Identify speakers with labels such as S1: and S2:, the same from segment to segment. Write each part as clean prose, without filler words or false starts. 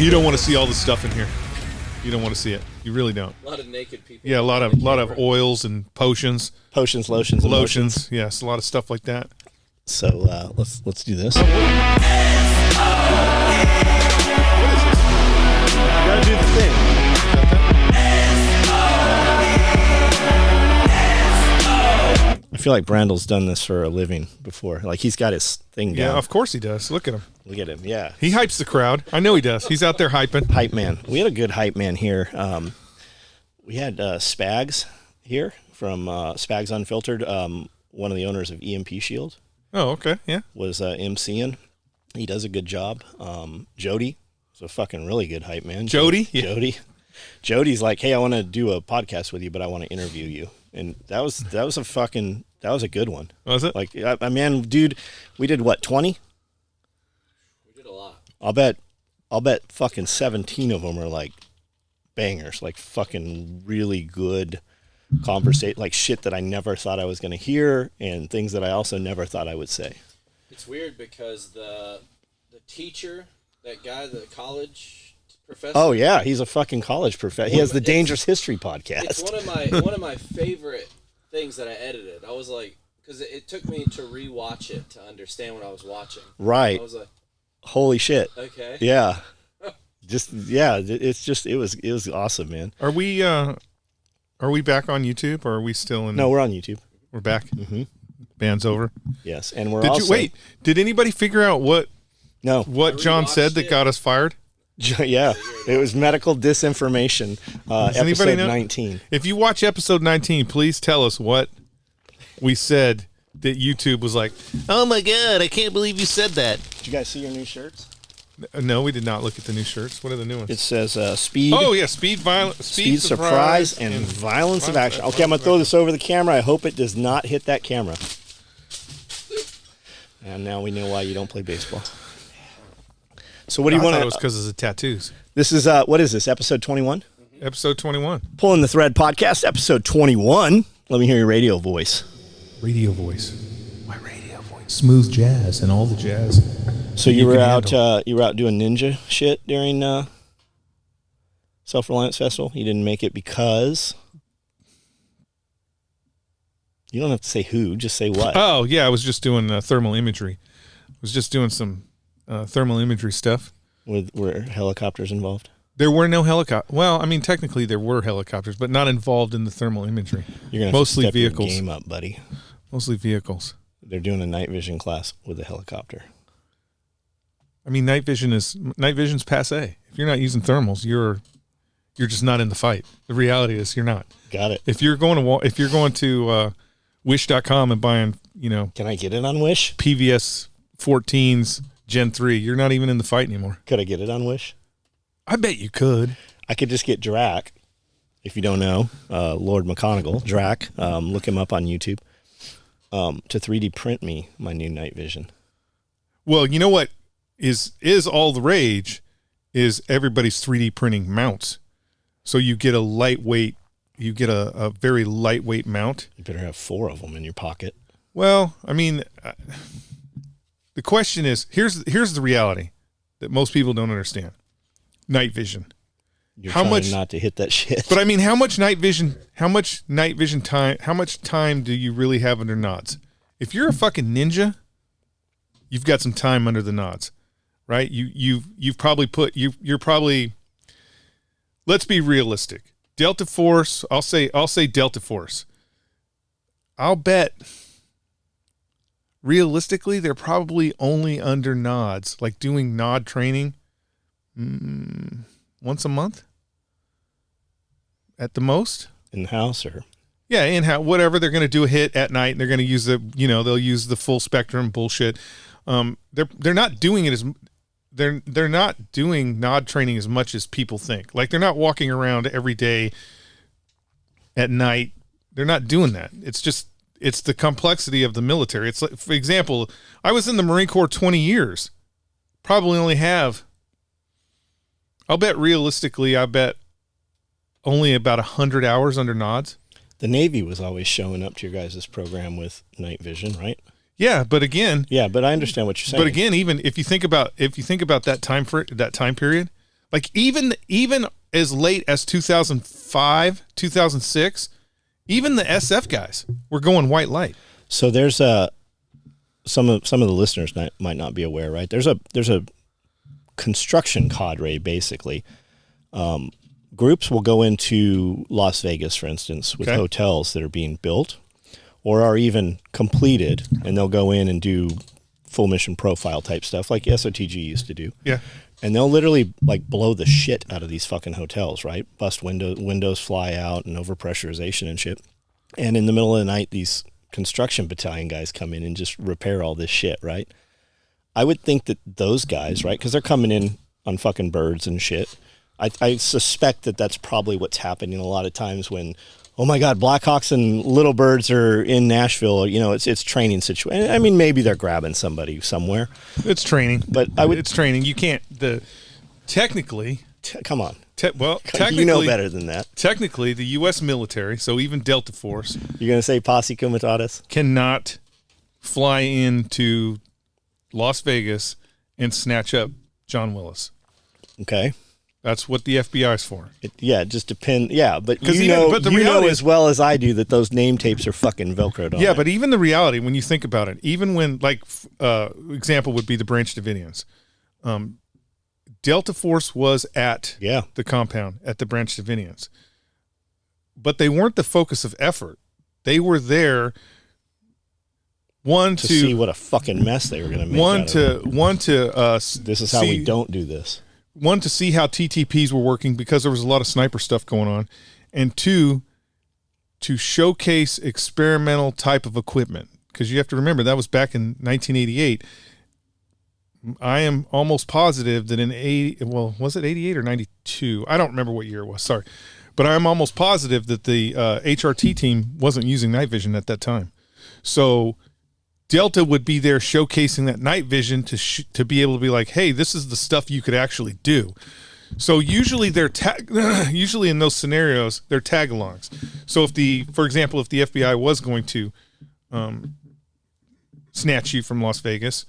S1: You don't want to see all the stuff in here. You don't want to see it. You really don't.
S2: A lot of naked people.
S1: Yeah, a lot of oils and potions.
S3: Potions, lotions, and
S1: lotions. Yes, a lot of stuff like that.
S3: So let's do this.
S1: What is this?
S3: You gotta do the thing. I feel like Brandel's done this for a living before. Like, he's got his thing down.
S1: Yeah, of course he does. Look at him.
S3: Look at him, yeah.
S1: He hypes the crowd. I know he does. He's out there hyping.
S3: Hype man. We had a good hype man here. We had Spags here from Spags Unfiltered, one of the owners of EMP Shield.
S1: Oh, okay, yeah.
S3: Was MCing. He does a good job. Jody is a fucking really good hype man.
S1: Jody? Yeah.
S3: Jody. Jody's like, hey, I want to do a podcast with you, but I want to interview you. And that was a good one.
S1: Was it?
S3: Like, man, dude, we did what, 20?
S2: We did a lot.
S3: I'll bet fucking 17 of them are like bangers, like fucking really good conversation, like shit that I never thought I was going to hear and things that I also never thought I would say.
S2: It's weird because the teacher, that guy, the college professor.
S3: Oh yeah, he's a fucking college professor. He has the Dangerous History podcast.
S2: It's one of my favorite things that I edited. I was like, because it took me to rewatch it to understand what I was watching.
S3: Right.
S2: I was like,
S3: holy shit.
S2: Okay.
S3: Yeah. It was awesome, man.
S1: Are we back on YouTube or are we still in?
S3: No, we're on YouTube.
S1: We're back.
S3: Mm-hmm.
S1: Band's over.
S3: Yes, and we're
S1: Did anybody figure out what John said that
S2: it.
S1: got us fired?
S3: Yeah, it was medical disinformation. Episode 19.
S1: If you watch episode 19, please tell us what we said that YouTube was like, oh my God, I can't believe you said that.
S3: Did you guys see your new shirts?
S1: No, we did not look at the new shirts. What are the new ones?
S3: It says speed.
S1: Oh, yeah, speed,
S3: surprise, and violence of action. Okay, I'm going to throw this over the camera. I hope it does not hit that camera. And now we know why you don't play baseball. So what do you want to...
S1: It was because of the tattoos.
S3: This is, what is this, episode 21?
S1: Mm-hmm. Episode 21.
S3: Pulling the Thread podcast, episode 21. Let me hear your radio voice.
S1: Radio voice. My radio voice. Smooth jazz and all the jazz.
S3: So you were out doing ninja shit during Self-Reliance Festival? You didn't make it because... You don't have to say who, just say what.
S1: Oh, yeah, I was just doing thermal imagery. I was just doing some thermal imagery stuff.
S3: Were helicopters involved?
S1: There were no helicopters. Well, I mean, technically there were helicopters, but not involved in the thermal imagery.
S3: You're gonna
S1: mostly
S3: step
S1: vehicles.
S3: Your game up, buddy.
S1: Mostly vehicles.
S3: They're doing a night vision class with a helicopter.
S1: I mean, night vision's passé. If you're not using thermals, you're just not in the fight. The reality is you're not.
S3: Got it.
S1: If you're going to Wish.com and buying,
S3: can I get it on Wish?
S1: PVS 14s Gen 3, you're not even in the fight anymore.
S3: Could I get it on Wish?
S1: I bet you could.
S3: I could just get Drac, if you don't know, Lord McConaughey, Drac. Look him up on YouTube. To 3D print me my new night vision.
S1: Well, you know what is all the rage is everybody's 3D printing mounts. So you get a lightweight. You get a very lightweight mount.
S3: You better have 4 of them in your pocket.
S1: Well, I mean, the question is, here's the reality that most people don't understand. Night vision.
S3: You're trying not to hit that shit.
S1: But I mean, how much night vision time, how much time do you really have under nods? If you're a fucking ninja, you've got some time under the nods, right? You've probably, let's be realistic. Delta Force, I'll say Delta Force. I'll bet realistically they're probably only under nods, like doing nod training once a month at the most.
S3: In the house or?
S1: Yeah, in-house, whatever. They're going to do a hit at night and they're going to use they'll use the full spectrum bullshit. They're not doing it as they're not doing nod training as much as people think. Like, they're not walking around every day at night. They're not doing that. It's the complexity of the military. It's like, for example, I was in the Marine Corps 20 years. Probably only have, I'll bet realistically, only about 100 hours under nods.
S3: The Navy was always showing up to your guys' program with night vision, right?
S1: Yeah, but again,
S3: but I understand what you're saying.
S1: But again, even if you think about that time period, Like even as late as 2005, 2006, even the SF guys were going white light.
S3: So there's some of the listeners might not be aware, right? There's a construction cadre basically. Groups will go into Las Vegas, for instance, with hotels that are being built or are even completed, and they'll go in and do full mission profile type stuff like SOTG used to do.
S1: Yeah.
S3: And they'll literally like blow the shit out of these fucking hotels, right? Bust windows fly out and overpressurization and shit. And in the middle of the night, these construction battalion guys come in and just repair all this shit, right? I would think that those guys, right, because they're coming in on fucking birds and shit. I suspect that that's probably what's happening a lot of times when, oh my God, Blackhawks and Little Birds are in Nashville. You know, it's training situation. I mean, maybe they're grabbing somebody somewhere.
S1: It's training,
S3: but
S1: it's training. You can't technically.
S3: Come on.
S1: Technically,
S3: you know better than that.
S1: Technically, the U.S. military, so even Delta Force,
S3: you're gonna say posse comitatus,
S1: cannot fly into Las Vegas and snatch up John Willis.
S3: Okay.
S1: That's what the FBI is for.
S3: It just depends. Yeah, but you know as well as I do that those name tapes are fucking Velcroed on.
S1: Yeah, but even the reality, when you think about it, even when, like, example would be the Branch Davidians. Delta Force was at the compound at the Branch Davidians. But they weren't the focus of effort. They were there, to
S3: see what a fucking mess they were going to make. This is how we don't do this.
S1: One, to see how TTPs were working because there was a lot of sniper stuff going on, and two, to showcase experimental type of equipment, because you have to remember that was back in 1988. I am almost positive that was it 88 or 92? I don't remember what year it was. Sorry, but I'm almost positive that the HRT team wasn't using night vision at that time, so Delta would be there showcasing that night vision to be able to be like, hey, this is the stuff you could actually do. So usually usually in those scenarios, they're tag-alongs. So for example, if the FBI was going to snatch you from Las Vegas,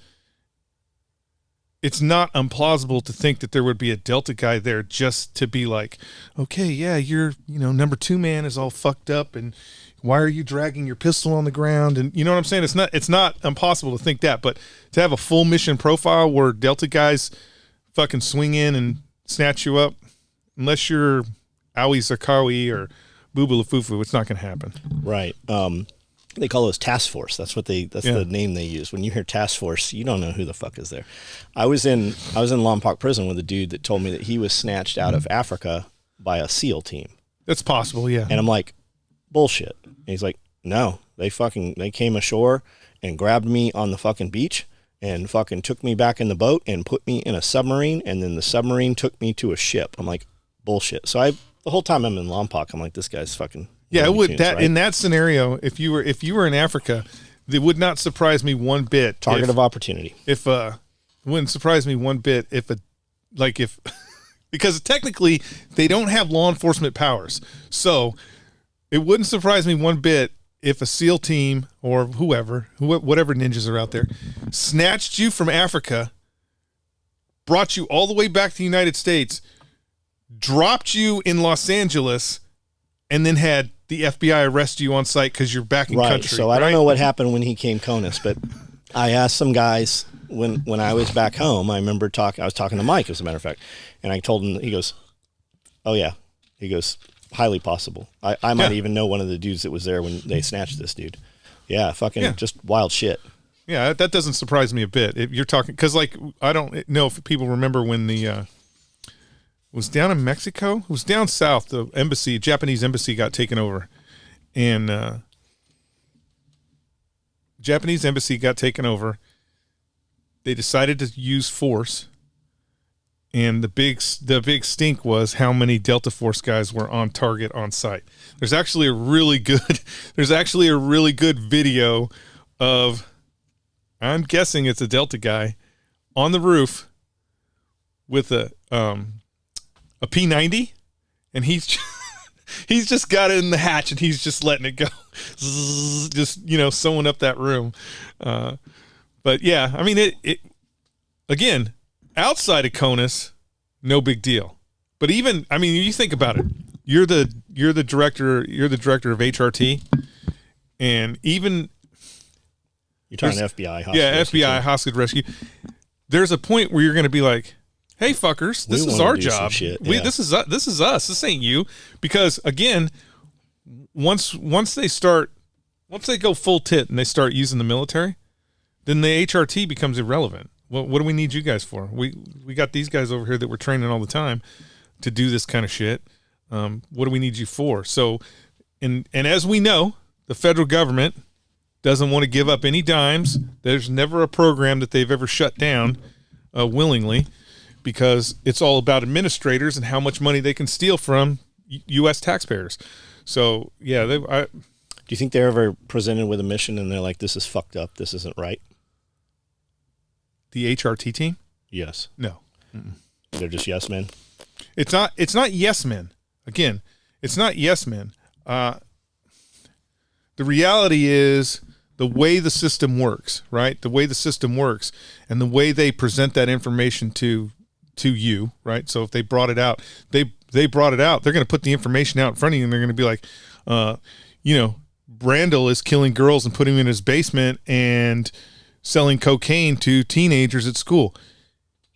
S1: it's not implausible to think that there would be a Delta guy there just to be like, okay, yeah, you're, number 2 man is all fucked up, and why are you dragging your pistol on the ground? And you know what I'm saying? It's not impossible to think that, but to have a full mission profile where Delta guys fucking swing in and snatch you up, unless you're Aoi Zakawi or Booba Lafufu, it's not going to happen.
S3: Right. They call those task force. That's the name they use. When you hear task force, you don't know who the fuck is there. I was in Lompoc prison with a dude that told me that he was snatched out of Africa by a SEAL team.
S1: That's possible, yeah.
S3: And I'm like, bullshit. And he's like, no, they came ashore and grabbed me on the fucking beach and fucking took me back in the boat and put me in a submarine, and then the submarine took me to a ship. I'm like, bullshit. So the whole time I'm in Lompoc, I'm like, this guy's fucking.
S1: Yeah, it would right? In that scenario, if you were in Africa, it would not surprise me one bit.
S3: Target of opportunity.
S1: It wouldn't surprise me one bit because technically they don't have law enforcement powers. So it wouldn't surprise me one bit if a SEAL team or whatever ninjas are out there, snatched you from Africa, brought you all the way back to the United States, dropped you in Los Angeles, and then had the FBI arrest you on site because you're back in country.
S3: So I don't know what happened when he came CONUS, but I asked some guys when I was back home. I remember I was talking to Mike, as a matter of fact, and I told him. He goes, "Oh yeah," he goes, "Highly possible. I might even know one of the dudes that was there when they snatched this dude. Yeah, just wild shit."
S1: Yeah, that doesn't surprise me a bit. If you're talking, because I don't know if people remember when it was down in Mexico. It was down south. The Japanese embassy got taken over, and Japanese embassy got taken over. They decided to use force, and the big stink was how many Delta Force guys were on target on site. There's actually a really good video of, I'm guessing it's a Delta guy on the roof with a P90, and he's just got it in the hatch and he's just letting it go, just sewing up that room. But yeah, I mean it again, outside of CONUS, no big deal. But even, I mean, you think about it. You're the director of HRT, and even
S3: you're talking FBI, hostage
S1: FBI hostage rescue. There's a point where you're going to be like, "Hey, fuckers, this is our job. This is us. This ain't you." Because again, once they go full tit and they start using the military, then the HRT becomes irrelevant. What do we need you guys for? We got these guys over here that we're training all the time to do this kind of shit. What do we need you for? So, and as we know, the federal government doesn't want to give up any dimes. There's never a program that they've ever shut down willingly, because it's all about administrators and how much money they can steal from U.S. taxpayers. So, yeah. Do
S3: you think they're ever presented with a mission and they're like, this is fucked up, this isn't right?
S1: The HRT team?
S3: Yes.
S1: No.
S3: Mm-mm. They're just yes men?
S1: It's not yes men. Again, it's not yes men. The reality is the way the system works, right? The way the system works and the way they present that information to you, right? So if they brought it out, they brought it out. They're going to put the information out in front of you, and they're going to be like, Brandel is killing girls and putting them in his basement and selling cocaine to teenagers at school.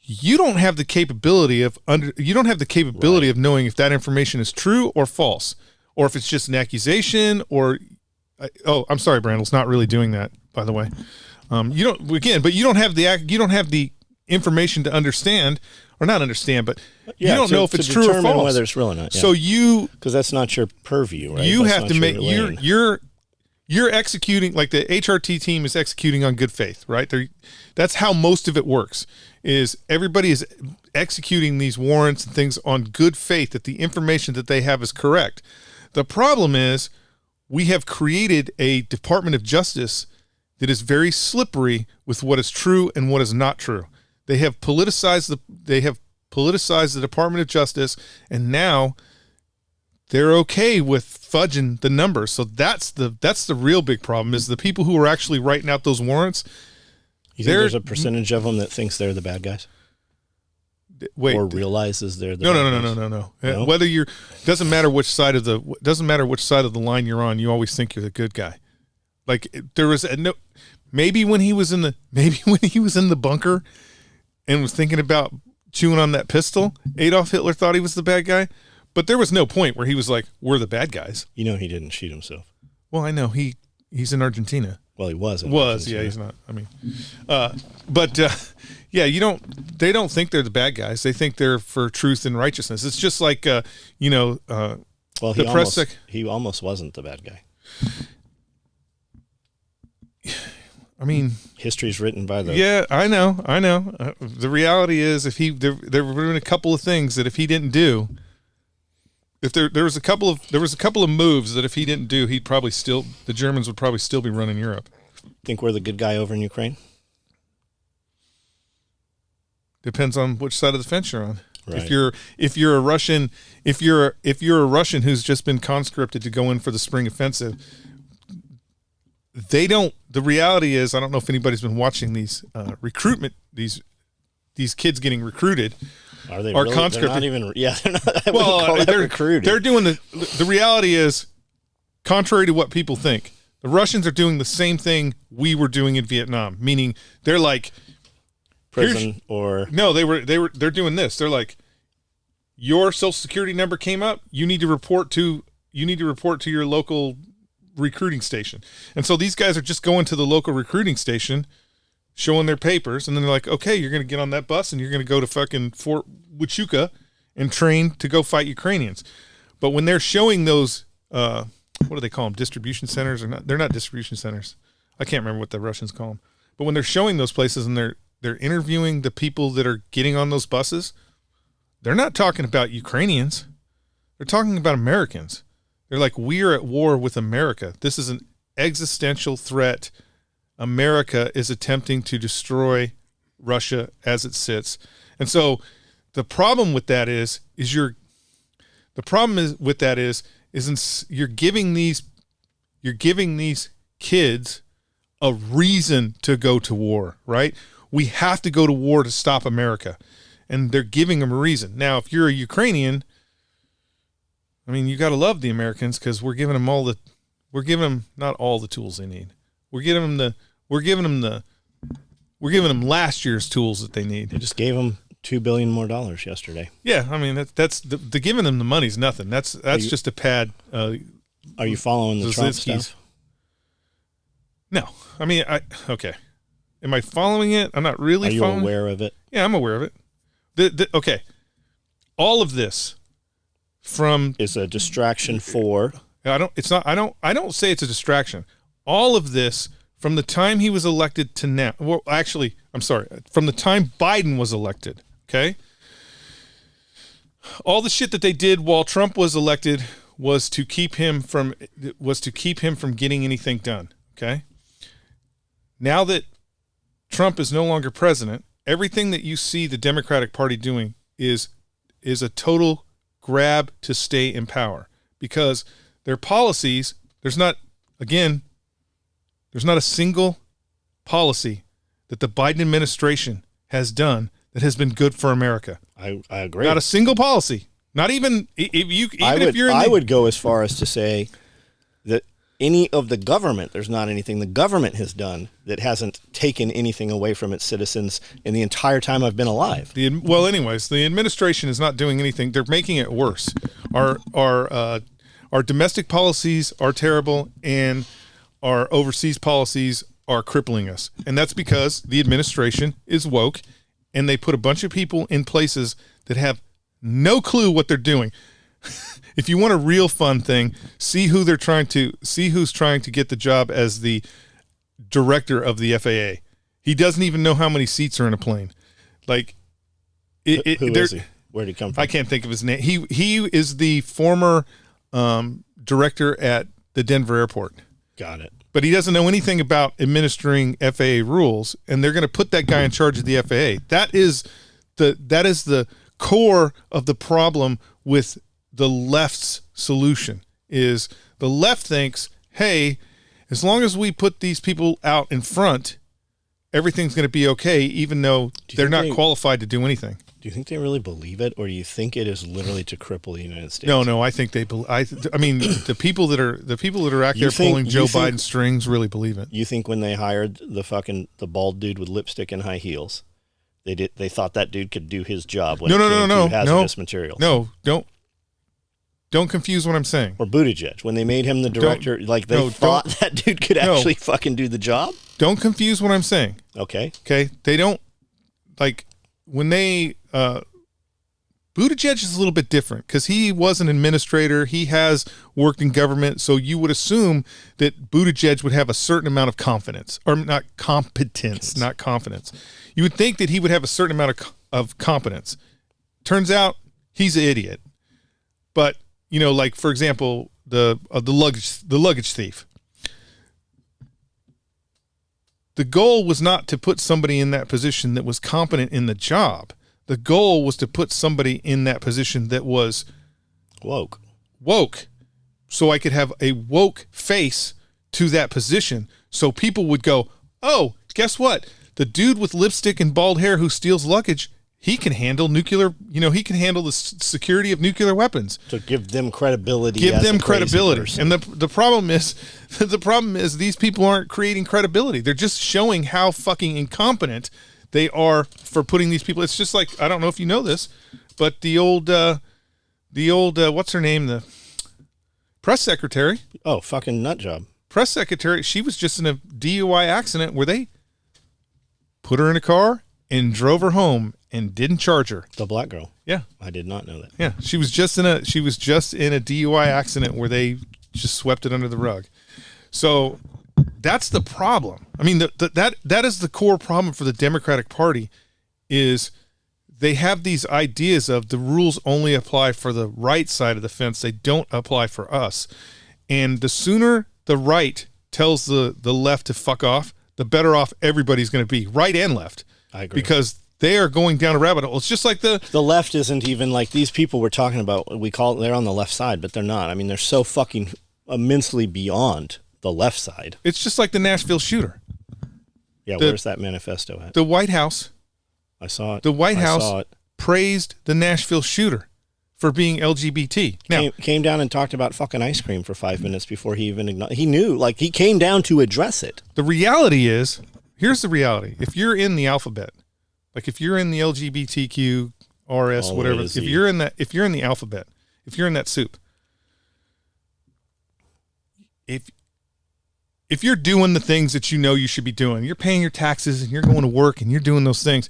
S1: You don't have the capability of knowing if that information is true or false, or if it's just an accusation, or I'm sorry, Brandel's not really doing that, by the way. You don't have the information to understand, or not understand, but you don't know if it's true or false.
S3: Whether it's real or not. Yeah.
S1: So
S3: because that's not your purview, right?
S1: You
S3: that's
S1: have to make you're executing, like the HRT team is executing on good faith, right? That's how most of it works. Is everybody is executing these warrants and things on good faith that the information that they have is correct. The problem is we have created a Department of Justice that is very slippery with what is true and what is not true. They have politicized the Department of Justice, and now they're okay with fudging the numbers. So that's the real big problem, is the people who are actually writing out those warrants.
S3: You think there's a percentage of them that thinks they're the bad guys?
S1: Wait,
S3: or realizes they're the bad guys?
S1: No. Whether doesn't matter which side of the line you're on. You always think you're the good guy. Like there was maybe when he was in the bunker and was thinking about chewing on that pistol, Adolf Hitler thought he was the bad guy. But there was no point where he was like, we're the bad guys.
S3: You know he didn't shoot himself.
S1: Well, I know. He's in Argentina.
S3: Well, he was.
S1: Yeah, he's not. I mean, yeah, they don't think they're the bad guys. They think they're for truth and righteousness. It's just like, well,
S3: he almost wasn't the bad guy.
S1: I mean,
S3: history's written by the.
S1: Yeah, I know. The reality is, there were a couple of things that if he didn't do, if there was a couple of moves that if he didn't do, the Germans would probably still be running Europe.
S3: Think we're the good guy over in Ukraine?
S1: Depends on which side of the fence you're on.
S3: Right.
S1: If you're a Russian who's just been conscripted to go in for the spring offensive, the reality is, I don't know if anybody's been watching these recruitment, these kids getting recruited.
S3: Are they
S1: really?
S3: Conscripted? They're not even. Yeah, they're not.
S1: Well, they're
S3: recruited.
S1: They're doing the reality is, contrary to what people think, the Russians are doing the same thing we were doing in Vietnam. Meaning, they're like
S3: prison or
S1: no, they're doing this. They're like, your social security number came up. You need to report to your local recruiting station. And so these guys are just going to the local recruiting station, showing their papers, and then they're like, okay, you're going to get on that bus and you're going to go to fucking Fort Huachuca and train to go fight Ukrainians. But when they're showing those, what do they call them? Distribution centers? Or not? They're not distribution centers. I can't remember what the Russians call them. But when they're showing those places and they're interviewing the people that are getting on those buses, they're not talking about Ukrainians. They're talking about Americans. They're like, we're at war with America. This is an existential threat. America is attempting to destroy Russia as it sits. And so the problem with that is you're giving these kids a reason to go to war, right? We have to go to war to stop America. and they're giving them a reason. Now, if you're a Ukrainian, I mean, you got to love the Americans because we're giving them not all the tools they need. We're giving them last year's tools that they need.
S3: They just gave them $2 billion more yesterday.
S1: Yeah, I mean that's the giving them the money's nothing. That's just a pad.
S3: Are you following the Trump stuff?
S1: No, I mean okay. Am I following it? I'm not really.
S3: Are you
S1: following
S3: aware of it?
S1: Yeah, I'm aware of it. Okay, all of this from
S3: is a distraction for.
S1: I don't say it's a distraction. All of this from the time he was elected to now. Well, actually, I'm sorry. From the time Biden was elected, okay? All the shit that they did while Trump was elected was to keep him from getting anything done, okay? Now that Trump is no longer president, everything that you see the Democratic Party doing is a total grab to stay in power because their policies, there's not a single policy that the Biden administration has done that has been good for America.
S3: I agree.
S1: Not a single policy. Not even if you're in
S3: I would go as far as to say that any of the government, there's not anything the government has done that hasn't taken anything away from its citizens in the entire time I've been alive.
S1: Anyways, the administration is not doing anything. They're making it worse. Our domestic policies are terrible, and our overseas policies are crippling us. And that's because the administration is woke, and they put a bunch of people in places that have no clue what they're doing. If you want a real fun thing, see who's trying to get the job as the director of the FAA. He doesn't even know how many seats are in a plane. Like,
S3: who is he? Where did he come from?
S1: I can't think of his name. He is the former director at the Denver airport.
S3: Got it.
S1: But he doesn't know anything about administering FAA rules, and they're going to put that guy in charge of the FAA. That is the core of the problem with the left's solution. Is the left thinks, hey, as long as we put these people out in front, everything's going to be okay, even though they're not qualified to do anything.
S3: Do you think they really believe it, or do you think it is literally to cripple the United States?
S1: No, I think they. I mean, the people that are out there pulling Joe Biden strings really believe it.
S3: You think when they hired the bald dude with lipstick and high heels, they thought that dude could do his job when it came to hazardous materials?
S1: No, don't confuse what I'm saying.
S3: Or Buttigieg, when they made him the director, they thought that dude could actually fucking do the job?
S1: Don't confuse what I'm saying.
S3: Okay.
S1: They don't, like, when they, Buttigieg is a little bit different because he was an administrator. He has worked in government. So you would assume that Buttigieg would have a certain amount of confidence, or not competence, not confidence. You would think that he would have a certain amount of competence. Turns out he's an idiot. But, like, for example, the luggage thief. The goal was not to put somebody in that position that was competent in the job. The goal was to put somebody in that position that was
S3: woke.
S1: So I could have a woke face to that position. So people would go, oh, guess what? The dude with lipstick and bald hair who steals luggage, he can handle nuclear, he can handle the security of nuclear weapons.
S3: To give them credibility.
S1: And the problem is these people aren't creating credibility. They're just showing how fucking incompetent they are for putting these people. It's just like, I don't know if you know this, but the old what's her name? The press secretary.
S3: Oh, fucking nut job.
S1: Press secretary. She was just in a DUI accident where they put her in a car and drove her home and didn't charge her.
S3: The black girl.
S1: Yeah.
S3: I did not know that.
S1: Yeah. She was just in a DUI accident where they just swept it under the rug. So that's the problem. I mean, that is the core problem for the Democratic Party is they have these ideas of the rules only apply for the right side of the fence. They don't apply for us. And the sooner the right tells the left to fuck off, the better off everybody's going to be, right and left.
S3: I agree.
S1: Because they are going down a rabbit hole. It's just like the
S3: left isn't even like these people we're talking about. They're on the left side, but they're not. I mean, they're so fucking immensely beyond the left side.
S1: It's just like the Nashville shooter.
S3: Yeah, where's that manifesto at?
S1: The White House.
S3: I saw it.
S1: The White House praised the Nashville shooter for being LGBT. Now,
S3: Came down and talked about fucking ice cream for 5 minutes before he even he knew, like, he came down to address it.
S1: the reality is, here's the reality. If you're in the alphabet, like if you're in the LGBTQ, RS,
S3: All
S1: whatever,
S3: A to
S1: if
S3: Z.
S1: you're in the alphabet, if you're in that soup, if you're doing the things that you know you should be doing, you're paying your taxes and you're going to work and you're doing those things,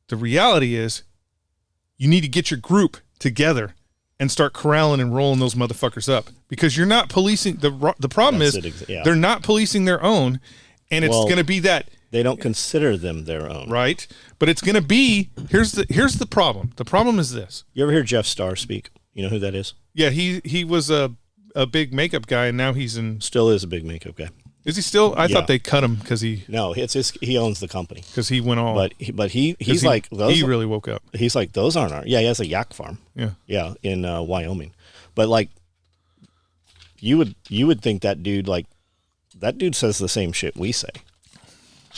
S1: the reality is you need to get your group together and start corralling and rolling those motherfuckers up, because you're not policing. The problem
S3: That's
S1: is
S3: it, yeah.
S1: they're not policing their own, and it's
S3: Well,
S1: going to be that.
S3: They don't consider them their own.
S1: Right? But it's going to be, here's the problem. The problem is this.
S3: You ever hear Jeff Starr speak? You know who that is?
S1: Yeah, he was a big makeup guy, and now he's in.
S3: Still is a big makeup guy.
S1: Is he still? I
S3: Yeah.
S1: thought they cut him because he
S3: He owns the company.
S1: went all.
S3: But he's like those.
S1: He really woke up.
S3: He's like, those aren't our. Yeah, he has a yak farm.
S1: Yeah.
S3: Yeah, in Wyoming. But like, you would think that dude says the same shit we say,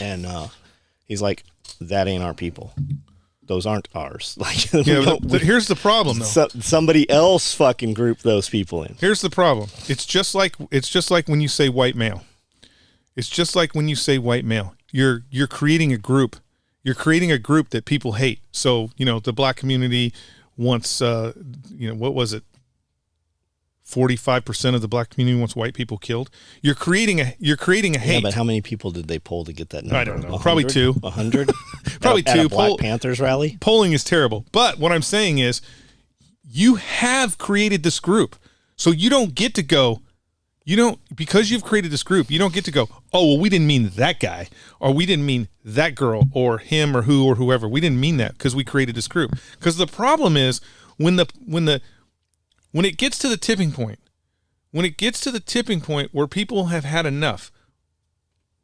S3: and he's like, that ain't our people. Those aren't ours. Like,
S1: Yeah, here's the problem though.
S3: Somebody else fucking grouped those people in.
S1: Here's the problem. It's just like when you say white male. It's just like when you say white male. You're creating a group. You're creating a group that people hate. So, the black community wants what was it? 45% of the black community wants white people killed. You're creating a hate.
S3: Yeah, but how many people did they poll to get that number?
S1: I don't know. Probably 2.
S3: 100?
S1: Probably
S3: at
S1: 2.
S3: a Black Panthers rally?
S1: Polling is terrible. But what I'm saying is, you have created this group. So you don't get to go, because you've created this group, you don't get to go, oh, well, we didn't mean that guy, or we didn't mean that girl, or him, or who, or whoever. We didn't mean that because we created this group. Because the problem is when it gets to the tipping point, where people have had enough,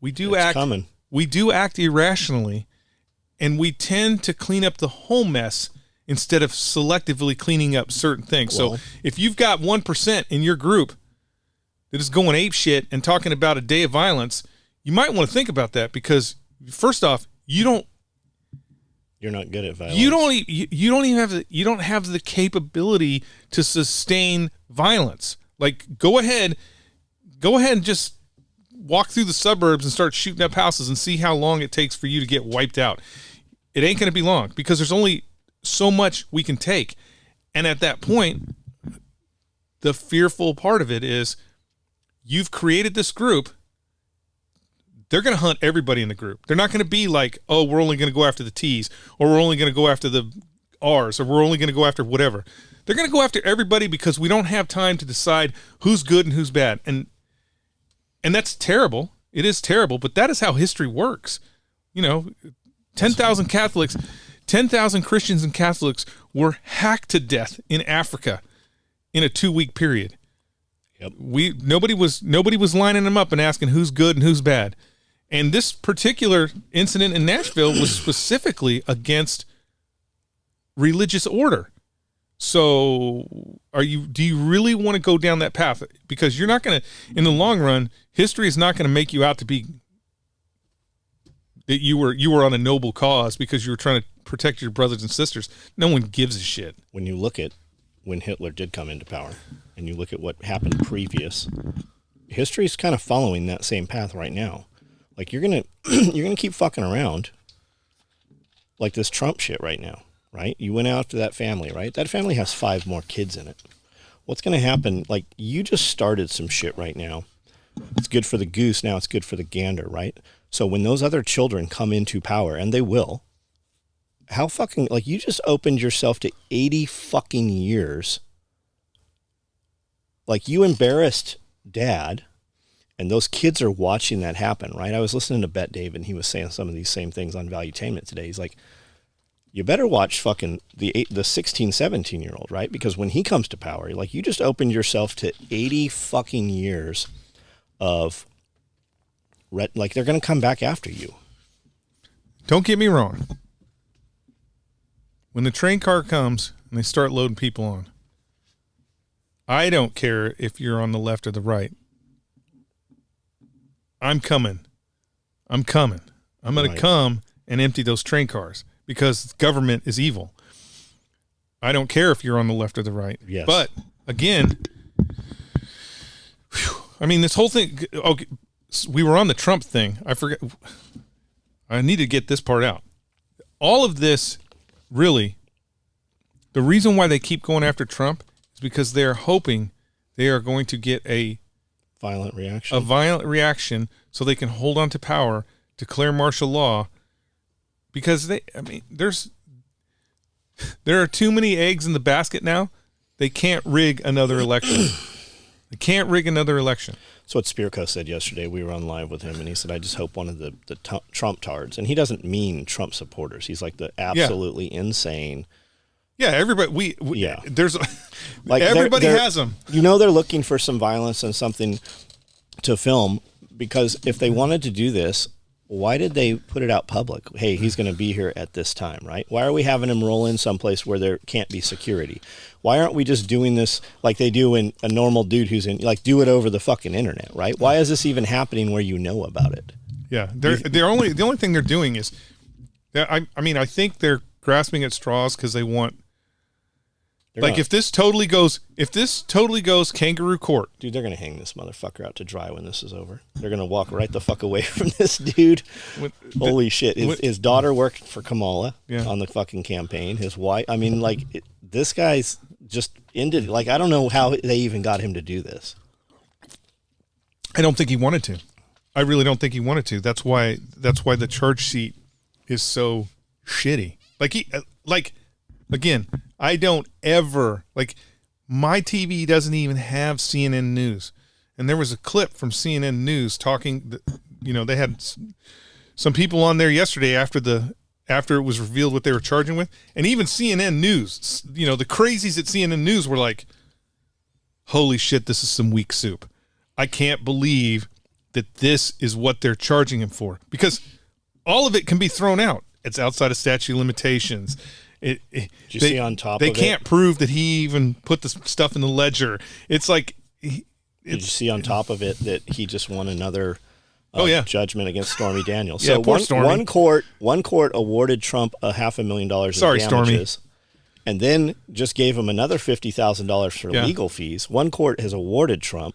S1: we do act irrationally, and we tend to clean up the whole mess instead of selectively cleaning up certain things.
S3: Well,
S1: so if you've got 1% in your group that is going ape shit and talking about a day of violence, you might want to think about that, because first off, you're
S3: not good at violence.
S1: you don't have the capability to sustain violence. Like, go ahead and just walk through the suburbs and start shooting up houses and see how long it takes for you to get wiped out. It ain't going to be long, because there's only so much we can take. And at that point, the fearful part of it is you've created this group. They're going to hunt everybody in the group. They're not going to be like, oh, we're only going to go after the T's, or we're only going to go after the R's, or we're only going to go after whatever. They're going to go after everybody, because we don't have time to decide who's good and who's bad. And that's terrible. It is terrible, but that is how history works. 10,000 Catholics, 10,000 Christians and Catholics were hacked to death in Africa in a 2-week period.
S3: Yep.
S1: Nobody was lining them up and asking who's good and who's bad. And this particular incident in Nashville was specifically against religious order. So do you really want to go down that path? Because you're not going to, in the long run, history is not going to make you out to be that you were on a noble cause because you were trying to protect your brothers and sisters. No one gives a shit.
S3: When you look at when Hitler did come into power, and you look at what happened previous, history is kind of following that same path right now. Like, you're gonna keep fucking around like this Trump shit right now. Right? You went after that family, right? That family has 5 more kids in it. What's going to happen? Like, you just started some shit right now. It's good for the goose. Now it's good for the gander, right? So when those other children come into power, and they will, how fucking, like, you just opened yourself to 80 fucking years. Like, you embarrassed dad, and those kids are watching that happen, right? I was listening to Bet Dave, and he was saying some of these same things on Valuetainment today. He's like, you better watch fucking the 16, 17-year-old, right? Because when he comes to power, like, you just opened yourself to 80 fucking years of, like, they're going to come back after you.
S1: Don't get me wrong. When the train car comes and they start loading people on, I don't care if you're on the left or the right. I'm coming. I'm going to come and empty those train cars, because government is evil. I don't care if you're on the left or the right.
S3: Yes.
S1: But again, I mean, this whole thing. Okay, we were on the Trump thing. I forget. I need to get this part out. All of this, really, the reason why they keep going after Trump is because they are hoping they are going to get a
S3: violent reaction.
S1: So they can hold on to power, declare martial law, because there are too many eggs in the basket now. They can't rig another election. That's what Spirko said yesterday. We were on live with him, and he said, I just hope one of the Trump tards, and he doesn't mean Trump supporters. He's like the absolutely insane. Yeah, everybody. There's
S3: like
S1: everybody has them.
S3: You know, they're looking for some violence and something to film, because if they wanted to do this, why did they put it out public? Hey, he's going to be here at this time, right? Why are we having him roll in someplace where there can't be security? Why aren't we just doing this like they do in a normal dude who's in, like, do it over the fucking internet, right? Why is this even happening where you know about it?
S1: Yeah, the only thing they're doing is, I think they're grasping at straws because they want. If this totally goes kangaroo court.
S3: Dude, they're going to hang this motherfucker out to dry when this is over. They're going to walk right the fuck away from this dude. Holy shit. His daughter worked for Kamala on the fucking campaign. His wife, this guy's just ended. Like, I don't know how they even got him to do this.
S1: I don't think he wanted to. I really don't think he wanted to. That's why the charge sheet is so shitty. Again, I don't ever, my TV doesn't even have CNN News. And there was a clip from CNN News talking, they had some people on there yesterday after it was revealed what they were charging with. And even CNN News, the crazies at CNN News were like, holy shit, this is some weak soup. I can't believe that this is what they're charging him for. Because all of it can be thrown out. It's outside of statute of limitations.
S3: Did you see on top of it?
S1: They can't prove that he even put the stuff in the ledger. It's like...
S3: Did you see on top of it that he just won another judgment against Stormy Daniels?
S1: So poor Stormy.
S3: One court awarded Trump $500,000 in damages. Stormy. And then just gave him another $50,000 for legal fees. One court has awarded Trump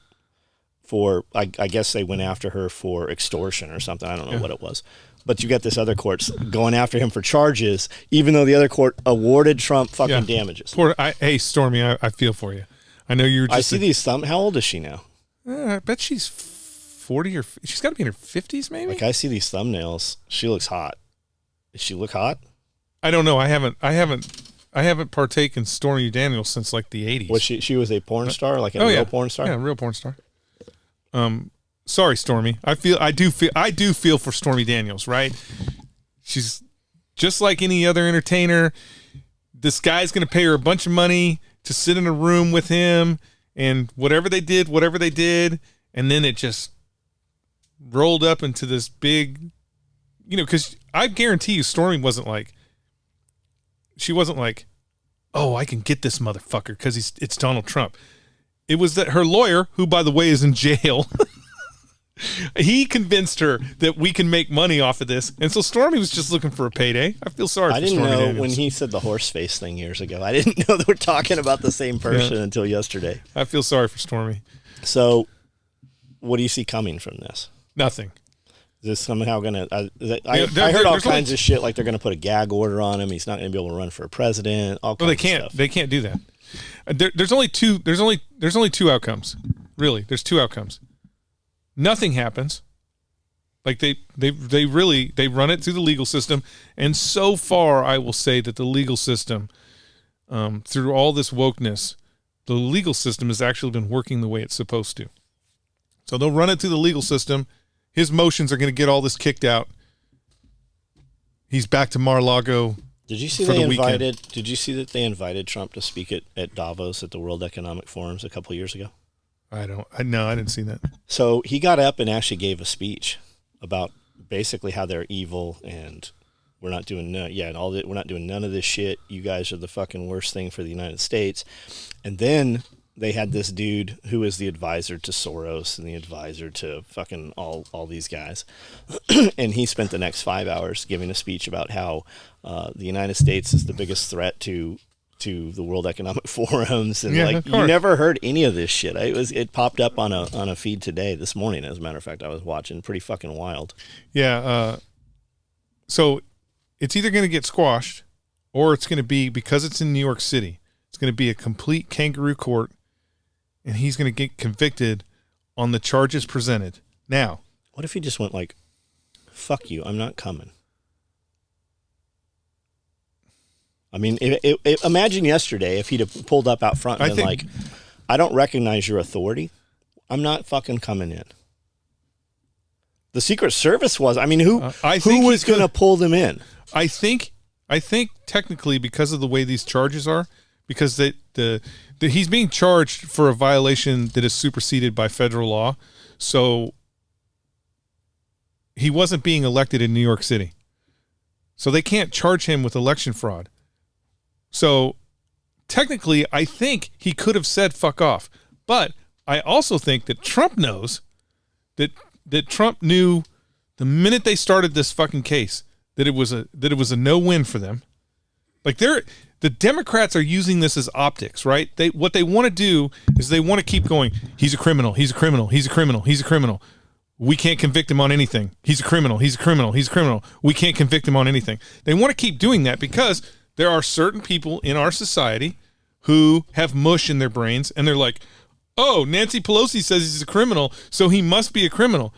S3: for, I guess they went after her for extortion or something. I don't know what it was. But you got this other court's going after him for charges, even though the other court awarded Trump fucking damages.
S1: Hey, Stormy, I feel for you. I know you're just...
S3: I see these how old is she now?
S1: I bet she's 40 or... She's got to be in her 50s, maybe?
S3: Like, I see these thumbnails. She looks hot. Does she look hot?
S1: I don't know. I haven't partaken Stormy Daniels since, the 80s.
S3: Was she was a porn star? Like a real porn star?
S1: Yeah, a real porn star. Sorry, Stormy. I do feel for Stormy Daniels, right? She's just like any other entertainer. This guy's going to pay her a bunch of money to sit in a room with him, and whatever they did, and then it just rolled up into this big, because I guarantee you Stormy wasn't like, oh, I can get this motherfucker because it's Donald Trump. It was that her lawyer, who, by the way, is in jail, he convinced her that we can make money off of this. And so Stormy was just looking for a payday. I feel sorry for Stormy Daniels. I didn't know
S3: when he said the horse face thing years ago. I didn't know they were talking about the same person until yesterday.
S1: I feel sorry for Stormy.
S3: So what do you see coming from this?
S1: Nothing.
S3: Is this somehow going to... I heard all kinds of shit, like they're going to put a gag order on him. He's not going to be able to run for a president. All kinds of stuff.
S1: They can't do that. There's only two outcomes. Really, there's two outcomes. Nothing happens. Like they run it through the legal system, and so far, I will say that the legal system, through all this wokeness, the legal system has actually been working the way it's supposed to. So they'll run it through the legal system. His motions are going to get all this kicked out. He's back to Mar-a-Lago.
S3: Did you see Did you see that they invited Trump to speak at Davos at the World Economic Forums a couple of years ago?
S1: I didn't see that.
S3: So he got up and actually gave a speech about basically how they're evil and we're not doing we're not doing none of this shit. You guys are the fucking worst thing for the United States. And then they had this dude who is the advisor to Soros and the advisor to fucking all these guys. And he spent the next 5 hours giving a speech about how the United States is the biggest threat to to the World Economic Forums, and
S1: Yeah,
S3: like
S1: of
S3: you
S1: course.
S3: never heard any of this shit. It popped up on a feed today, this morning, as a matter of fact. I was watching, pretty fucking wild.
S1: Yeah. So it's either going to get squashed, or it's going to be, because it's in New York City, it's going to be a complete kangaroo court, and he's going to get convicted on the charges presented. Now,
S3: What if he just went like, "Fuck you, I'm not coming"? I mean, imagine yesterday if he'd have pulled up out front and been like, "I don't recognize your authority. I'm not fucking coming in." The Secret Service was. I mean, who was going to pull them in?
S1: I think technically, because of the way these charges are, because he's being charged for a violation that is superseded by federal law, so he wasn't being elected in New York City, so they can't charge him with election fraud. So technically, I think he could have said "fuck off," but I also think that Trump knows that Trump knew the minute they started this fucking case that it was a no-win for them. Like the Democrats are using this as optics, right? What they want to do is they want to keep going. He's a criminal. He's a criminal. He's a criminal. He's a criminal. We can't convict him on anything. He's a criminal. He's a criminal. He's a criminal. We can't convict him on anything. They want to keep doing that because there are certain people in our society who have mush in their brains, and they're like, "Oh, Nancy Pelosi says he's a criminal, so he must be a criminal.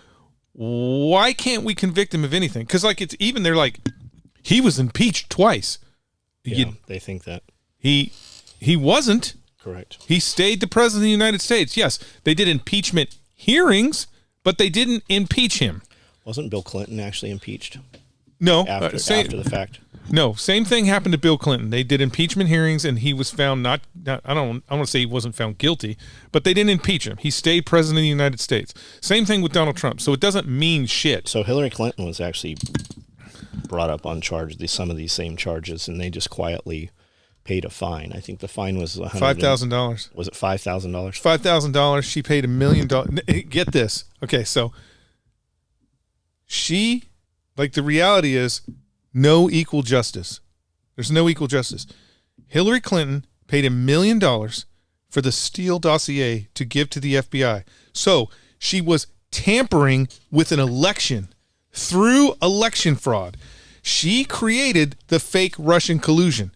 S1: Why can't we convict him of anything?" Because they're like, he was impeached twice.
S3: Yeah, they think that
S1: he wasn't.
S3: correct.
S1: He stayed the president of the United States. Yes, they did impeachment hearings, but they didn't impeach him.
S3: Wasn't Bill Clinton actually impeached?
S1: No,
S3: After the fact.
S1: No, same thing happened to Bill Clinton. They did impeachment hearings, and he was found I don't want to say he wasn't found guilty, but they didn't impeach him. He stayed president of the United States. Same thing with Donald Trump. So it doesn't mean shit.
S3: So Hillary Clinton was actually brought up on some of these same charges, and they just quietly paid a fine. I think the fine was
S1: $5,000.
S3: Was it $5,000?
S1: $5,000. She paid $1 million. Get this. Okay, so the reality is no equal justice. There's no equal justice. Hillary Clinton paid $1 million for the Steele dossier to give to the FBI. So she was tampering with an election through election fraud. She created the fake Russian collusion.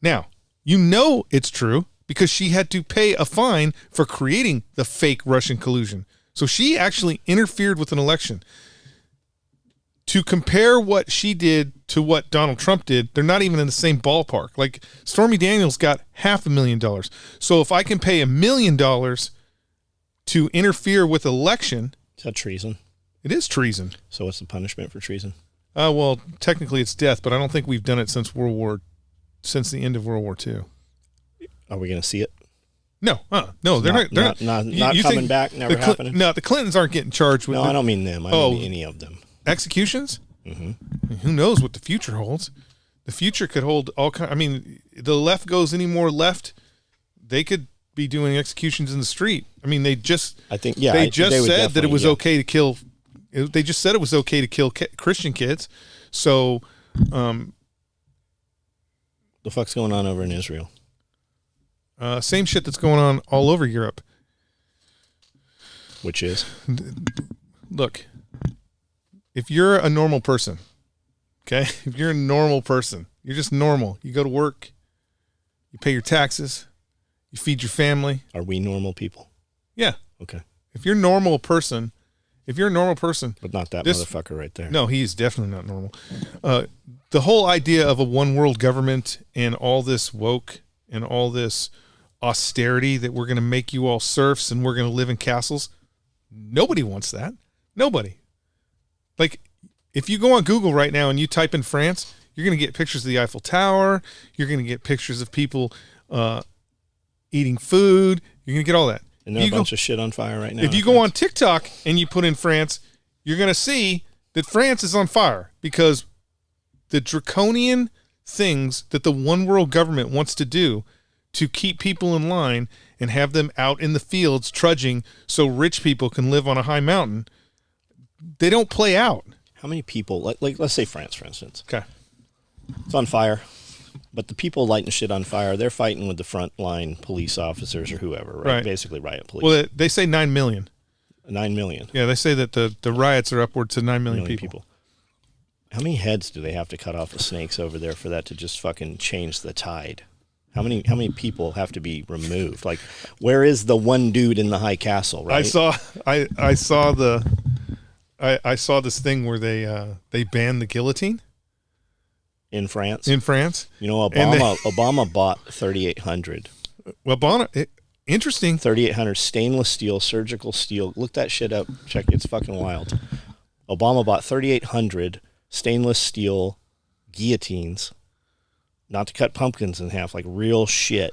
S1: Now, you know it's true because she had to pay a fine for creating the fake Russian collusion. So she actually interfered with an election. To compare what she did to what Donald Trump did, they're not even in the same ballpark. Like Stormy Daniels got $500,000. So if I can pay $1 million to interfere with election,
S3: is that treason?
S1: It is treason.
S3: So what's the punishment for treason?
S1: Well, technically it's death, but I don't think we've done it since the end of World War II.
S3: Are we going to see it?
S1: No, no, they're not
S3: coming back. Never happening.
S1: No, the Clintons aren't getting charged with.
S3: No, I don't mean them. I mean any of them.
S1: Executions?
S3: Mm-hmm.
S1: Who knows what the future holds? The future could hold all kind. I mean, the left goes any more left, they could be doing executions in the street. I mean, they just.
S3: I think
S1: they said that it was okay to kill. They just said it was okay to kill Christian kids. So,
S3: the fuck's going on over in Israel?
S1: Same shit that's going on all over Europe.
S3: Which is,
S1: look. If you're a normal person, okay? If you're a normal person, you're just normal. You go to work, you pay your taxes, you feed your family.
S3: Are we normal people?
S1: Yeah.
S3: Okay.
S1: If you're a normal person, but not
S3: that motherfucker right there.
S1: No, he's definitely not normal. The whole idea of a one world government and all this woke and all this austerity that we're going to make you all serfs and we're going to live in castles, nobody wants that. Nobody. Like, if you go on Google right now and you type in France, you're going to get pictures of the Eiffel Tower. You're going to get pictures of people eating food. You're going to get all that.
S3: And there's a bunch of shit on fire right now.
S1: If you go on TikTok and you put in France, you're going to see that France is on fire because the draconian things that the one world government wants to do to keep people in line and have them out in the fields trudging so rich people can live on a high mountain, they don't play out.
S3: How many people, like let's say France, for instance.
S1: Okay.
S3: It's on fire. But the people lighting shit on fire, they're fighting with the frontline police officers or whoever, right?
S1: Right.
S3: Basically riot police.
S1: Well, they say 9 million.
S3: 9 million.
S1: Yeah, they say that the riots are upwards to 9 million people.
S3: How many heads do they have to cut off the snakes over there for that to just fucking change the tide? How many people have to be removed? Like, where is the one dude in the high castle, right?
S1: I saw this thing where they banned the guillotine
S3: in France.
S1: You
S3: know, Obama bought 3,800.
S1: Well, interesting.
S3: 3,800 stainless steel, surgical steel. Look that shit up. Check it. It's fucking wild. Obama bought 3,800 stainless steel guillotines, not to cut pumpkins in half, like real shit.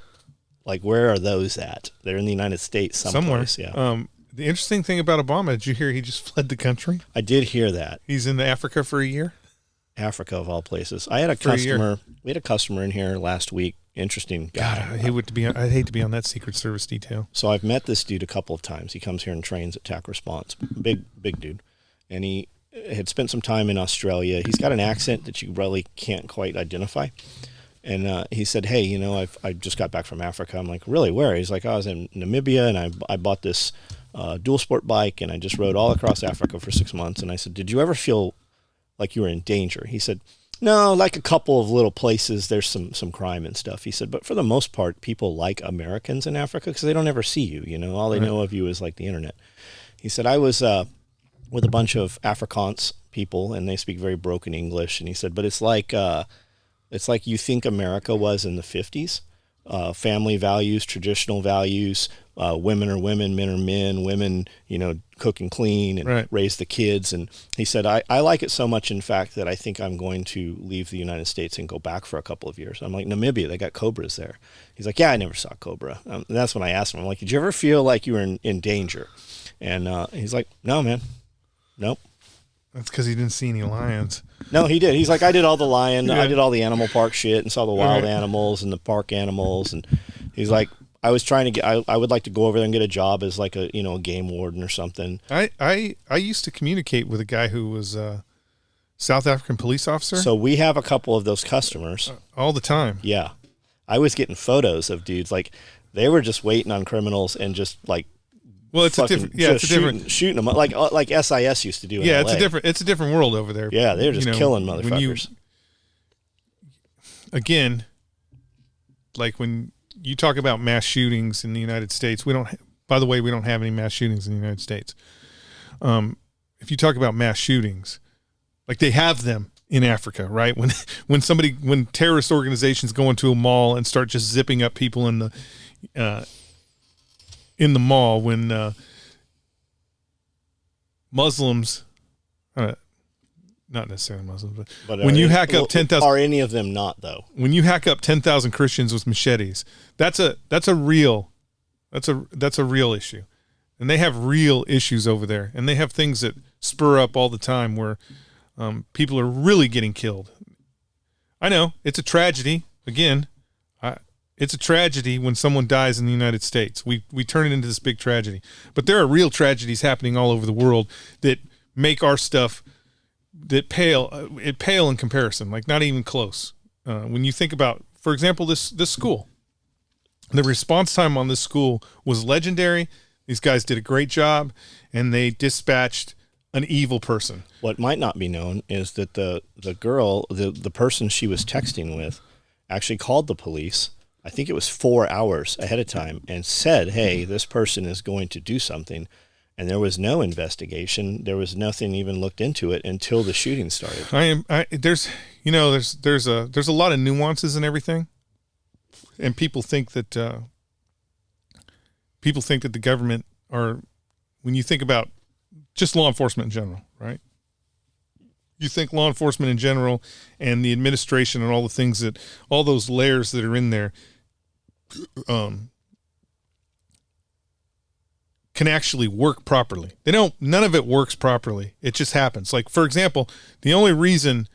S3: Like, where are those at? They're in the United States someplace.
S1: Somewhere.
S3: Yeah.
S1: The interesting thing about Obama, did you hear he just fled the country?
S3: I did hear that.
S1: He's in Africa for a year.
S3: Africa of all places. I had a customer. We had a customer in here last week. Interesting guy.
S1: God, I'd hate to be on that Secret Service detail.
S3: So I've met this dude a couple of times. He comes here and trains at TAC Response. Big dude. And he had spent some time in Australia. He's got an accent that you really can't quite identify. And he said, hey, you know, I just got back from Africa. I'm like, really, where? He's like, I was in Namibia, and I bought this dual sport bike, and I just rode all across Africa for 6 months. And I said, did you ever feel like you were in danger? He said, no, like a couple of little places, there's some crime and stuff. He said, but for the most part, people like Americans in Africa because they don't ever see you, you know. All they know of you is like the internet. He said, I was with a bunch of Afrikaans people, and they speak very broken English. And he said, but it's like you think America was in the 50s. Family values, traditional values, women are women, men are men, women, you know, cook and clean and raise the kids. And he said, I like it so much, in fact, that I think I'm going to leave the United States and go back for a couple of years. I'm like, Namibia, they got cobras there. He's like, yeah, I never saw cobra. And that's when I asked him, I'm like, did you ever feel like you were in danger? And he's like, no, man, nope.
S1: That's because he didn't see any lions.
S3: No, he did. He's like, I did all the lion, I did all the animal park shit and saw the wild animals and the park animals. And he's like, I was trying to get, I would like to go over there and get a job as like a, you know, a game warden or something.
S1: I used to communicate with a guy who was a South African police officer.
S3: So we have a couple of those customers.
S1: All the time.
S3: Yeah. I was getting photos of dudes, like they were just waiting on criminals and just like,
S1: well, it's a different, yeah, it's a different
S3: shooting them like SIS used to do. In
S1: yeah,
S3: LA.
S1: it's a different world over there.
S3: Yeah, they're just killing motherfuckers.
S1: Again, like when you talk about mass shootings in the United States, we don't. By the way, we don't have any mass shootings in the United States. If you talk about mass shootings, like they have them in Africa, right? When terrorist organizations go into a mall and start just zipping up people in the mall, when Muslims, not necessarily Muslims, but when you hack up 10,000,
S3: are any of them not though?
S1: When you hack up 10,000 Christians with machetes, that's a real issue, and they have real issues over there, and they have things that spur up all the time where people are really getting killed. I know it's a tragedy. Again, it's a tragedy when someone dies in the United States. We turn it into this big tragedy. But there are real tragedies happening all over the world that make our stuff pale in comparison, like not even close. When you think about, for example, this school, the response time on this school was legendary. These guys did a great job, and they dispatched an evil person. What
S3: might not be known is that the girl, the person she was texting with, actually called the police. I think it was 4 hours ahead of time and said, hey, this person is going to do something. And there was no investigation. There was nothing even looked into it until the shooting started.
S1: There's a lot of nuances in everything. And people think that the government are, when you think about just law enforcement in general, right? You think law enforcement in general and the administration and all the things that, all those layers that are in there, can actually work properly. None of it works properly. It just happens. Like, for example, the only reason,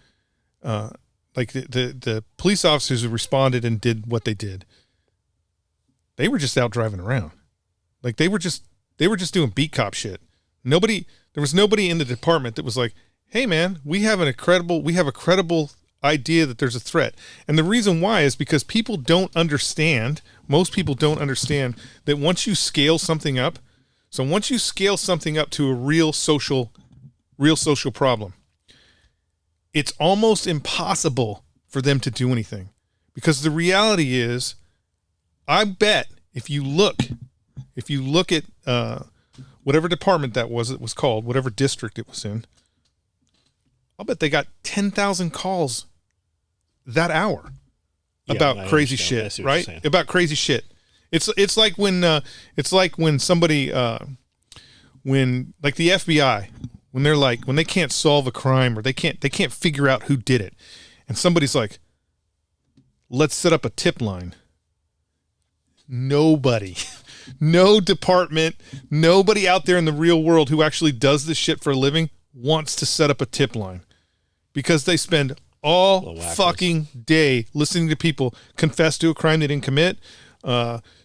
S1: like the police officers who responded and did what they did, they were just out driving around. Like they were just doing beat cop shit. There was nobody in the department that was like, hey man, we have a credible idea that there's a threat. And the reason why is because people don't understand, most people don't understand that once you scale something up, so once you scale something up to a real social problem, it's almost impossible for them to do anything. Because the reality is, I bet if you look at whatever department that was, it was called, whatever district it was in, I'll bet they got 10,000 calls that hour about crazy shit, right? About crazy shit. It's like when somebody when like the FBI, when they can't solve a crime or they can't figure out who did it, and somebody's like, let's set up a tip line. Nobody, no department, nobody out there in the real world who actually does this shit for a living wants to set up a tip line, because they spend all fucking day listening to people confess to a crime they didn't commit.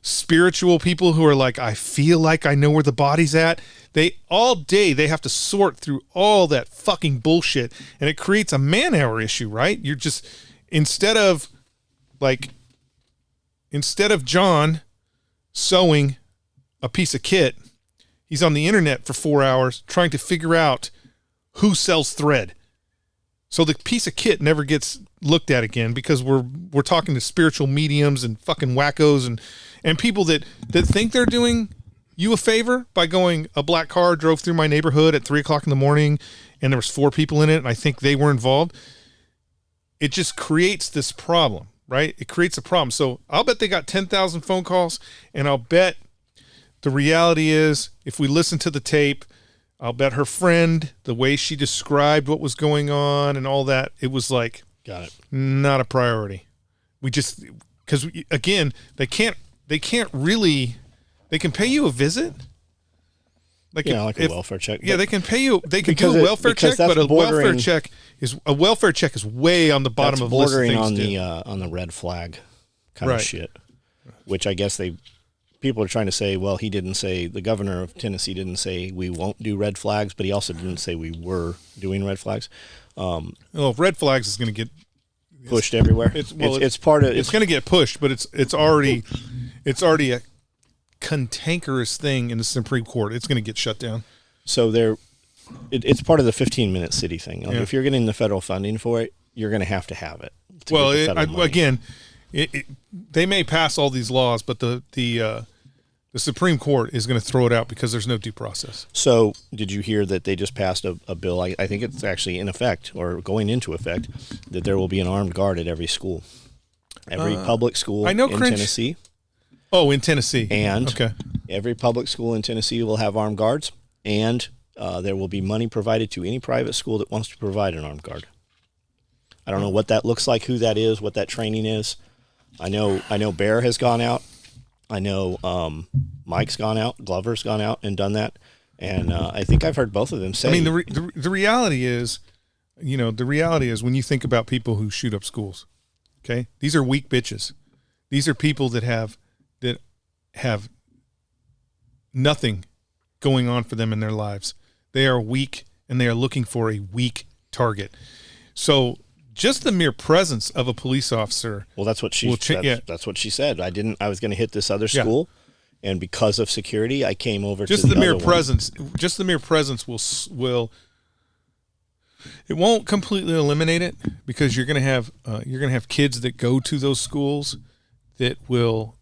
S1: Spiritual people who are like, I feel like I know where the body's at. They all day, they have to sort through all that fucking bullshit, and it creates a man-hour issue, right? You're just, instead of John sewing a piece of kit, he's on the internet for 4 hours trying to figure out who sells thread. So the piece of kit never gets looked at again, because we're talking to spiritual mediums and fucking wackos and people that think they're doing you a favor by going, a black car drove through my neighborhood at 3:00 in the morning and there was 4 people in it and I think they were involved. It just creates this problem, right? It creates a problem. So I'll bet they got 10,000 phone calls, and I'll bet the reality is, if we listen to the tape, I'll bet her friend, the way she described what was going on and all that, it was like,
S3: got it,
S1: not a priority. We just, because again, they can't really, they can pay you a visit.
S3: Like a welfare check.
S1: Yeah, they can pay you. They can do a welfare check, but a welfare check is way on the bottom of the list of things
S3: on on the red flag kind of shit. Which I guess people are trying to say, well, the governor of Tennessee didn't say we won't do red flags, but he also didn't say we were doing red flags.
S1: Red flags is going to get
S3: pushed everywhere. It's going
S1: to get pushed, but it's already a cantankerous thing in the Supreme Court. It's going to get shut down.
S3: So it's part of the 15-minute city thing. Like, if you're getting the federal funding for it, you're going to have it.
S1: Well, they may pass all these laws, but the Supreme Court is going to throw it out because there's no due process.
S3: So did you hear that they just passed a bill? I think it's actually in effect, or going into effect, that there will be an armed guard at every school. Every public school in Tennessee.
S1: Oh, in Tennessee.
S3: And every public school in Tennessee will have armed guards, and there will be money provided to any private school that wants to provide an armed guard. I don't know what that looks like, who that is, what that training is. I know Bear has gone out. I know Mike's gone out, Glover's gone out and done that. And I think I've heard both of them say.
S1: I mean, the reality is, when you think about people who shoot up schools, okay, these are weak bitches. These are people that have nothing going on for them in their lives. They are weak, and they are looking for a weak target. So just the mere presence of a police officer.
S3: Well, that's what that's what she said. I was going to hit this other school, and because of security, I came over to the
S1: mere presence. Just the mere presence will. It won't completely eliminate it, because you're going to have kids that go to those schools that will.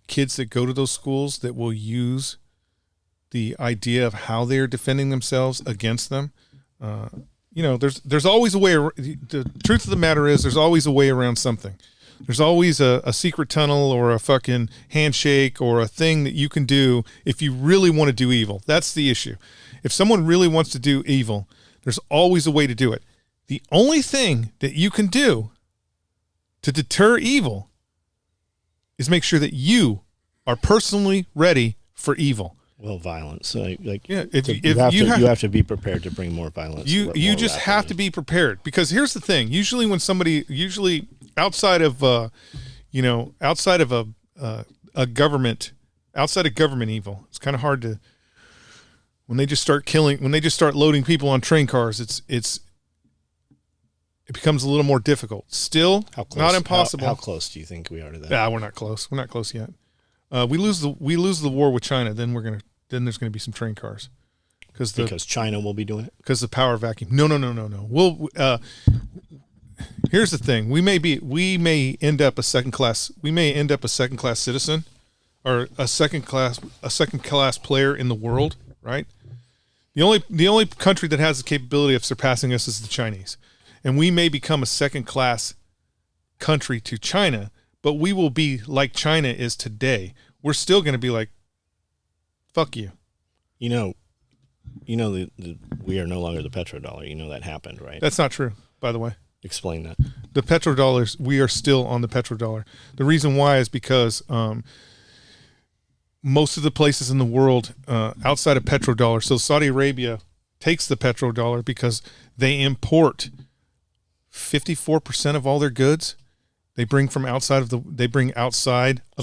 S1: Kids that go to those schools that will use the idea of how they're defending themselves against them. There's always a way. The truth of the matter is, there's always a way around something. There's always a secret tunnel or a fucking handshake or a thing that you can do if you really want to do evil. That's the issue. If someone really wants to do evil, there's always a way to do it. The only thing that you can do to deter evil is make sure that you are personally ready for evil.
S3: Well, violence.
S1: You
S3: have to be prepared to bring more violence.
S1: You just have to be prepared, because here's the thing. Usually outside of a government, outside of government evil, it's kind of hard to. when they just start loading people on train cars, it becomes a little more difficult. Still, not impossible.
S3: How close do you think we are to that?
S1: We're not close. We're not close yet. We lose the war with China, then there's gonna be some train cars,
S3: because China will be doing it.
S1: Because the power vacuum. No. We'll. Here's the thing: we may end up a second class citizen, or a second class player in the world, right? The only country that has the capability of surpassing us is the Chinese, and we may become a second class country to China, but we will be like China is today. We're still going to be like, fuck you.
S3: We are no longer the petrodollar. You know that happened, right?
S1: That's not true, by the way.
S3: Explain that.
S1: The petrodollars, we are still on the petrodollar. The reason why is because most of the places in the world outside of petrodollar, so Saudi Arabia takes the petrodollar because they import 54% of all their goods. They bring outside of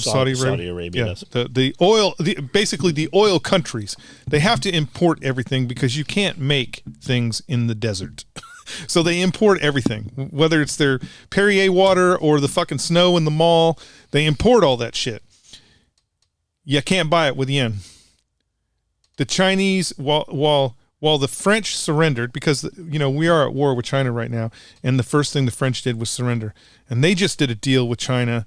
S1: Saudi Arabia.
S3: Saudi Arabia.
S1: Yeah, the oil, basically the oil countries, they have to import everything because you can't make things in the desert. So they import everything, whether it's their Perrier water or the fucking snow in the mall. They import all that shit. You can't buy it with yen. The Chinese, while the French surrendered, because we are at war with China right now, and the first thing the French did was surrender, and they just did a deal with China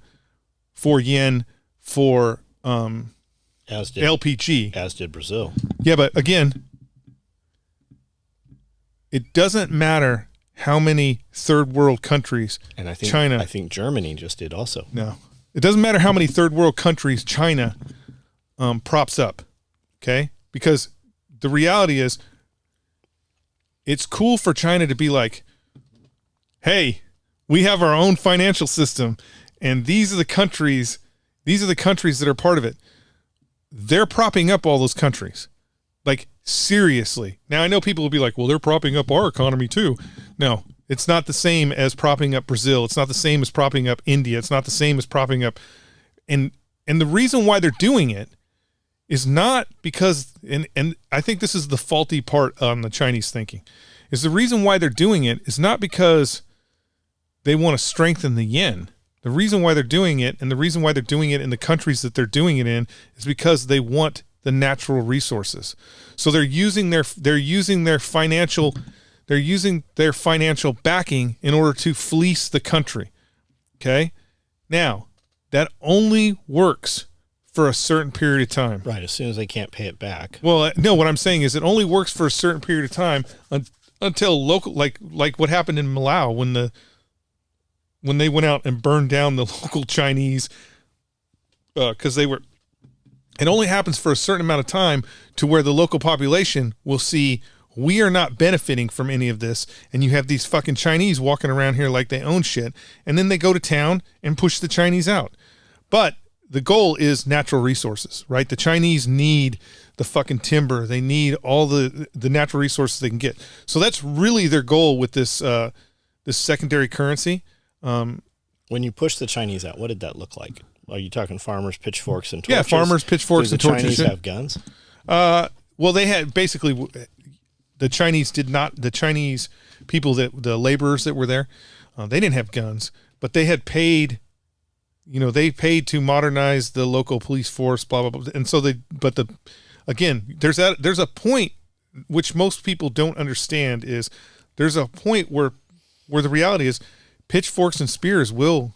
S1: for yen for LPG,
S3: as did Brazil.
S1: Yeah, but again, it doesn't matter how many third world countries,
S3: and I think
S1: China.
S3: I think Germany just did also.
S1: No, it doesn't matter how many third world countries China props up. Okay, because the reality is, it's cool for China to be like, hey, we have our own financial system, and these are the countries that are part of it. They're propping up all those countries. Like, seriously. Now, I know people will be like, well, they're propping up our economy too. No, it's not the same as propping up Brazil. It's not the same as propping up India. It's not the same as propping up. And the reason why they're doing it is not because, and I think this is the faulty part on the Chinese thinking, is the reason why they're doing it is not because they want to strengthen the yen. The reason why they're doing it, and the reason why they're doing it in the countries that they're doing it in, is because they want the natural resources. So they're using their financial backing in order to fleece the country. Okay? Now, that only works for a certain period of time.
S3: Right, as soon as they can't pay it back.
S1: Well, no, what I'm saying is it only works for a certain period of time until local, like what happened in Malau when they went out and burned down the local Chinese, because they were. It only happens for a certain amount of time to where the local population will see we are not benefiting from any of this, and you have these fucking Chinese walking around here like they own shit, and then they go to town and push the Chinese out. But the goal is natural resources, right? The Chinese need the fucking timber. They need all the natural resources they can get. So that's really their goal with this this secondary currency.
S3: When you push the Chinese out, what did that look like? Are you talking farmers, pitchforks, and torches?
S1: Yeah, farmers, pitchforks, and torches.
S3: Do the Chinese have guns?
S1: Well, they had basically the Chinese did not. The Chinese people the laborers that were there, they didn't have guns, but they had paid. They paid to modernize the local police force, blah blah blah. And so again, there's a point which most people don't understand is there's a point where the reality is pitchforks and spears will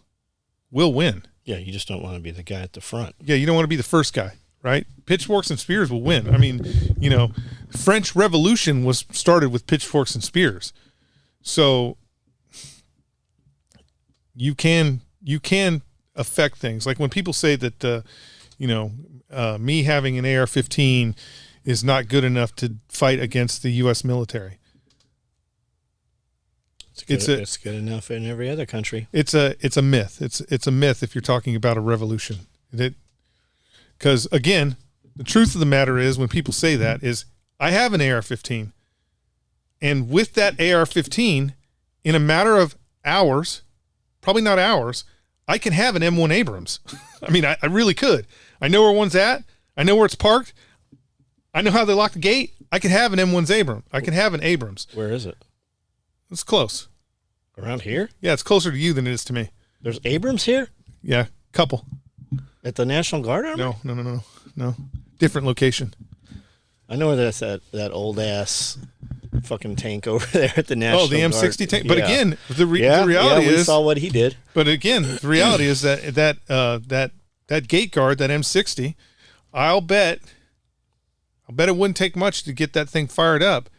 S1: win.
S3: Yeah, you just don't want to be the guy at the front.
S1: Yeah, you don't want to be the first guy, right? Pitchforks and spears will win. I mean, French Revolution was started with pitchforks and spears. So you can affect things. Like when people say that, me having an AR-15 is not good enough to fight against the U.S. military.
S3: It's good enough in every other country.
S1: It's a myth. It's a myth if you're talking about a revolution. Because again, the truth of the matter is when people say that is I have an AR-15, and with that AR-15, in a matter of hours, probably not hours, I can have an M1 Abrams. I mean, I really could. I know where one's at. I know where it's parked. I know how they lock the gate. I could have an M1's Abrams. I could have an Abrams.
S3: Where is it?
S1: It's close.
S3: Around here?
S1: Yeah, it's closer to you than it is to me.
S3: There's Abrams here?
S1: Yeah, couple.
S3: At the National Guard Army?
S1: No. Different location.
S3: I know that's that old ass fucking tank over there at the National
S1: Oh, the
S3: Guard.
S1: M60 tank. But again, the
S3: yeah,
S1: reality
S3: we
S1: is
S3: saw what he did.
S1: But again, the reality is that gate guard, that M60, I'll bet it wouldn't take much to get that thing fired up.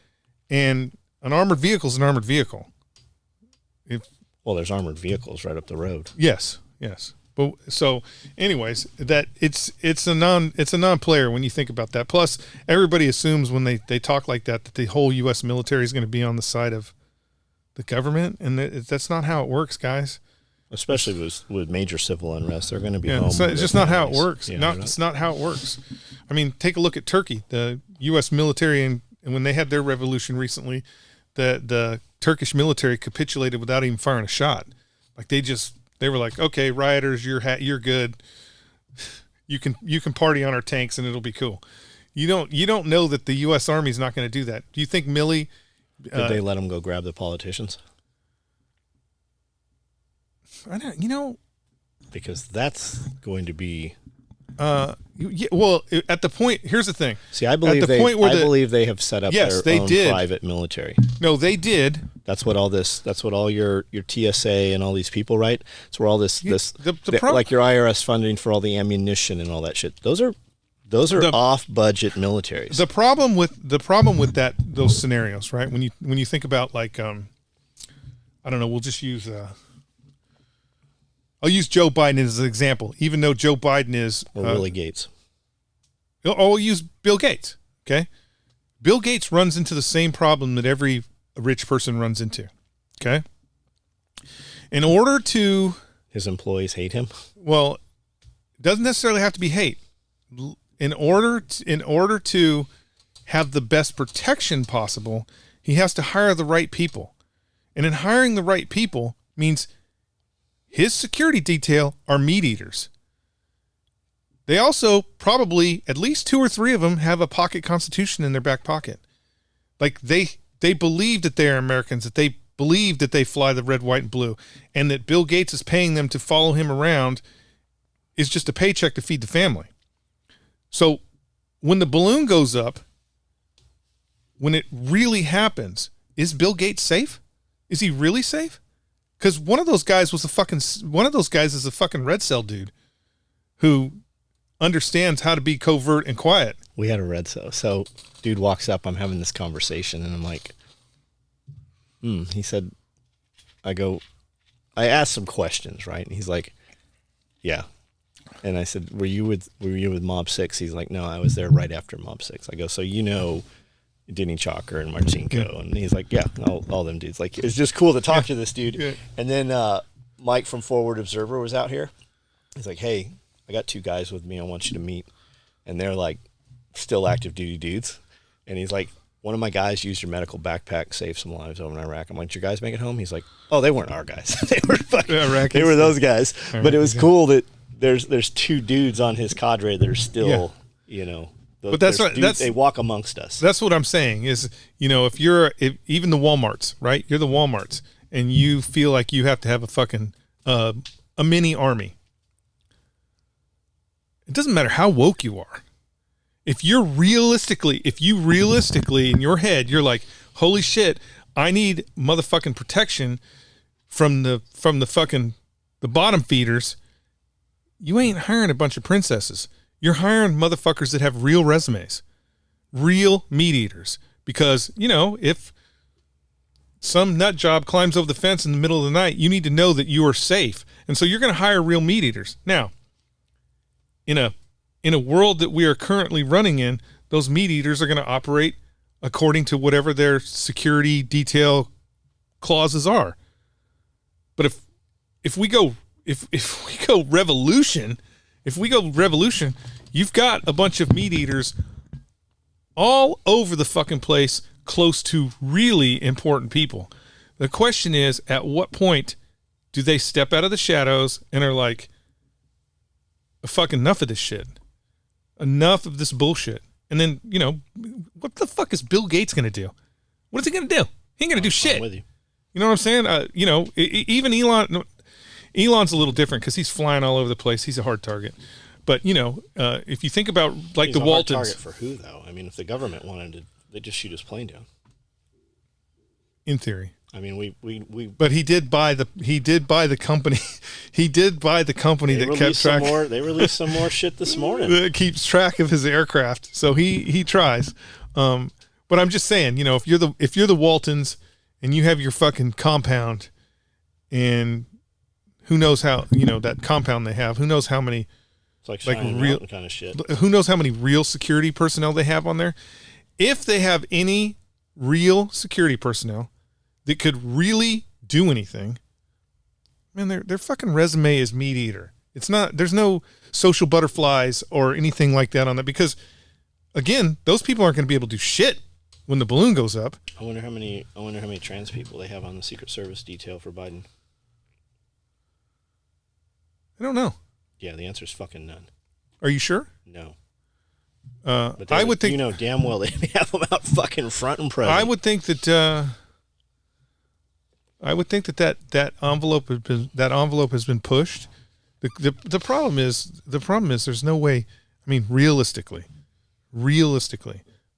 S1: And an armored vehicle is an armored vehicle.
S3: Well, there's armored vehicles right up the road.
S1: Yes. But so, anyways, that it's a non-player when you think about that. Plus, everybody assumes when they talk like that the whole U.S. military is going to be on the side of the government, and that's not how it works, guys.
S3: Especially with major civil unrest, they're going to be home.
S1: It's just not how it works.
S3: Yeah,
S1: It's not how it works. I mean, take a look at Turkey. The U.S. military, and when they had their revolution recently, the Turkish military capitulated without even firing a shot. Like they were like, okay, rioters, you're good. You can party on our tanks and it'll be cool. You don't know that the U.S. Army's not going to do that. Do you think Milley?
S3: Did they let them go grab the politicians?
S1: I don't. You know,
S3: because that's going to be.
S1: Well, at the point, here's the thing.
S3: See, I believe believe they have set up their own private military.
S1: No, they did.
S3: That's what all your TSA and all these people, right? It's where all this like your IRS funding for all the ammunition and all that shit. Those are off budget militaries.
S1: The problem with those scenarios, right? When you think about like I don't know, we'll just use I'll use Joe Biden as an example, even though Joe Biden is
S3: Willie Gates.
S1: I'll use Bill Gates. Okay, Bill Gates runs into the same problem that every rich person runs into. Okay, in order to
S3: his employees hate him.
S1: Well, it doesn't necessarily have to be hate. In order to have the best protection possible, he has to hire the right people, and in hiring the right people means his security detail are meat eaters. They also probably, at least 2 or 3 of them, have a pocket constitution in their back pocket. Like they believe that they are Americans, that they believe that they fly the red, white, and blue, and that Bill Gates is paying them to follow him around is just a paycheck to feed the family. So when the balloon goes up, when it really happens, is Bill Gates safe? Is he really safe? Because one of those guys is a fucking red cell dude who understands how to be covert and quiet.
S3: We had a red cell. So dude walks up, I'm having this conversation, and I'm like, he said, I asked some questions, right? And he's like, yeah. And I said, were you with Mob 6? He's like, no, I was there right after Mob 6. I go, so you know Denny Chalker and Marcinko, and he's like, yeah, all them dudes. Like, it's just cool to talk to this dude. Yeah. And then Mike from Forward Observer was out here. He's like, hey, I got 2 guys with me I want you to meet, and they're like still active duty dudes. And he's like, one of my guys used your medical backpack, saved some lives over in Iraq. I'm like, did your guys make it home? He's like, oh, they weren't our guys. They were they were those guys. But it was cool that there's 2 dudes on his cadre that are still,
S1: but that's
S3: they walk amongst us.
S1: That's what I'm saying is, if even the Walmarts, right? You're the Walmarts and you feel like you have to have a fucking, a mini army. It doesn't matter how woke you are. If you realistically in your head, you're like, holy shit, I need motherfucking protection from the fucking, the bottom feeders. You ain't hiring a bunch of princesses. You're hiring motherfuckers that have real resumes, real meat eaters. Because, if some nut job climbs over the fence in the middle of the night, you need to know that you are safe. And so you're going to hire real meat eaters. Now, in a world that we are currently running in, those meat eaters are going to operate according to whatever their security detail clauses are. But if we go revolution, you've got a bunch of meat eaters all over the fucking place, close to really important people. The question is, at what point do they step out of the shadows and are like, fuck, enough of this shit. Enough of this bullshit. And then, what the fuck is Bill Gates going to do? What is he going to do? He ain't going to do shit.
S3: I'm with you.
S1: You know what I'm saying? Even Elon's a little different because he's flying all over the place. He's a hard target. But, if you think about like
S3: He's
S1: the
S3: a hard
S1: Waltons.
S3: target for who, though? I mean, if the government wanted to, they'd just shoot his plane down.
S1: In theory.
S3: I mean, we
S1: But he did buy the company. He did buy the company that kept track.
S3: They released some more shit this morning.
S1: That keeps track of his aircraft. So he tries. But I'm just saying, if you're the Waltons and you have your fucking compound, and who knows how that compound they have, who knows how many.
S3: It's like real kind of shit.
S1: Who knows how many real security personnel they have on there? If they have any real security personnel that could really do anything, man, their fucking resume is meat eater. It's not. There's no social butterflies or anything like that on that because, again, those people aren't going to be able to do shit when the balloon goes up.
S3: I wonder how many trans people they have on the Secret Service detail for Biden.
S1: I don't know.
S3: Yeah, the answer is fucking none.
S1: Are you sure?
S3: No.
S1: But I would think
S3: damn well they have them out fucking front and present.
S1: I would think that that envelope has been pushed. The problem is there's no way. I mean, realistically,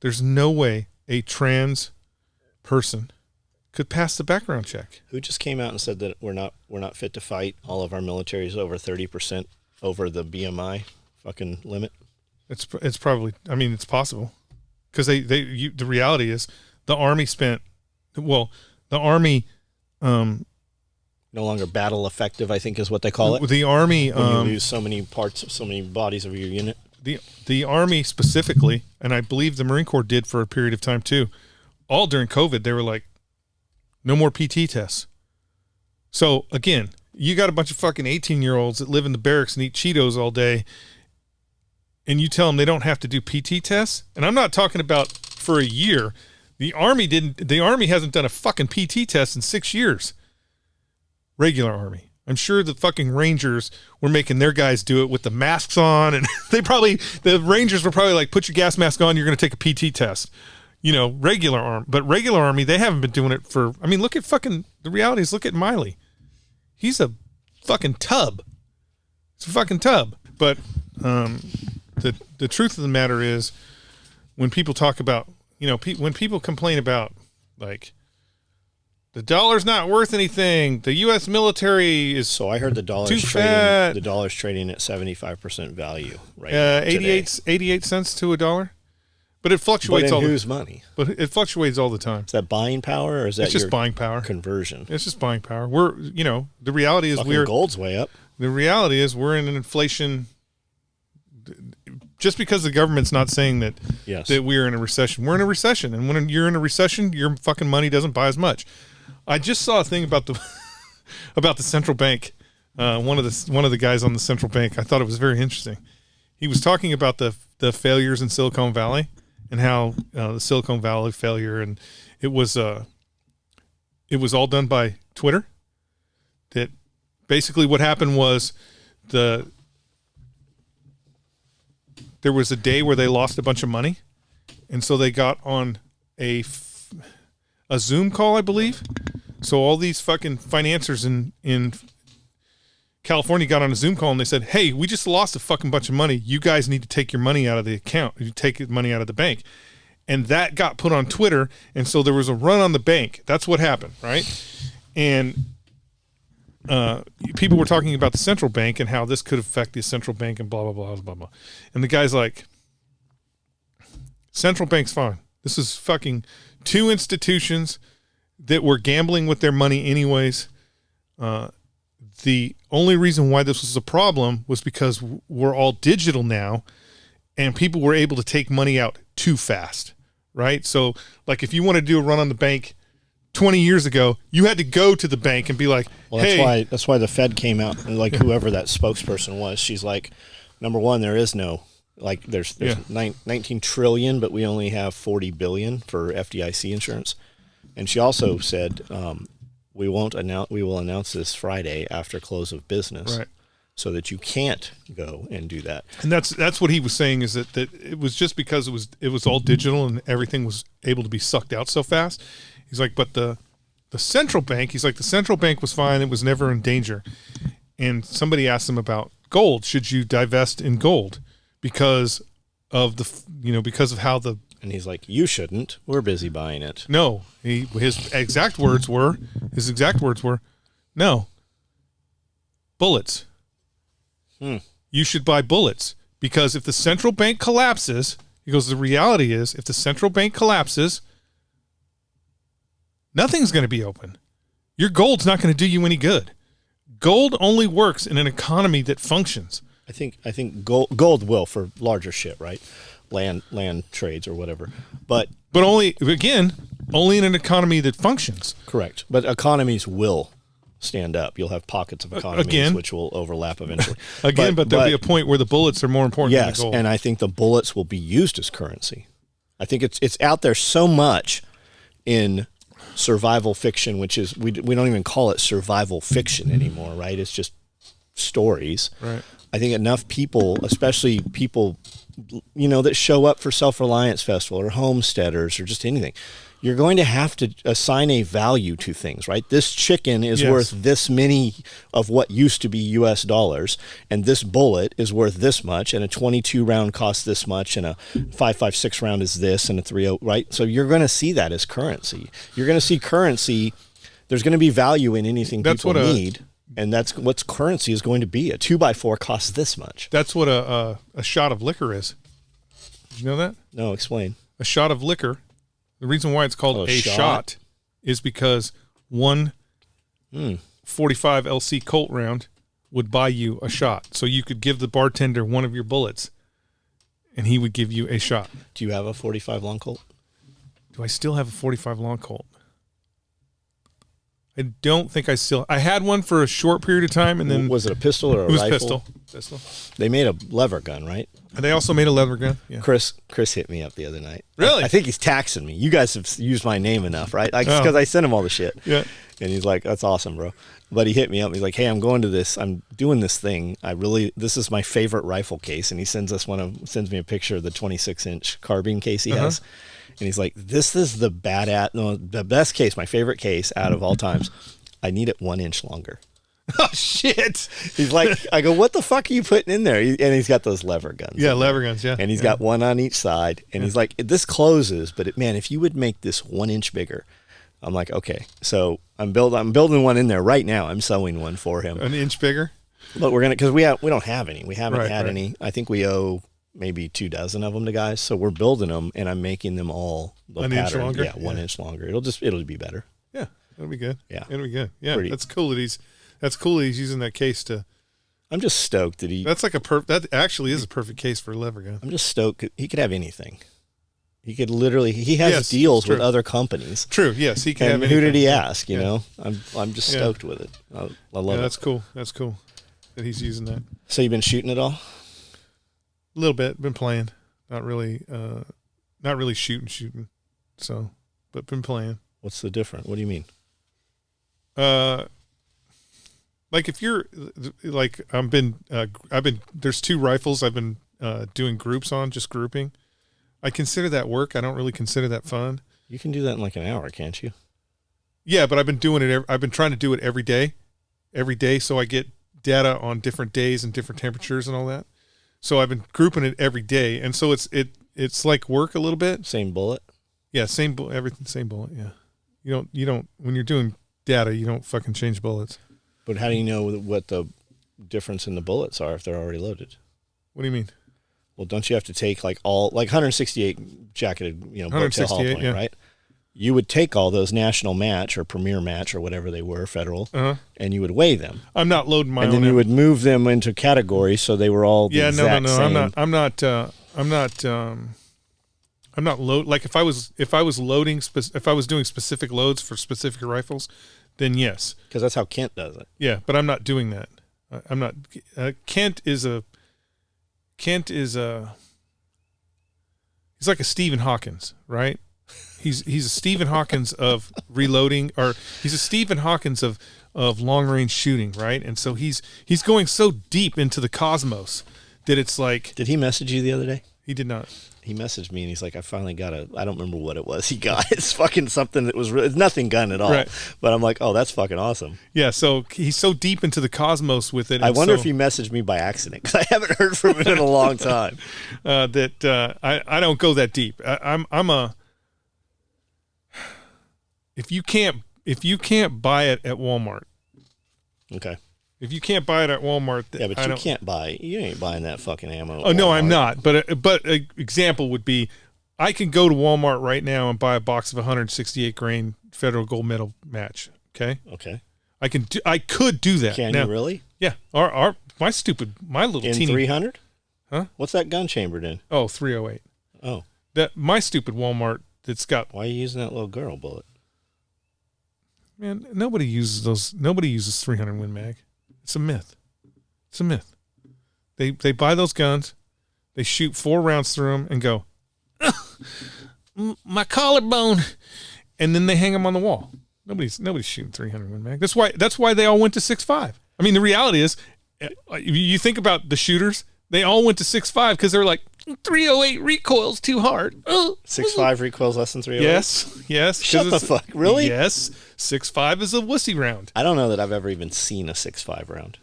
S1: there's no way a trans person could pass the background check.
S3: Who just came out and said that we're not fit to fight? All of our military is over 30% over the BMI fucking limit.
S1: It's probably. I mean, it's possible because the reality is the Army no
S3: longer battle effective, I think is what they call it.
S1: The Army
S3: when you lose so many parts, so many bodies of your unit.
S1: The Army specifically, and I believe the Marine Corps did for a period of time too. All during COVID, they were like, no more PT tests. So again, you got a bunch of fucking 18-year-olds that live in the barracks and eat Cheetos all day, and you tell them they don't have to do PT tests. And I'm not talking about for a year. The Army hasn't done a fucking PT test in 6 years. Regular Army. I'm sure the fucking Rangers were making their guys do it with the masks on, and the Rangers were probably like, put your gas mask on, you're going to take a PT test. Regular Army, they haven't been doing it for, I mean, the reality is, look at Miley. He's a fucking tub. It's a fucking tub. But the truth of the matter is, when people talk about, when people complain about, like, the dollar's not worth anything, the U.S. military is
S3: so I heard the dollar's
S1: fat.
S3: The dollar's trading at 75% value right
S1: 88 cents to a dollar. But it fluctuates
S3: whose money?
S1: But it fluctuates all the time.
S3: Is that buying power or is that
S1: it's just buying power?
S3: Conversion.
S1: It's just buying power. The reality is
S3: gold's way up.
S1: The reality is we're in an inflation. Just because the government's not saying that that we're in a recession, we're in a recession, and when you're in a recession, your fucking money doesn't buy as much. I just saw a thing about the central bank. One of the guys on the central bank, I thought it was very interesting. He was talking about the failures in Silicon Valley and how the Silicon Valley failure, and it was all done by Twitter. That basically what happened was there was a day where they lost a bunch of money, and so they got on a Zoom call, I believe. So all these fucking financiers in California got on a Zoom call and they said, hey, we just lost a fucking bunch of money. You guys need to take your money out of the account. You take money out of the bank. And that got put on Twitter, and so there was a run on the bank. That's what happened, right? And people were talking about the central bank and how this could affect the central bank and blah, blah, blah, blah, blah. And the guy's like, central bank's fine. This is fucking two institutions that were gambling with their money anyways. The only reason why this was a problem was because we're all digital now and people were able to take money out too fast, right? So, like, if you want to do a run on the bank 20 years ago, you had to go to the bank and be like,
S3: well, that's why the Fed came out, and like whoever that spokesperson was, she's like, number one, there is no, like, there's 19 trillion, but we only have 40 billion for FDIC insurance. And she also said, we will announce this Friday after close of business.
S1: Right.
S3: so that you can't go and do that.
S1: And that's what he was saying, is that it was just because it was all digital and everything was able to be sucked out so fast. He's like, but the central bank, he's like, the central bank was fine. It was never in danger. And somebody asked him about gold. Should you divest in gold because of because of how the...
S3: And he's like, you shouldn't. We're busy buying it.
S1: No, his exact words were, no, bullets. You should buy bullets, because if the central bank collapses, he goes, the reality is, if the central bank collapses, nothing's going to be open. Your gold's not going to do you any good. Gold only works in an economy that functions.
S3: I think gold will for larger shit, right? Land trades or whatever, but
S1: only in an economy that functions.
S3: Correct. But economies will stand up. You'll have pockets of economies which will overlap eventually.
S1: But there'll be a point where the bullets are more important than the gold.
S3: Yes, and I think the bullets will be used as currency. I think it's out there so much in survival fiction, which is we don't even call it survival fiction anymore, right? It's just stories.
S1: Right.
S3: I think enough people, especially people, that show up for Self-Reliance Festival or homesteaders or just anything, you're going to have to assign a value to things, right? This chicken is worth this many of what used to be US dollars, and this bullet is worth this much, and a 22 round costs this much, and a 5.56 round is this, and a 3.0, right? So you're going to see that as currency. You're going to see currency. There's going to be value in anything people need. And that's what currency is going to be. A 2x4 costs this much.
S1: That's what a shot of liquor is. Did you know that?
S3: No, explain.
S1: A shot of liquor. The reason why it's called a shot is because one 45 LC Colt round would buy you a shot. So you could give the bartender one of your bullets, and he would give you a shot.
S3: Do you have a 45 long Colt?
S1: Do I still have a 45 long Colt? I don't think I had one for a short period of time, and then...
S3: Was it a pistol or a rifle?
S1: It was pistol.
S3: They made a lever gun, right?
S1: And they also made a lever gun. Yeah.
S3: Chris hit me up the other night.
S1: Really?
S3: I think he's taxing me. You guys have used my name enough, right? Because I sent him all the shit.
S1: Yeah.
S3: And he's like, that's awesome, bro. But he hit me up. He's like, hey, I'm doing this thing. This is my favorite rifle case. And he sends me a picture of the 26-inch carbine case he has. And he's like, this is the best case, my favorite case out of all times. I need it 1 inch longer.
S1: Oh, shit.
S3: He's like, I go, what the fuck are you putting in there? And he's got those lever guns.
S1: Yeah, lever guns, yeah.
S3: And he's got one on each side. And he's like, this closes, but man, if you would make this 1 inch bigger. I'm like, okay. So I'm building one in there right now. I'm sewing one for him.
S1: An inch bigger?
S3: But we're going to, because we don't have any. We haven't had any. I think we owe maybe 24 of them to guys. So we're building them, and I'm making them all the
S1: pattern. Inch longer?
S3: Yeah, 1 inch longer. It'll be better.
S1: Yeah, it'll be good.
S3: Yeah.
S1: It'll be good. Yeah, that's cool that he's using that case to...
S3: I'm just stoked that
S1: That's like that actually is a perfect case for a lever gun.
S3: I'm just stoked. He could have anything. He could literally... He has deals with other companies.
S1: True, yes. He can have
S3: anything. Who did he ask, you know? I'm just stoked with it. I love it.
S1: That's cool. That's cool that he's using that.
S3: So you've been shooting it all?
S1: A little bit. Been playing. Not really shooting. So, but been playing.
S3: What's the difference? What do you mean?
S1: Like if you're like there's 2 rifles I've been doing groups on, just grouping. I consider that work. I don't really consider that fun.
S3: You can do that in like an hour, can't you?
S1: Yeah, but I've been doing it. I've been trying to do it every day, so I get data on different days and different temperatures and all that. So I've been grouping it every day, and so it's like work a little bit.
S3: Same bullet.
S1: Yeah, same bullet. Everything same bullet. Yeah, you don't when you're doing data, you don't fucking change bullets.
S3: But how do you know what the difference in the bullets are if they're already loaded?
S1: What do you mean?
S3: Well, don't you have to take like 168 jacketed, Boattail Hollow Point, right? You would take all those national match or premier match or whatever they were, federal, and you would weigh them.
S1: I'm not loading my own.
S3: And then you would move them into categories so they were all the exact same.
S1: I'm not load. Like if I was loading, if I was doing specific loads for specific rifles, then yes.
S3: Because that's how Kent does it.
S1: Yeah, but I'm not doing that. I'm not. Kent is he's like a Stephen Hawkins, right? He's a Stephen Hawkins of reloading, or he's a Stephen Hawkins of of long range shooting, right? And so he's going so deep into the cosmos that it's like
S3: Did he message you the other day?
S1: he did not.
S3: He messaged me and he's like, I finally got I don't remember what it was he got. It's fucking something that was it's nothing gun at all.
S1: Right.
S3: But I'm like, oh, that's fucking awesome.
S1: Yeah, so he's so deep into the cosmos with it.
S3: I
S1: and
S3: wonder
S1: so,
S3: if he messaged me by accident because I haven't heard from him in a long time.
S1: I don't go that deep. I'm a if you can't buy it at Walmart.
S3: Okay.
S1: If you can't buy it at Walmart,
S3: Yeah, but you ain't buying that fucking ammo.
S1: Oh no, I'm not. But an example would be, I can go to Walmart right now and buy a box of 168 grain Federal Gold Medal match. Okay.
S3: Okay.
S1: I could do that.
S3: Can
S1: now,
S3: you really?
S1: Yeah. My little
S3: In
S1: teeny
S3: 300?
S1: Huh?
S3: What's that gun chambered in?
S1: Oh, 308.
S3: Oh.
S1: My stupid Walmart that's got.
S3: Why are you using that little girl bullet?
S1: Man, nobody uses those. Nobody uses 300 Win Mag. It's a myth. It's a myth. They buy those guns, they shoot 4 rounds through them, and go, my collarbone, and then they hang them on the wall. Nobody's shooting 300 Win Mag. That's why they all went to 6.5. I mean, the reality is, you think about the shooters, they all went to 6.5 because they're like, 308 recoil's too hard.
S3: 6.5 recoils less than 308?
S1: Yes.
S3: Shut the fuck. Really?
S1: Yes. 6.5 is a wussy round.
S3: I don't know that I've ever even seen a 6.5 round.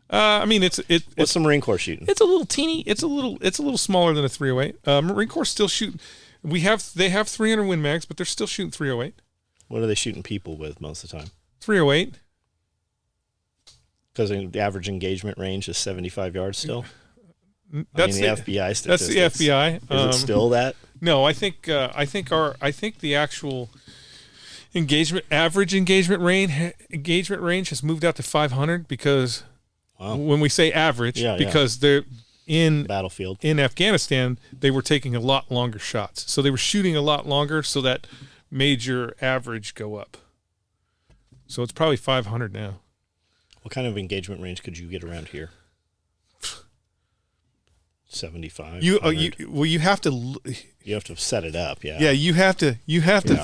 S1: I mean,
S3: What's some Marine Corps shooting?
S1: It's a little teeny. It's a little smaller than a 308. Marine Corps still shoot. They have 300 Win Mags, but they're still shooting 308.
S3: What are they shooting people with most of the time?
S1: 308.
S3: Because the average engagement range is 75 yards still.
S1: That's
S3: the FBI statistics.
S1: That's the FBI.
S3: Is it still that?
S1: No, I think the actual average engagement range has moved out to 500 because when we say average, because they're in
S3: battlefield
S1: in Afghanistan, they were taking a lot longer shots, so they were shooting a lot longer, so that made your average go up. So it's probably 500 now.
S3: What kind of engagement range could you get around here? 75.
S1: You have to
S3: set it up.
S1: Yeah, you have to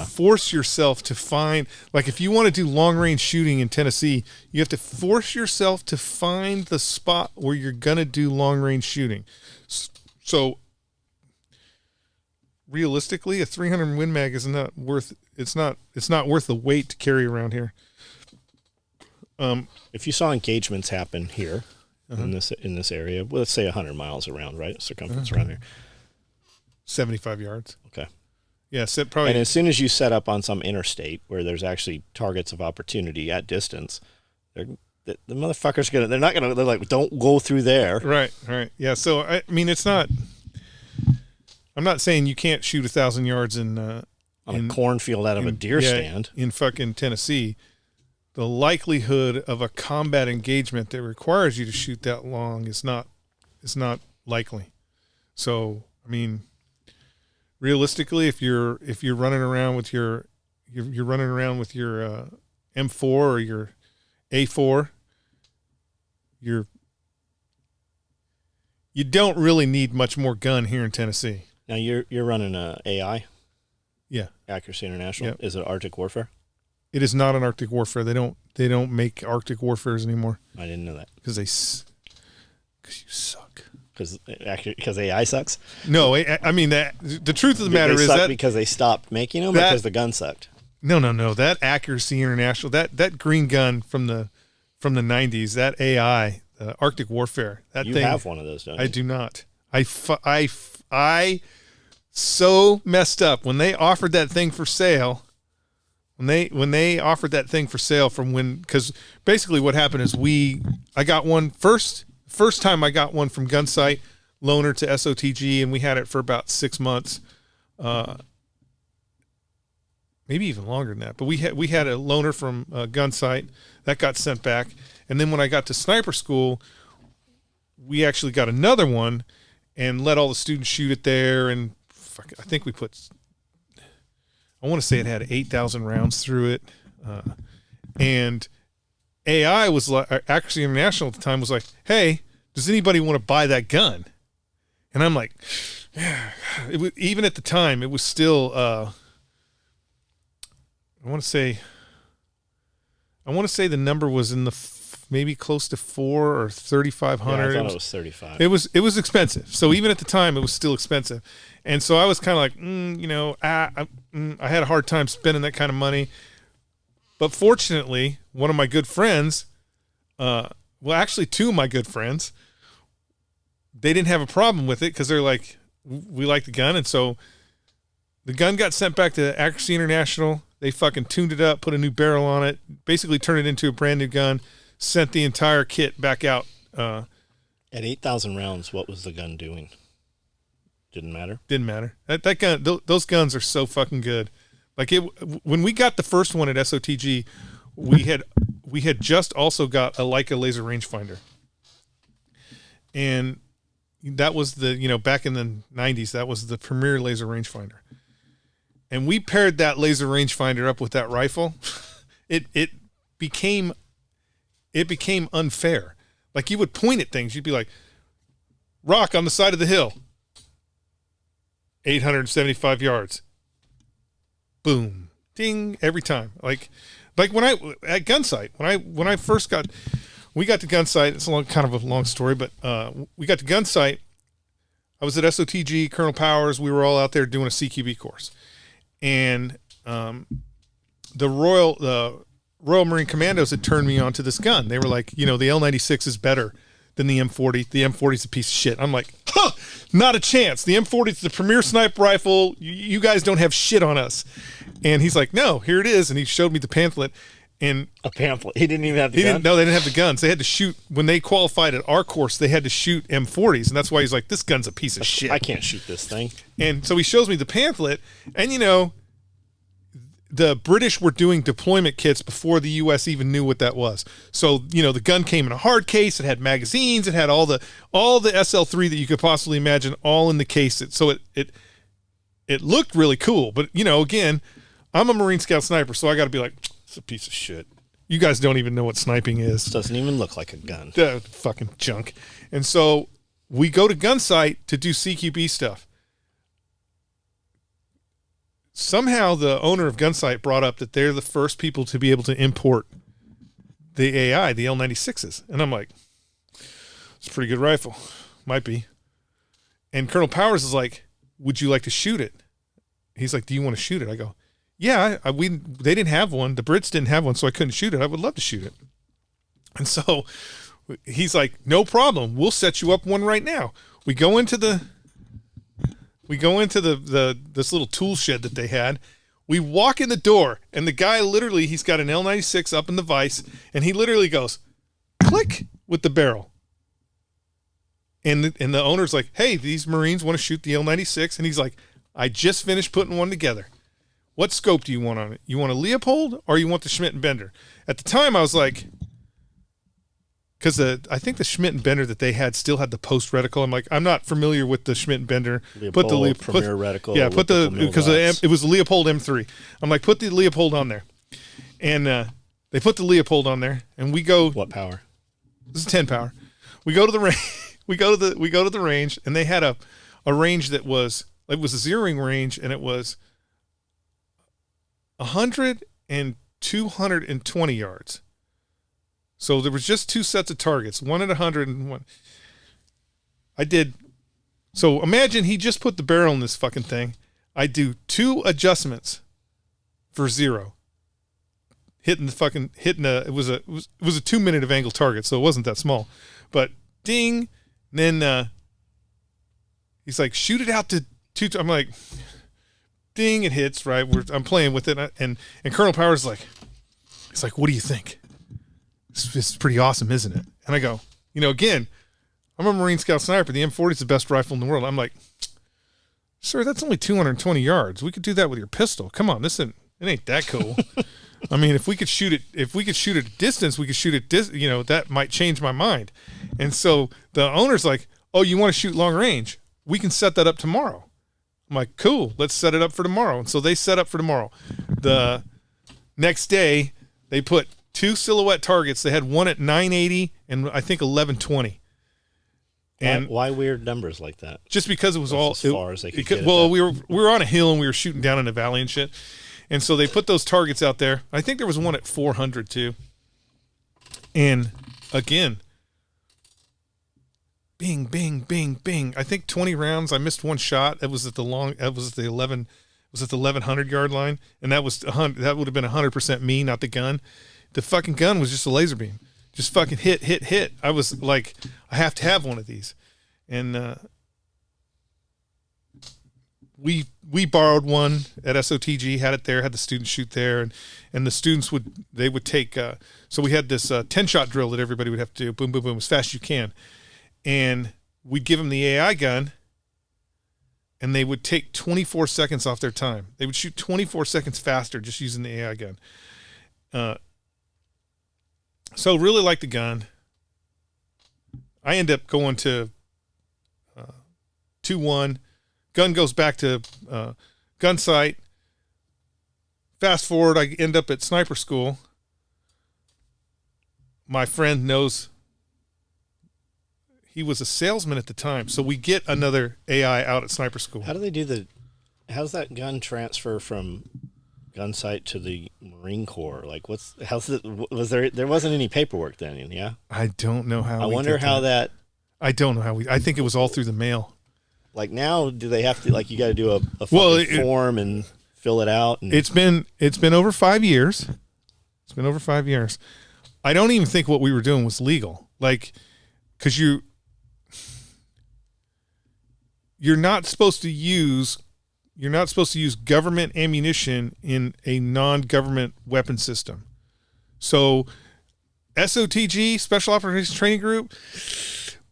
S1: force yourself to find, like, if you want to do long range shooting in Tennessee, you have to force yourself to find the spot where you're going to do long range shooting. So realistically, a 300 Win Mag is not worth the weight to carry around here.
S3: If you saw engagements happen here, in this area, well, let's say 100 miles around, right? Circumference around here.
S1: 75 yards.
S3: Okay.
S1: Yeah, probably.
S3: And as soon as you set up on some interstate where there's actually targets of opportunity at distance, the motherfuckers they're like, don't go through there.
S1: Right. Yeah. So I mean, it's not. I'm not saying you can't shoot 1,000 yards in a
S3: cornfield out of a deer stand
S1: in fucking Tennessee. The likelihood of a combat engagement that requires you to shoot that long is not likely. So, I mean, realistically, if you're running around with your M4 or your A4, you don't really need much more gun here in Tennessee.
S3: Now you're running a AI?
S1: Yeah.
S3: Accuracy International. Yep. Is it Arctic Warfare?
S1: It is not an Arctic Warfare. They don't make Arctic Warfares anymore.
S3: I didn't know that.
S1: Because you suck.
S3: Because AI sucks?
S1: No, I mean, the truth of the matter is that
S3: because they stopped making them, because the gun sucked.
S1: No. That Accuracy International, that green gun from the 90s, that AI, Arctic Warfare, that
S3: you
S1: thing. You
S3: have one of those, don't you?
S1: I do not. I so messed up when they offered that thing for sale. When they offered that thing for sale because basically what happened is I got one first time I got one from Gunsight, loaner to SOTG, and we had it for about 6 months, maybe even longer than that. But we had a loaner from Gunsight that got sent back, and then when I got to sniper school, we actually got another one and let all the students shoot it there, and I think we put. I want to say it had 8,000 rounds through it. And AI was like, Accuracy International at the time was like, hey, does anybody want to buy that gun? And I'm like, even at the time, it was still, I want to say, I want to say the number was in the maybe close to 4 or 3,500.
S3: Yeah, I thought it was 35.
S1: It was expensive. So even at the time, it was still expensive. And so I was kind of like, I had a hard time spending that kind of money. But fortunately, one of my good friends, actually 2 of my good friends, they didn't have a problem with it because they're like, we like the gun. And so the gun got sent back to Accuracy International. They fucking tuned it up, put a new barrel on it, basically turned it into a brand new gun, sent the entire kit back out.
S3: At 8,000 rounds, what was the gun doing? Didn't matter?
S1: Didn't matter. That gun, those guns are so fucking good. Like when we got the first one at SOTG, we had just also got a Leica laser rangefinder. And that was back in the 90s, that was the premier laser rangefinder. And we paired that laser rangefinder up with that rifle. It became unfair. Like you would point at things, you'd be like, rock on the side of the hill, 875 yards. Boom, ding, every time. Like when I at Gunsight, when I first we got to Gunsight. It's kind of a long story, but we got to Gunsight. I was at SOTG, Colonel Powers. We were all out there doing a CQB course, and the Royal Marine Commandos had turned me on to this gun. They were like, the L96 is better than the M40. The M40 is a piece of shit. I'm like, not a chance. The M40 is the premier sniper rifle. You guys don't have shit on us. And he's like, no, here it is. And he showed me the pamphlet. And
S3: a pamphlet. He didn't even have the gun?
S1: No, they didn't have the guns. They had to shoot. When they qualified at our course, they had to shoot M40s. And that's why he's like, this gun's a piece of shit.
S3: I can't shoot this thing.
S1: And so he shows me the pamphlet. And, the British were doing deployment kits before the U.S. even knew what that was. So, the gun came in a hard case. It had magazines. It had all the SL3 that you could possibly imagine all in the case. So it looked really cool. But, again, I'm a Marine Scout sniper, so I got to be like, it's a piece of shit. You guys don't even know what sniping is.
S3: It doesn't even look like a gun.
S1: Fucking junk. And so we go to Gunsight to do CQB stuff. Somehow the owner of Gunsight brought up that they're the first people to be able to import the AI, the L96s. And I'm like, it's a pretty good rifle. Might be. And Colonel Powers is like, would you like to shoot it? He's like, do you want to shoot it? I go, yeah, they didn't have one. The Brits didn't have one, so I couldn't shoot it. I would love to shoot it. And so he's like, no problem. We'll set you up one right now. We go into this little tool shed that they had. We walk in the door, and the guy literally, he's got an L96 up in the vise, and he literally goes, click with the barrel. And the owner's like, hey, these Marines want to shoot the L96. And he's like, I just finished putting one together. What scope do you want on it? You want a Leopold or you want the Schmidt and Bender? At the time, I was like, because I think the Schmidt and Bender that they had still had the post reticle. I'm like, I'm not familiar with the Schmidt and Bender.
S3: Premier reticle.
S1: Yeah, because it was the Leopold M3. I'm like, put the Leopold on there, and they put the Leopold on there, and we go.
S3: What power?
S1: This is 10 power. We go to the range. we go to the range, and they had a range that was a zeroing range, and it was 100 and 220 yards. So there was just 2 sets of targets, one at 100 and one. So imagine he just put the barrel in this fucking thing. I do 2 adjustments for 0. It was a 2-minute of angle target, so it wasn't that small. But ding, then he's like, shoot it out to 2. I'm like, ding, it hits, right? I'm playing with it, and Colonel Powers is like, he's like, what do you think? It's pretty awesome, isn't it? And I go, again, I'm a Marine Scout sniper. The M40 is the best rifle in the world. I'm like, sir, that's only 220 yards. We could do that with your pistol. Come on, it ain't that cool. I mean, if we could shoot at distance, we could shoot at that might change my mind. And so the owner's like, oh, you want to shoot long range? We can set that up tomorrow. I'm like, cool, let's set it up for tomorrow. And so they set up for tomorrow. The next day, they put 2 silhouette targets. They had one at 980 and I think 1120. And
S3: why weird numbers like that?
S1: Just because it was
S3: as far as they could get.
S1: Well, we were on a hill and we were shooting down in a valley and shit. And so they put those targets out there. I think there was one at 400 too. And again, bing, bing, bing, bing. I think 20 rounds. I missed one shot. It was at the 1100 yard line, and that was 100. That would have been 100% me, not the gun. The fucking gun was just a laser beam, just fucking hit. I was like, I have to have one of these, and we borrowed one at SOTG, had it there, had the students shoot there, and the students would take. So we had this 10-shot drill that everybody would have to do, boom, boom, boom, as fast as you can, and we'd give them the AI gun. And they would take 24 seconds off their time. They would shoot 24 seconds faster just using the AI gun. So really like the gun. I end up going to 2-1. Gun goes back to gun sight. Fast forward, I end up at sniper school. My friend knows. He was a salesman at the time, so we get another AI out at sniper school.
S3: How do they do how's that gun transfer from gun sight to the Marine Corps? Like, there wasn't any paperwork then, yeah?
S1: I don't know how.
S3: I wonder how that.
S1: I don't know how I think it was all through the mail.
S3: Like now, do they have to, like, you got to do a form and fill it out? And...
S1: It's been over 5 years. It's been over 5 years. I don't even think what we were doing was legal. Like, because you're not supposed to use government ammunition in a non-government weapon system. So SOTG, Special Operations Training Group,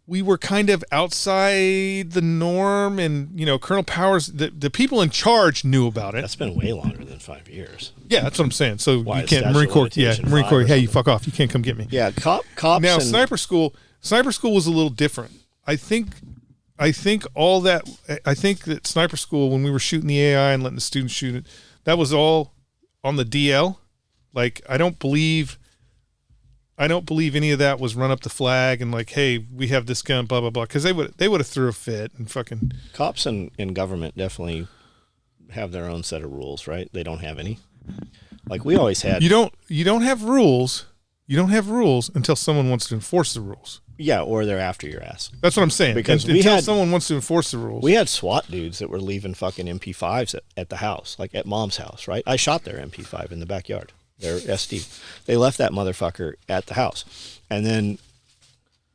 S1: we were kind of outside the norm, and Colonel Powers, the people in charge knew about it.
S3: That's been way longer than 5 years.
S1: Yeah, that's what I'm saying. So
S3: Why,
S1: you can't Marine Corps. Yeah, Marine Corps. Hey, you fuck off. You can't come get me.
S3: Yeah, cops.
S1: Now sniper school was a little different. I think all that. I think that sniper school, when we were shooting the AI and letting the students shoot it, that was all on the DL. Like, I don't believe any of that was run up the flag and like, hey, we have this gun, blah blah blah, because they would have threw a fit and fucking.
S3: Cops and government definitely have their own set of rules, right? They don't have any. Like we always had.
S1: You don't have rules. You don't have rules until someone wants to enforce the rules.
S3: Yeah, or they're after your ass.
S1: That's what I'm saying.
S3: Because
S1: until someone wants to enforce the rules.
S3: We had SWAT dudes that were leaving fucking MP5s at the house, like at mom's house, right? I shot their MP5 in the backyard, their SD. They left that motherfucker at the house. And then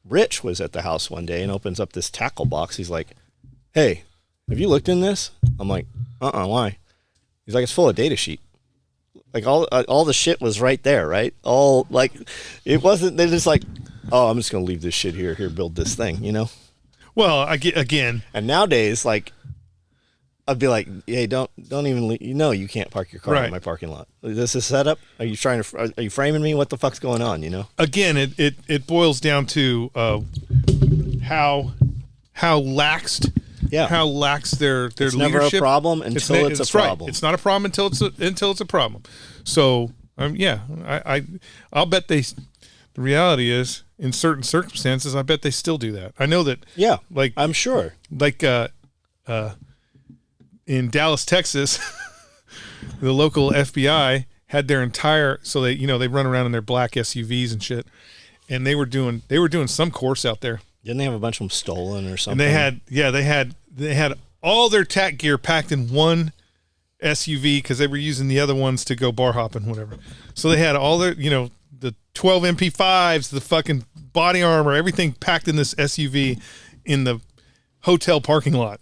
S3: Rich was at the house one day and opens up this tackle box. He's like, hey, have you looked in this? I'm like, why? He's like, it's full of data sheet. Like all the shit was right there, right? All like, it wasn't, they're just like, oh, I'm just going to leave this shit here, build this thing,
S1: Well, I get, again.
S3: And nowadays, like, I'd be like, hey, don't even leave. You can't park your car in my parking lot. This is set up. Are you framing me? What the fuck's going on,
S1: Again, it boils down to how laxed. Yeah. How lax their
S3: it's
S1: leadership.
S3: Never a problem until it's a problem.
S1: Right. It's not a problem until it's a problem. So, I'll bet the reality is, in certain circumstances, I bet they still do that. I know that.
S3: Yeah,
S1: like
S3: I'm sure.
S1: Like in Dallas, Texas, the local FBI had their entire, so they run around in their black SUVs and shit, and they were doing some course out there.
S3: Didn't they have a bunch of them stolen or something?
S1: And they had all their tack gear packed in one SUV because they were using the other ones to go bar hopping, whatever. So they had all their, the 12 MP5s, the fucking body armor, everything packed in this SUV in the hotel parking lot.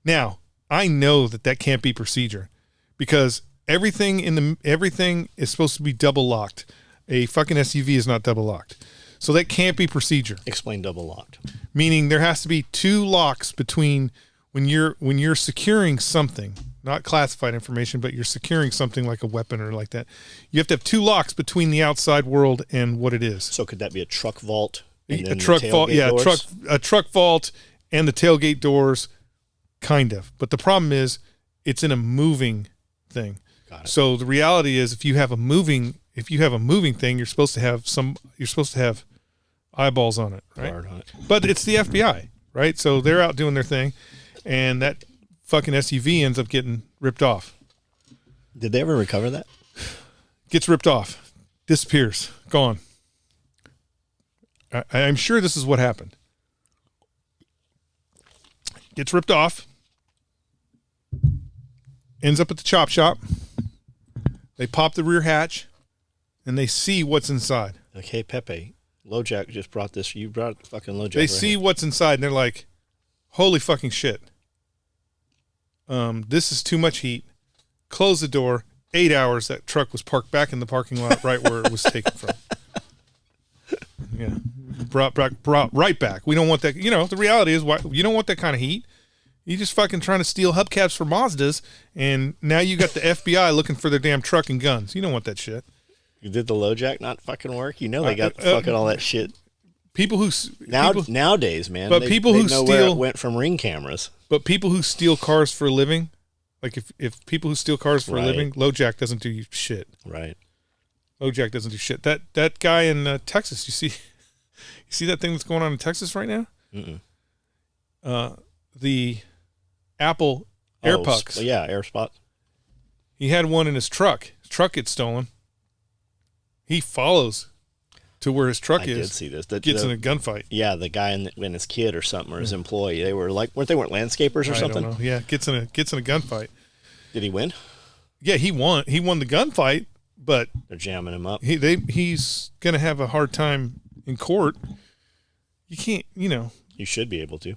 S1: Now, I know that can't be procedure because everything is supposed to be double locked. A fucking SUV is not double locked. So that can't be procedure.
S3: Explain double locked.
S1: Meaning there has to be two locks between when you're securing something, not classified information, but you're securing something like a weapon or like that. You have to have two locks between the outside world and what it is.
S3: So could that be a truck vault? And
S1: a truck vault, yeah, a truck vault and the tailgate doors, kind of. But the problem is it's in a moving thing.
S3: Got it.
S1: So the reality is if you have a moving thing, you're supposed to have eyeballs on it, right?
S3: Guard on it.
S1: But it's the FBI, right? So they're out doing their thing, and that fucking SUV ends up getting ripped off.
S3: Did they ever recover that?
S1: Gets ripped off, disappears, gone. I'm sure this is what happened. Gets ripped off. Ends up at the chop shop. They pop the rear hatch, and they see what's inside.
S3: Like, hey, Pepe, LoJack just brought this. You brought fucking LoJack.
S1: They see what's inside, and they're like, holy fucking shit. This is too much heat. Close the door. 8 hours, that truck was parked back in the parking lot right where it was taken from. Yeah. Brought right back. We don't want that. You know, the reality is, you don't want that kind of heat. You just fucking trying to steal hubcaps for Mazdas, and now you got the FBI looking for their damn truck and guns. You don't want that shit.
S3: You did the LoJack not fucking work? You know they got fucking all that shit.
S1: People who
S3: nowadays, man.
S1: But people who
S3: know where it went from Ring cameras.
S1: But people who steal cars for a living, like if people who steal cars for a living, LoJack doesn't do shit. Right. LoJack doesn't do shit. That guy in Texas, you see that thing that's going on in Texas right now? Mm-mm. The Apple AirPods.
S3: Yeah, AirSpots.
S1: He had one in his truck. His truck gets stolen. He follows to where his truck is. I did
S3: see this.
S1: Gets in a gunfight.
S3: Yeah, the guy and his kid or something, or his employee. They were like, weren't landscapers or something?
S1: I don't know. Yeah, gets in a gunfight.
S3: Did he win?
S1: Yeah, he won. He won the gunfight, but
S3: they're jamming him up.
S1: He's gonna have a hard time in court. You can't,
S3: You should be able to.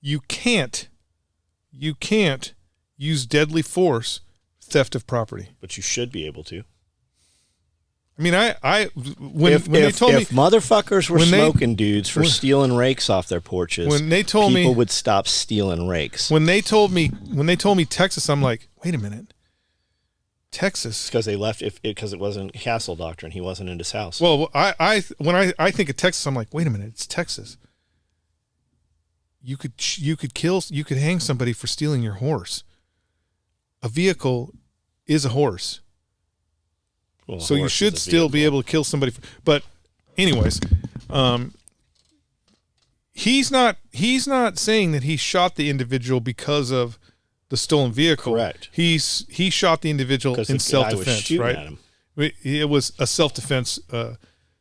S1: You can't use deadly force, theft of property.
S3: But you should be able to.
S1: I mean, when they told me,
S3: if motherfuckers were smoking dudes for stealing rakes off their porches,
S1: when they told
S3: people would stop stealing rakes.
S1: When they told me Texas, I'm like, wait a minute, Texas,
S3: because they left because it wasn't castle doctrine. He wasn't in his house.
S1: Well, when I think of Texas, I'm like, wait a minute, it's Texas. You could hang somebody for stealing your horse. A vehicle is a horse. Well, so you should still be able to kill somebody. But anyways, he's not saying that he shot the individual because of the stolen vehicle.
S3: Correct.
S1: He shot the individual in self-defense, right? It was a self-defense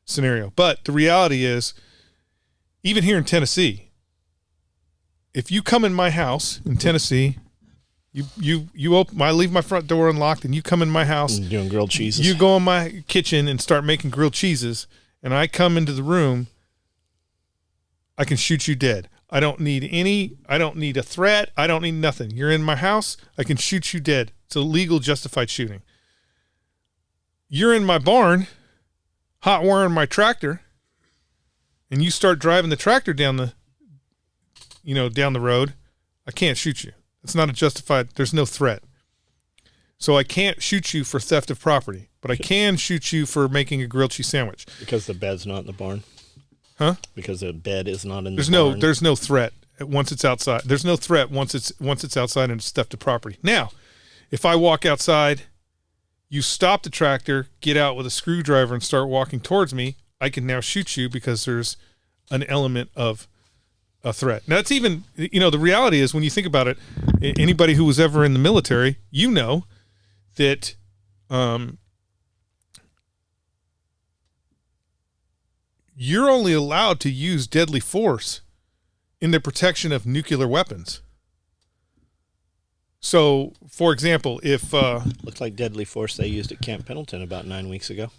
S1: scenario. But the reality is, even here in Tennessee, if you come in my house in Tennessee, you open, I leave my front door unlocked, and you come in my house
S3: doing grilled cheeses.
S1: You go in my kitchen and start making grilled cheeses, and I come into the room, I can shoot you dead. I don't need a threat. I don't need nothing. You're in my house, I can shoot you dead. It's a legal, justified shooting. You're in my barn, hot wiring my tractor, and you start driving the tractor down the road, I can't shoot you. It's not a justified, there's no threat. So I can't shoot you for theft of property, but I can shoot you for making a grilled cheese sandwich.
S3: Because the bed's not in the barn?
S1: Huh?
S3: Because the bed is not in the barn?
S1: There's no threat once it's outside. There's no threat once it's outside and it's theft of property. Now, if I walk outside, you stop the tractor, get out with a screwdriver and start walking towards me, I can now shoot you because there's an element of a threat. Now, that's even, the reality is, when you think about it, anybody who was ever in the military, that you're only allowed to use deadly force in the protection of nuclear weapons. So, for example, if
S3: looked like deadly force they used at Camp Pendleton about 9 weeks ago.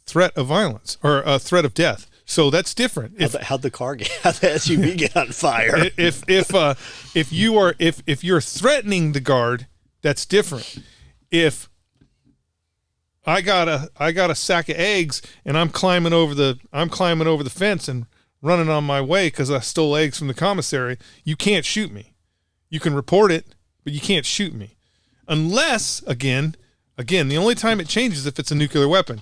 S1: Threat of violence or a threat of death. So that's different.
S3: How'd the SUV get on fire?
S1: If you're threatening the guard, that's different. If I got a sack of eggs and I'm climbing over the fence and running on my way because I stole eggs from the commissary, you can't shoot me. You can report it, but you can't shoot me, unless again the only time it changes is if it's a nuclear weapon.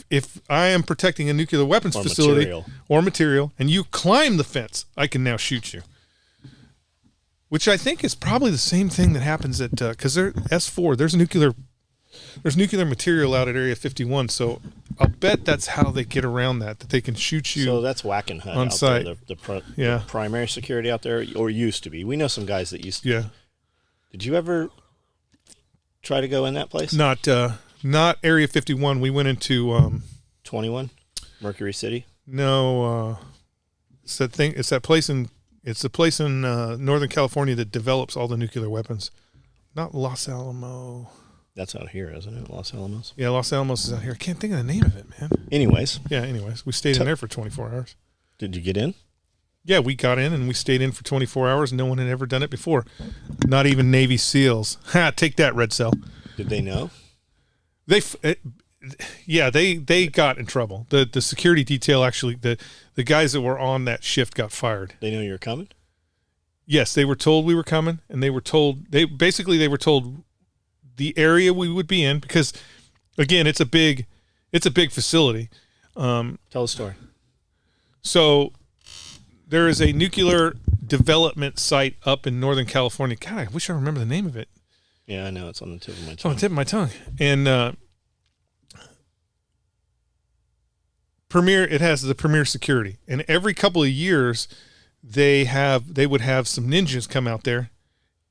S1: If I am protecting a nuclear weapons facility or material and you climb the fence, I can now shoot you. Which I think is probably the same thing that happens at because they're S4. There's nuclear material out at Area 51. So I'll bet that's how they get around that they can shoot you.
S3: So that's whack and hunt
S1: on
S3: out
S1: site.
S3: There, the primary security out there, or used to be. We know some guys that used to.
S1: Yeah.
S3: Did you ever try to go in that place?
S1: Not Area 51. We went into
S3: 21. Mercury City?
S1: No, it's that thing. It's that place in. It's the place in Northern California that develops all the nuclear weapons. Not Los Alamos.
S3: That's out here, isn't it? Los Alamos?
S1: Yeah, Los Alamos is out here. I can't think of the name of it, man.
S3: Anyways.
S1: Yeah, anyways. We stayed in there for 24 hours.
S3: Did you get in?
S1: Yeah, we got in and we stayed in for 24 hours. No one had ever done it before. Not even Navy SEALs. Ha, take that, Red Cell.
S3: Did they know?
S1: They got in trouble. The security detail actually, the guys that were on that shift got fired.
S3: They know you were coming?
S1: Yes, they were told we were coming, and they were told they were told the area we would be in, because again, it's a big facility.
S3: Tell a story.
S1: So there is a nuclear development site up in Northern California. God, I wish I remember the name of it.
S3: Yeah, I know. It's on the tip of my tongue.
S1: It's on the tip of my tongue. And it has the Premier security. And every couple of years, they would have some ninjas come out there,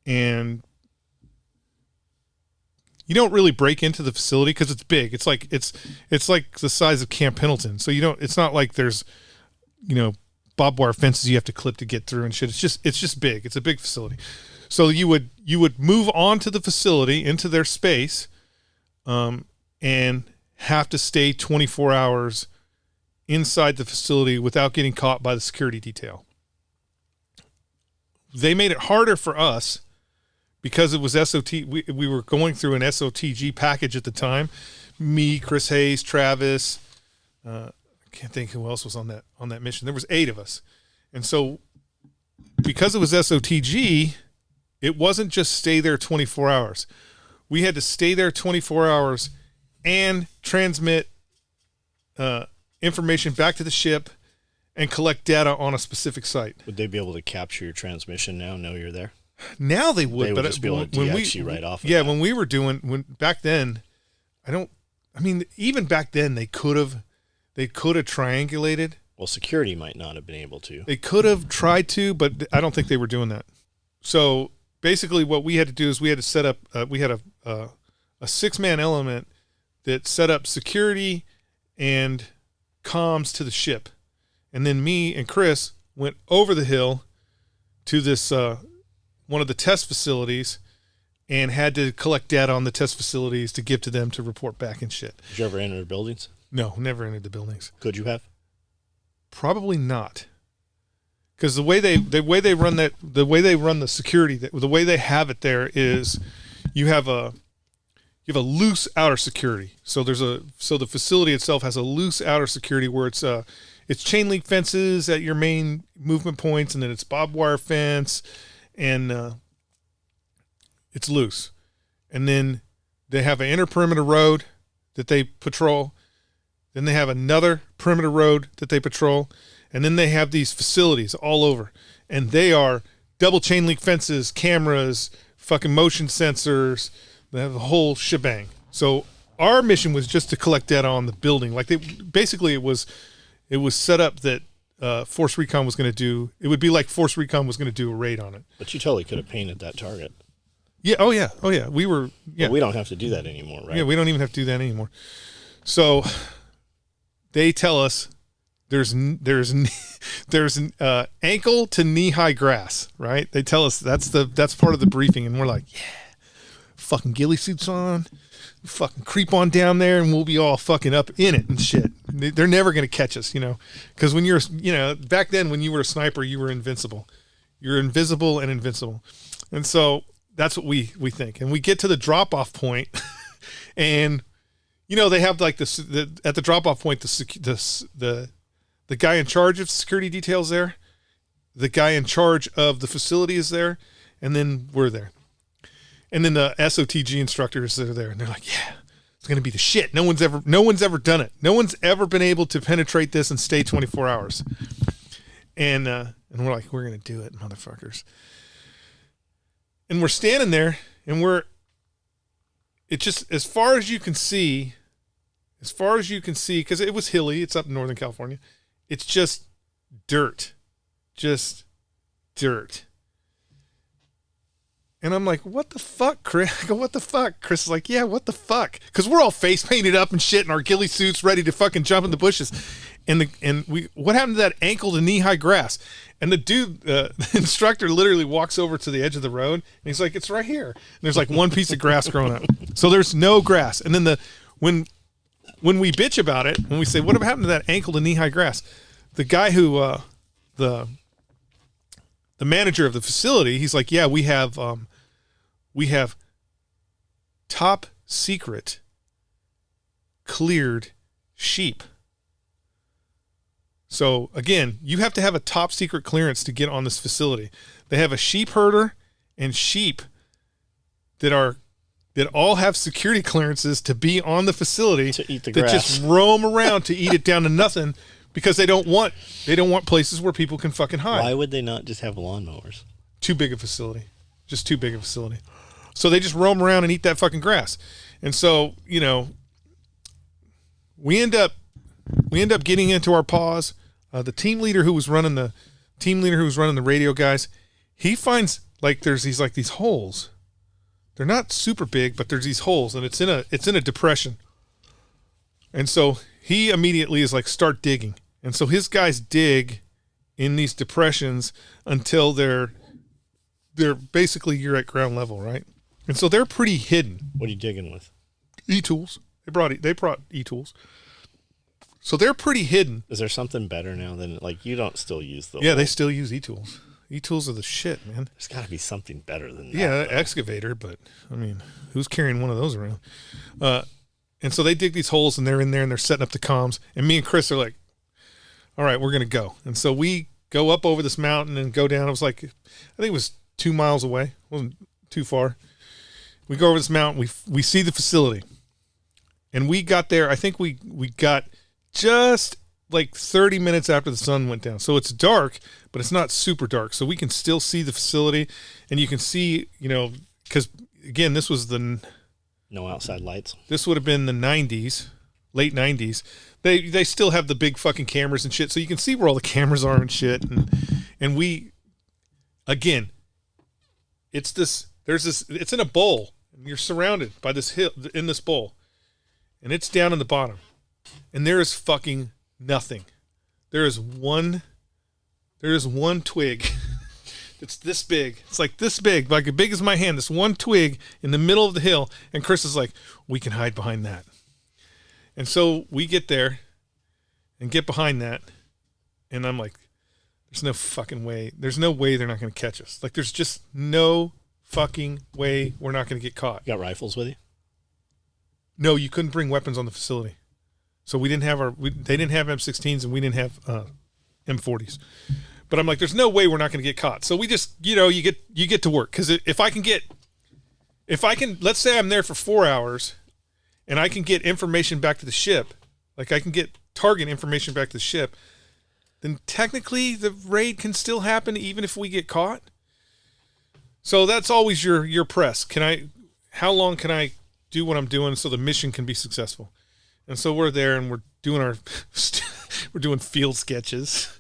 S1: and you don't really break into the facility because it's big. It's like the size of Camp Pendleton. So it's not like there's, barbed wire fences you have to clip to get through and shit. It's just big. It's a big facility. So you would move on to the facility into their space, and have to stay 24 hours inside the facility without getting caught by the security detail. They made it harder for us because it was SOT. We were going through an SOTG package at the time. Me, Chris Hayes, Travis, I can't think who else was on that mission. There was 8 of us. And so because it was SOTG, it wasn't just stay there 24 hours. We had to stay there 24 hours and transmit information back to the ship and collect data on a specific site.
S3: Would they be able to capture your transmission now, know you're there?
S1: Now they would,
S3: They would
S1: but
S3: just be able to DX you right off of
S1: yeah,
S3: that.
S1: when we were doing back then, even back then they could have triangulated.
S3: Well, security might not have been able to.
S1: They could have tried to, but I don't think they were doing that. So basically what we had to do is we had to set up, we had a 6-man element that set up security and comms to the ship. And then me and Chris went over the hill to this, one of the test facilities, and had to collect data on the test facilities to give to them to report back and shit.
S3: Did you ever enter the buildings?
S1: No, never entered the buildings.
S3: Could you have?
S1: Probably not. Because the way they run the security, the way they have it there is you have a loose outer security. So the facility itself has a loose outer security where it's chain link fences at your main movement points, and then it's barbed wire fence, and it's loose. And then they have an inner perimeter road that they patrol. Then they have another perimeter road that they patrol. And then they have these facilities all over. And they are double chain link fences, cameras, fucking motion sensors. They have the whole shebang. So our mission was just to collect data on the building. Like it was set up that Force Recon was going to do. It would be like Force Recon was going to do a raid on it.
S3: But you totally could have painted that target.
S1: Yeah. Oh yeah. We were. Yeah.
S3: But we don't have to do that anymore, right?
S1: Yeah. We don't even have to do that anymore. So they tell us there's ankle to knee high grass, right? They tell us that's part of the briefing, and we're like, yeah, fucking ghillie suits on, fucking creep on down there, and we'll be all fucking up in it and shit. They're never gonna catch us, because when you're, back then when you were a sniper, you were invincible. You're invisible and invincible, and so that's what we think. And we get to the drop off point, and they have like this at the drop off point the guy in charge of security details there, the guy in charge of the facility is there, and then we're there. And then the SOTG instructors that are there, and they're like, yeah, it's going to be the shit. No one's ever done it. No one's ever been able to penetrate this and stay 24 hours. And we're like, we're going to do it, motherfuckers. And we're standing there, and it's just as far as you can see, because it was hilly, it's up in Northern California. It's just dirt. And I'm like, what the fuck, Chris? I go, what the fuck? Chris is like, yeah, what the fuck? Because we're all face painted up and shit in our ghillie suits ready to fucking jump in the bushes. what happened to that ankle to knee high grass? And the dude, the instructor, literally walks over to the edge of the road, and he's like, "It's right here." And there's like one piece of grass growing up, so there's no grass. And then when we bitch about it, when we say, "What happened to that ankle to knee high grass?" The guy who the manager of the facility, he's like, "Yeah, we have top secret cleared sheep." So again, you have to have a top secret clearance to get on this facility. They have a sheep herder and sheep that all have security clearances to be on the facility
S3: to eat the
S1: that
S3: grass.
S1: Just roam around to eat it down to nothing because they don't want places where people can fucking hide.
S3: Why would they not just have lawnmowers?
S1: Too big a facility. Just too big a facility. So they just roam around and eat that fucking grass. And so, we end up getting into our pause. The team leader who was running the radio guys, he finds like there's these holes. They're not super big, but there's these holes, and it's in a depression. And so he immediately is like, start digging. And so his guys dig in these depressions until they're basically, you're at ground level, right? And so they're pretty hidden.
S3: What are you digging with?
S1: E-tools. They brought E-tools. So they're pretty hidden.
S3: Is there something better now than, like, you don't still use those?
S1: Yeah, they still use E-tools. E-tools are the shit, man.
S3: There's got to be something better than that.
S1: Yeah,
S3: though.
S1: excavator, but I mean, who's carrying one of those around? And so they dig these holes, and they're in there, and they're setting up the comms. And me and Chris are like, all right, we're going to go. And so we go up over this mountain and go down. It was like, I think it was 2 miles away. It wasn't too far. We go over this mountain. We see the facility. And we got there. I think we got just like 30 minutes after the sun went down. So it's dark, but it's not super dark. So we can still see the facility. And you can see, because, again, this was
S3: no outside lights.
S1: This would have been the 90s, late 90s. They still have the big fucking cameras and shit. So you can see where all the cameras are and shit. And we, again, it's in a bowl. And you're surrounded by this hill in this bowl. And it's down in the bottom. And there is fucking nothing. There is one twig. It's this big. It's like this big, like as big as my hand. This one twig in the middle of the hill. And Chris is like, we can hide behind that. And so we get there and get behind that. And I'm like, there's no fucking way. There's no way they're not going to catch us. Like, there's just no fucking way we're not going to get caught.
S3: You got rifles with you?
S1: No, you couldn't bring weapons on the facility. So we didn't have they didn't have M16s and we didn't have M40s. But I'm like, there's no way we're not going to get caught. So we just, you get to work. Because if I can, let's say I'm there for 4 hours and I can get information back to the ship, like I can get target information back to the ship, then technically the raid can still happen even if we get caught. So that's always your press. How long can I do what I'm doing so the mission can be successful? And so we're there and we're doing we're doing field sketches.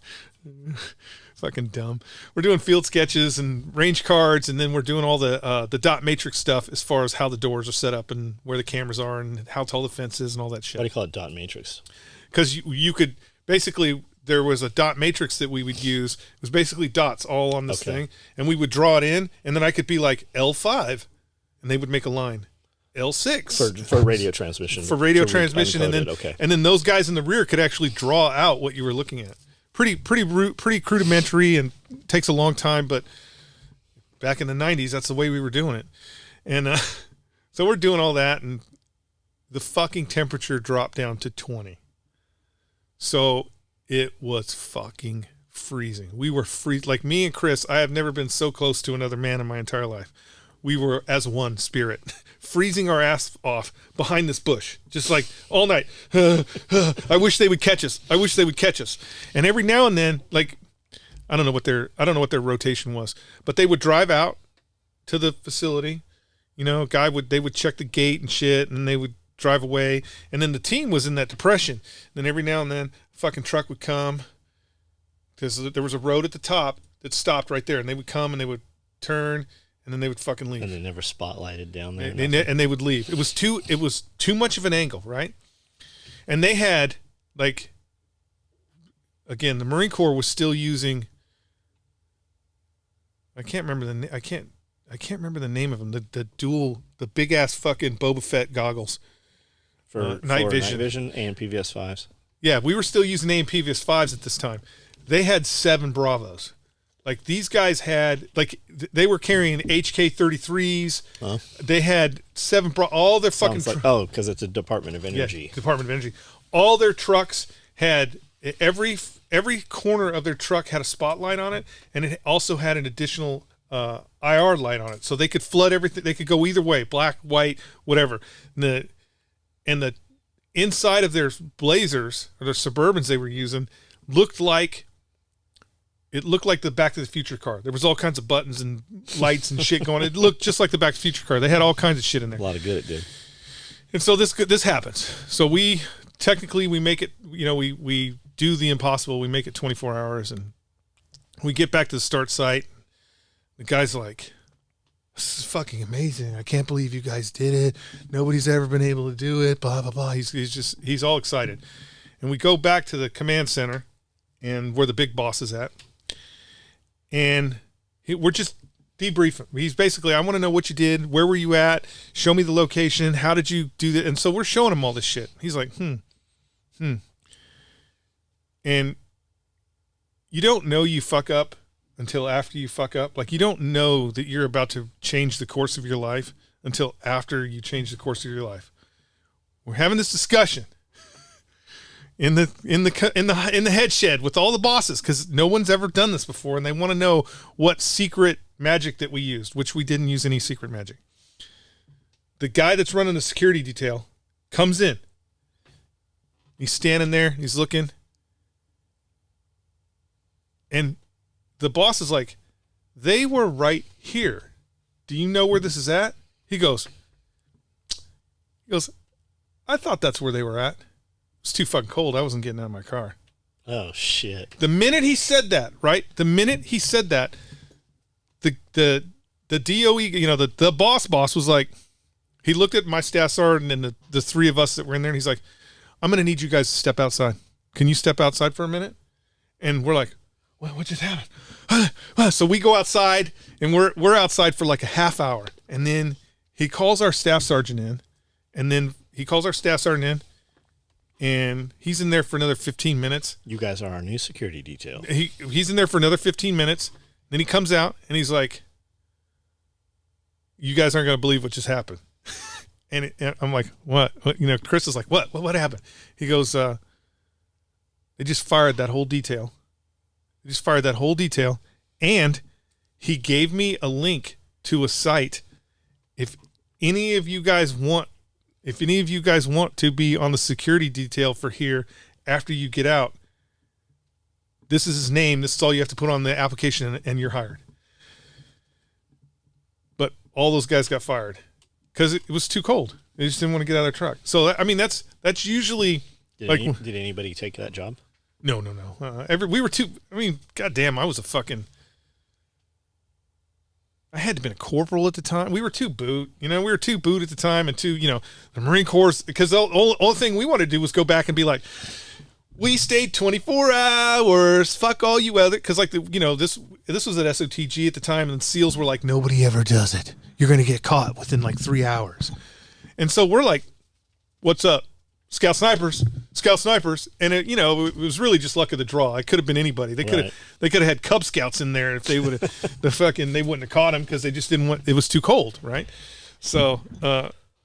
S1: Fucking dumb. We're doing field sketches and range cards, and then we're doing all the dot matrix stuff as far as how the doors are set up and where the cameras are and how tall the fence is and all that shit.
S3: Why do you call it dot matrix?
S1: Because you could basically, there was a dot matrix that we would use. It was basically dots all on this thing, and we would draw it in, and then I could be like L5, and they would make a line. L6
S3: for radio transmission.
S1: For radio transmission,
S3: uncoded,
S1: and then those guys in the rear could actually draw out what you were looking at. Pretty rudimentary and takes a long time, but back in the 90s, that's the way we were doing it. And so we're doing all that, and the fucking temperature dropped down to 20. So it was fucking freezing. We were like me and Chris, I have never been so close to another man in my entire life. We were as one spirit, freezing our ass off behind this bush, just like all night. I wish they would catch us. I wish they would catch us. And every now and then, like, I don't know what their rotation was, but they would drive out to the facility. They would check the gate and shit, and they would drive away. And then the team was in that depression. Then every now and then, a fucking truck would come because there was a road at the top that stopped right there, and they would come and they would turn. And then they would fucking leave.
S3: And they never spotlighted down there.
S1: And they would leave. It was too much of an angle, right? And they had, like, again, the Marine Corps was still using. I can't remember the name of them. The big ass fucking Boba Fett goggles
S3: for
S1: night vision
S3: and PVS-5s.
S1: Yeah, we were still using AIM PVS-5s at this time. They had 7 Bravos. Like these guys had, like they were carrying HK-33s. Huh? They had 7 all their fucking.
S3: Because it's a Department of Energy.
S1: Yeah, Department of Energy. All their trucks had every corner of their truck had a spotlight on it, and it also had an additional IR light on it, so they could flood everything. They could go either way, black, white, whatever. And the inside of their Blazers or their Suburbans they were using looked like the Back to the Future car. There was all kinds of buttons and lights and shit going. It looked just like the Back to the Future car. They had all kinds of shit in there.
S3: A lot of good it did.
S1: And so this happens. So we make it. You know, we do the impossible. We make it 24 hours, and we get back to the start site. The guy's like, "This is fucking amazing. I can't believe you guys did it. Nobody's ever been able to do it." Blah blah blah. He's all excited, and we go back to the command center, and where the big boss is at. And we're just debriefing. He's basically, I want to know what you did. Where were you at? Show me the location. How did you do that? And so we're showing him all this shit. He's like, And you don't know you fuck up until after you fuck up. Like, you don't know that you're about to change the course of your life until after you change the course of your life. We're having this discussion in the head shed with all the bosses, because no one's ever done this before, and they want to know what secret magic that we used, which we didn't use any secret magic. The guy that's running the security detail comes in. He's standing there, he's looking, and the boss is like, "They were right here. Do you know where this is at?" He goes, "I thought that's where they were at. It's too fucking cold. I wasn't getting out of my car."
S3: Oh shit!
S1: The minute he said that, right? The minute he said that, the DOE, you know, the boss was like, he looked at my staff sergeant and the 3 of us that were in there, and he's like, "I'm going to need you guys to step outside. Can you step outside for a minute?" And we're like, "What just happened?" So we go outside, and we're outside for like a half hour, and then he calls our staff sergeant in, and he's in there for another 15 minutes.
S3: You guys are our new security detail.
S1: He's in there for another 15 minutes. Then he comes out, and he's like, "You guys aren't going to believe what just happened." And I'm like, "What?" You know, Chris is like, What happened?" He goes, "They just fired that whole detail. And he gave me a link to a site. If any of you guys want to be on the security detail for here after you get out, this is his name. This is all you have to put on the application, and you're hired." But all those guys got fired because it was too cold. They just didn't want to get out of their truck. So, I mean, that's usually
S3: did anybody take that job?
S1: No. We were too. I mean, goddamn, I had to been a corporal at the time. We were too boot. You know, we were too boot at the time, and too, you know, the Marine Corps, because the only thing we wanted to do was go back and be like, "We stayed 24 hours. Fuck all you other," because like this was at SOTG at the time, and SEALs were like, "Nobody ever does it. You're gonna get caught within like 3 hours," and so we're like, "What's up? Scout snipers," and it was really just luck of the draw. It could have been anybody. They could have had Cub Scouts in there if they would have they wouldn't have caught him because they just didn't want. It was too cold, right? So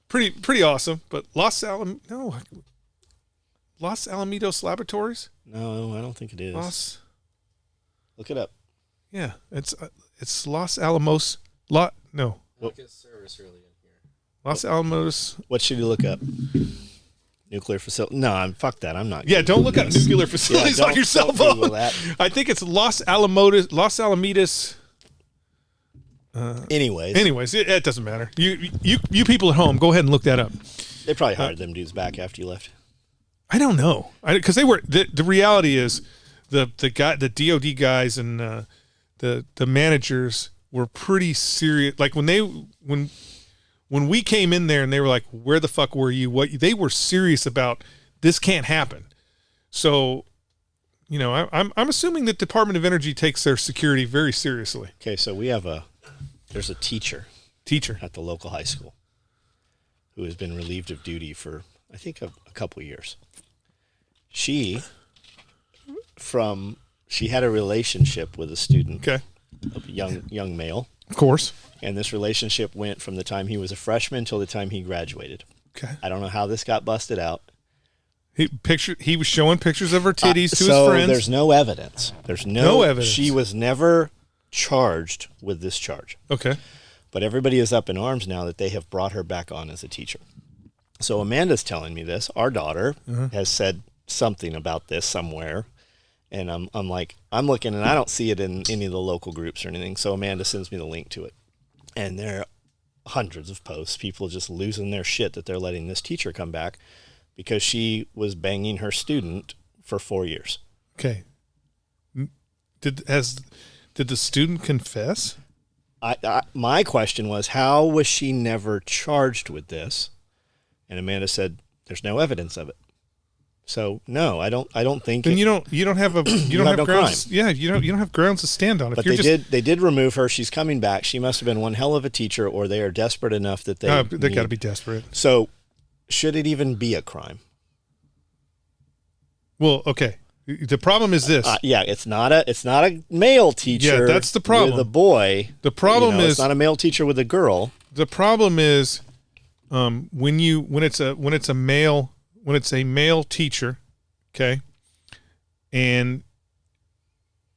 S1: pretty awesome. But Los Alamitos Laboratories?
S3: No, I don't think it is. Look it up.
S1: Yeah, it's Los Alamos. No.
S2: Look at service really in here.
S1: Los Alamos.
S3: What should you look up? Nuclear facility? No, fuck that. I'm not.
S1: Yeah, don't look up nuclear facilities on your cell phone. Google that. I think it's Los Alamitos. Anyways, it doesn't matter. You people at home, go ahead and look that up.
S3: They probably hired them dudes back after you left.
S1: I don't know, because they were. The reality is, the DoD guys and the managers were pretty serious. Like when we came in there and they were like, "Where the fuck were you?" They were serious about this can't happen. So, I'm assuming that Department of Energy takes their security very seriously.
S3: Okay, so there's a teacher at the local high school who has been relieved of duty for, I think, a couple of years. She had a relationship with a student,
S1: Okay.
S3: a young male,
S1: Of course.
S3: and this relationship went from the time he was a freshman till the time he graduated.
S1: Okay.
S3: I don't know how this got busted out.
S1: He was showing pictures of her titties to his
S3: So
S1: friends.
S3: there's no evidence. There's
S1: No evidence.
S3: She was never charged with this charge.
S1: Okay.
S3: But everybody is up in arms now that they have brought her back on as a teacher. So Amanda's telling me this. Our daughter has said something about this somewhere. And I'm looking and I don't see it in any of the local groups or anything. So Amanda sends me the link to it. And there are hundreds of posts, people just losing their shit that they're letting this teacher come back because she was banging her student for 4 years.
S1: Okay. Did the student confess?
S3: My question was, how was she never charged with this? And Amanda said, "There's no evidence of it." So no, I don't think.
S1: Then you don't have
S3: no
S1: grounds.
S3: crime.
S1: Yeah, you don't have grounds to stand on.
S3: But they did remove her. She's coming back. She must have been one hell of a teacher, or they are desperate enough that they
S1: got to be desperate.
S3: So, should it even be a crime?
S1: Well, okay. The problem is this.
S3: Yeah, it's not a male teacher.
S1: Yeah, that's the problem.
S3: With a boy.
S1: The problem is
S3: it's not a male teacher with a girl.
S1: The problem is when it's a male teacher, okay, and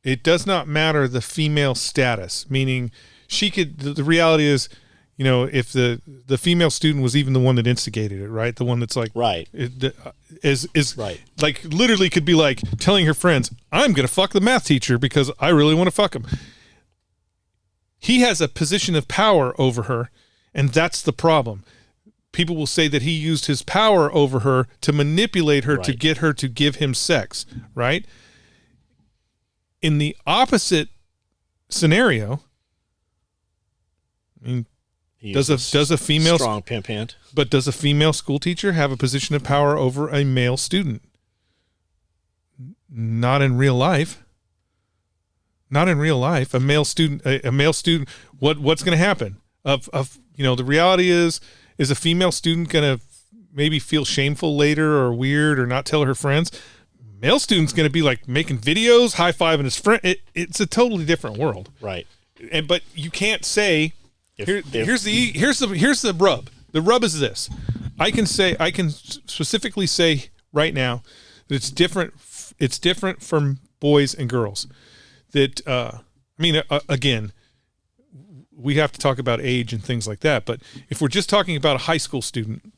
S1: it does not matter the female status. Meaning, she could. The reality is, if the female student was even the one that instigated it, right? The one that's like,
S3: right,
S1: is
S3: right,
S1: like literally could be like telling her friends, "I'm gonna fuck the math teacher because I really want to fuck him." He has a position of power over her, and that's the problem. People will say that he used his power over her to manipulate her, to get her to give him sex, right? In the opposite scenario, I mean, does a female
S3: strong pimp hand? But
S1: does a female school teacher have a position of power over a male student? Not in real life. Not in real life. A male student. What's going to happen? The reality is a female student going to maybe feel shameful later or weird or not tell her friends? Male student's going to be like making videos, high-fiving his friend. It's a totally different world.
S3: Right.
S1: But you can't say, here's the rub. The rub is this. I can specifically say right now that it's different from boys and girls. That, again, we have to talk about age and things like that. But if we're just talking about a high school student,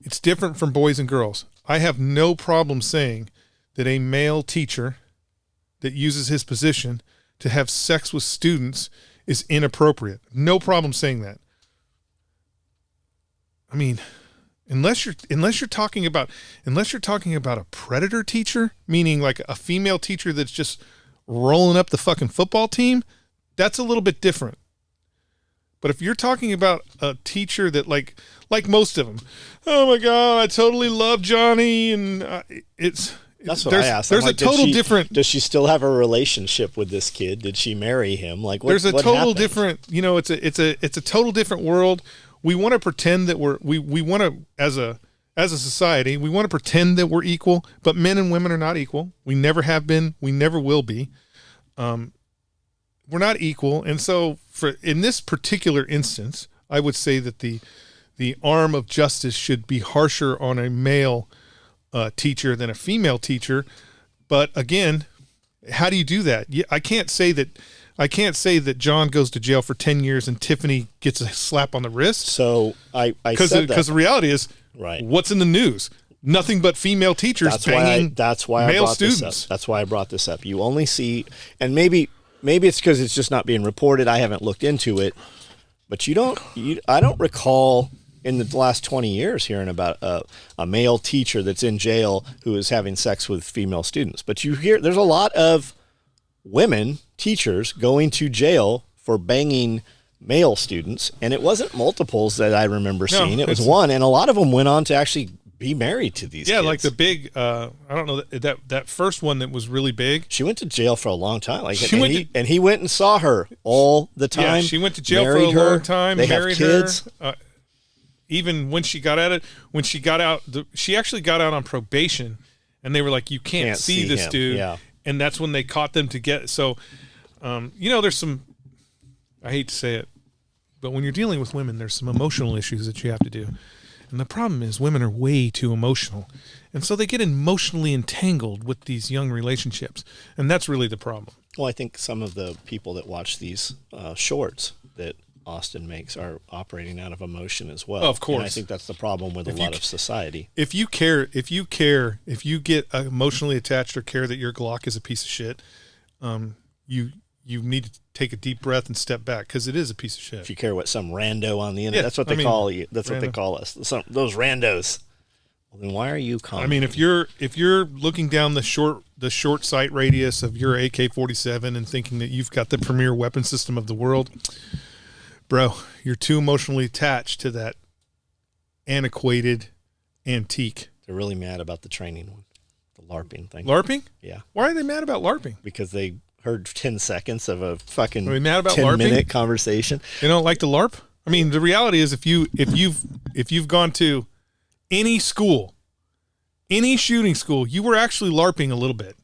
S1: it's different from boys and girls. I have no problem saying that a male teacher that uses his position to have sex with students is inappropriate. No problem saying that. I mean, unless you're talking about a predator teacher, meaning like a female teacher that's just rolling up the fucking football team, that's a little bit different. But if you're talking about a teacher that like most of them, oh my God, I totally love Johnny, and
S3: that's what I asked.
S1: There's a total different.
S3: Does she still have a relationship with this kid? Did she marry him? Like,
S1: there's a total
S3: happened?
S1: different. It's a total different world. We want to pretend that we want to as a society we want to pretend that we're equal, but men and women are not equal. We never have been. We never will be. We're not equal, and so in this particular instance, I would say that the arm of justice should be harsher on a male teacher than a female teacher. But again, how do you do that? I can't say that John goes to jail for 10 years and Tiffany gets a slap on the wrist.
S3: So because
S1: the reality is,
S3: right,
S1: what's in the news? Nothing but female teachers banging male students.
S3: That's why I brought this up. You only see, and maybe it's because it's just not being reported. I haven't looked into it, but I don't recall in the last 20 years hearing about a male teacher that's in jail who is having sex with female students. But you hear there's a lot of women teachers going to jail for banging male students, and it wasn't multiples that I remember seeing. It was one, and a lot of them went on to actually be married to these
S1: Yeah,
S3: kids.
S1: like the big. I don't know that first one that was really big.
S3: She went to jail for a long time. Like,
S1: She went
S3: and he went and saw her all the time.
S1: Yeah, she went to jail for a
S3: married her.
S1: long time.
S3: They
S1: married
S3: have kids.
S1: her. Even when she got out, she actually got out on probation, and they were like, "You can't see this
S3: him.
S1: dude."
S3: Yeah.
S1: And that's when they caught them together. So, there's some. I hate to say it, but when you're dealing with women, there's some emotional issues that you have to do. And the problem is women are way too emotional. And so they get emotionally entangled with these young relationships. And that's really the problem.
S3: Well, I think some of the people that watch these shorts that Austin makes are operating out of emotion as well.
S1: Of course.
S3: And I think that's the problem with a lot of society.
S1: If you get emotionally attached or care that your Glock is a piece of shit, you need to take a deep breath and step back, because it is a piece of shit.
S3: If you care what some rando on the internet,
S1: Yeah,
S3: that's what they call you. That's what they call us. Those randos. Well, then why are you calling?
S1: I mean, if you're looking down the short sight radius of your AK-47 and thinking that you've got the premier weapon system of the world, bro, you're too emotionally attached to that antiquated antique.
S3: They're really mad about the training one, the LARPing thing.
S1: LARPing?
S3: Yeah.
S1: Why are they mad about LARPing?
S3: Because they heard 10 seconds of a fucking
S1: Are we mad about
S3: 10-minute conversation.
S1: They don't like to LARP? I mean, the reality is if you've gone to any school, any shooting school, you were actually LARPing a little bit.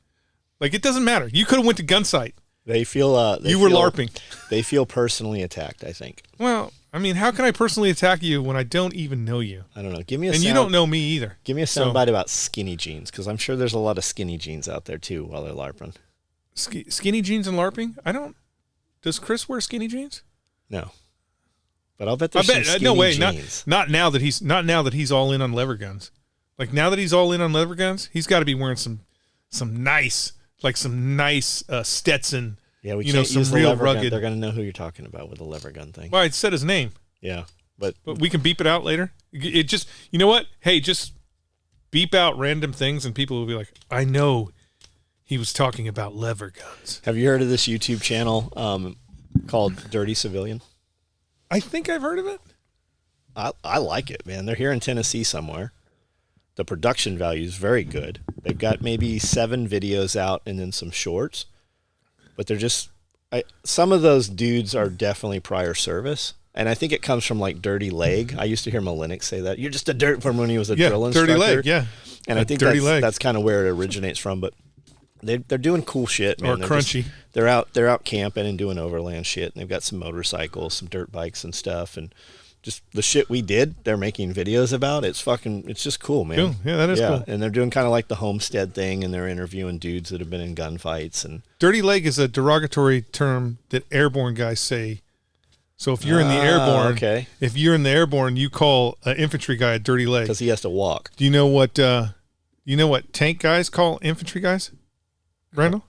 S1: Like, it doesn't matter. You could have went to Gunsight.
S3: They feel
S1: you were LARPing.
S3: They feel personally attacked, I think.
S1: Well, I mean, how can I personally attack you when I don't even know you?
S3: I don't know. Give me a
S1: and you don't know me either.
S3: Give me a soundbite about skinny jeans, because I'm sure there's a lot of skinny jeans out there too while they're LARPing.
S1: Skinny jeans and LARPing? Does Chris wear skinny jeans?
S3: No. But I'll bet there's some skinny
S1: no way,
S3: jeans.
S1: Not now that he's all in on lever guns. Like, now that he's all in on lever guns, he's got to be wearing some nice Stetson.
S3: Yeah, we can't
S1: some
S3: use the
S1: real
S3: lever
S1: rugged.
S3: gun. They're going to know who you're talking about with the lever gun thing.
S1: Well, I said his name.
S3: Yeah, but
S1: we can beep it out later. It just, you know what? Hey, just beep out random things, and people will be like, I know he was talking about lever guns.
S3: Have you heard of this YouTube channel called Dirty Civilian?
S1: I think I've heard of it.
S3: I like it, man. They're here in Tennessee somewhere. The production value is very good. They've got maybe 7 videos out and then some shorts. But they're just... some of those dudes are definitely prior service. And I think it comes from, like, Dirty Leg. I used to hear Malenik say that. You're just a dirt from when he was a drill instructor.
S1: Dirty Leg, yeah.
S3: And I think that's kind of where it originates from. But they're doing cool shit, man.
S1: Or Crunchy.
S3: They're out camping and doing overland shit. And they've got some motorcycles, some dirt bikes and stuff. And just the shit we did, they're making videos about. It's just cool, man.
S1: Cool. Yeah, that is cool.
S3: And they're doing kind of like the homestead thing, and they're interviewing dudes that have been in gunfights. And
S1: Dirty leg is a derogatory term that airborne guys say. So if you're in the airborne, if you're in the airborne, you call an infantry guy a dirty leg
S3: because he has to walk.
S1: Do you know what tank guys call infantry guys? Randall?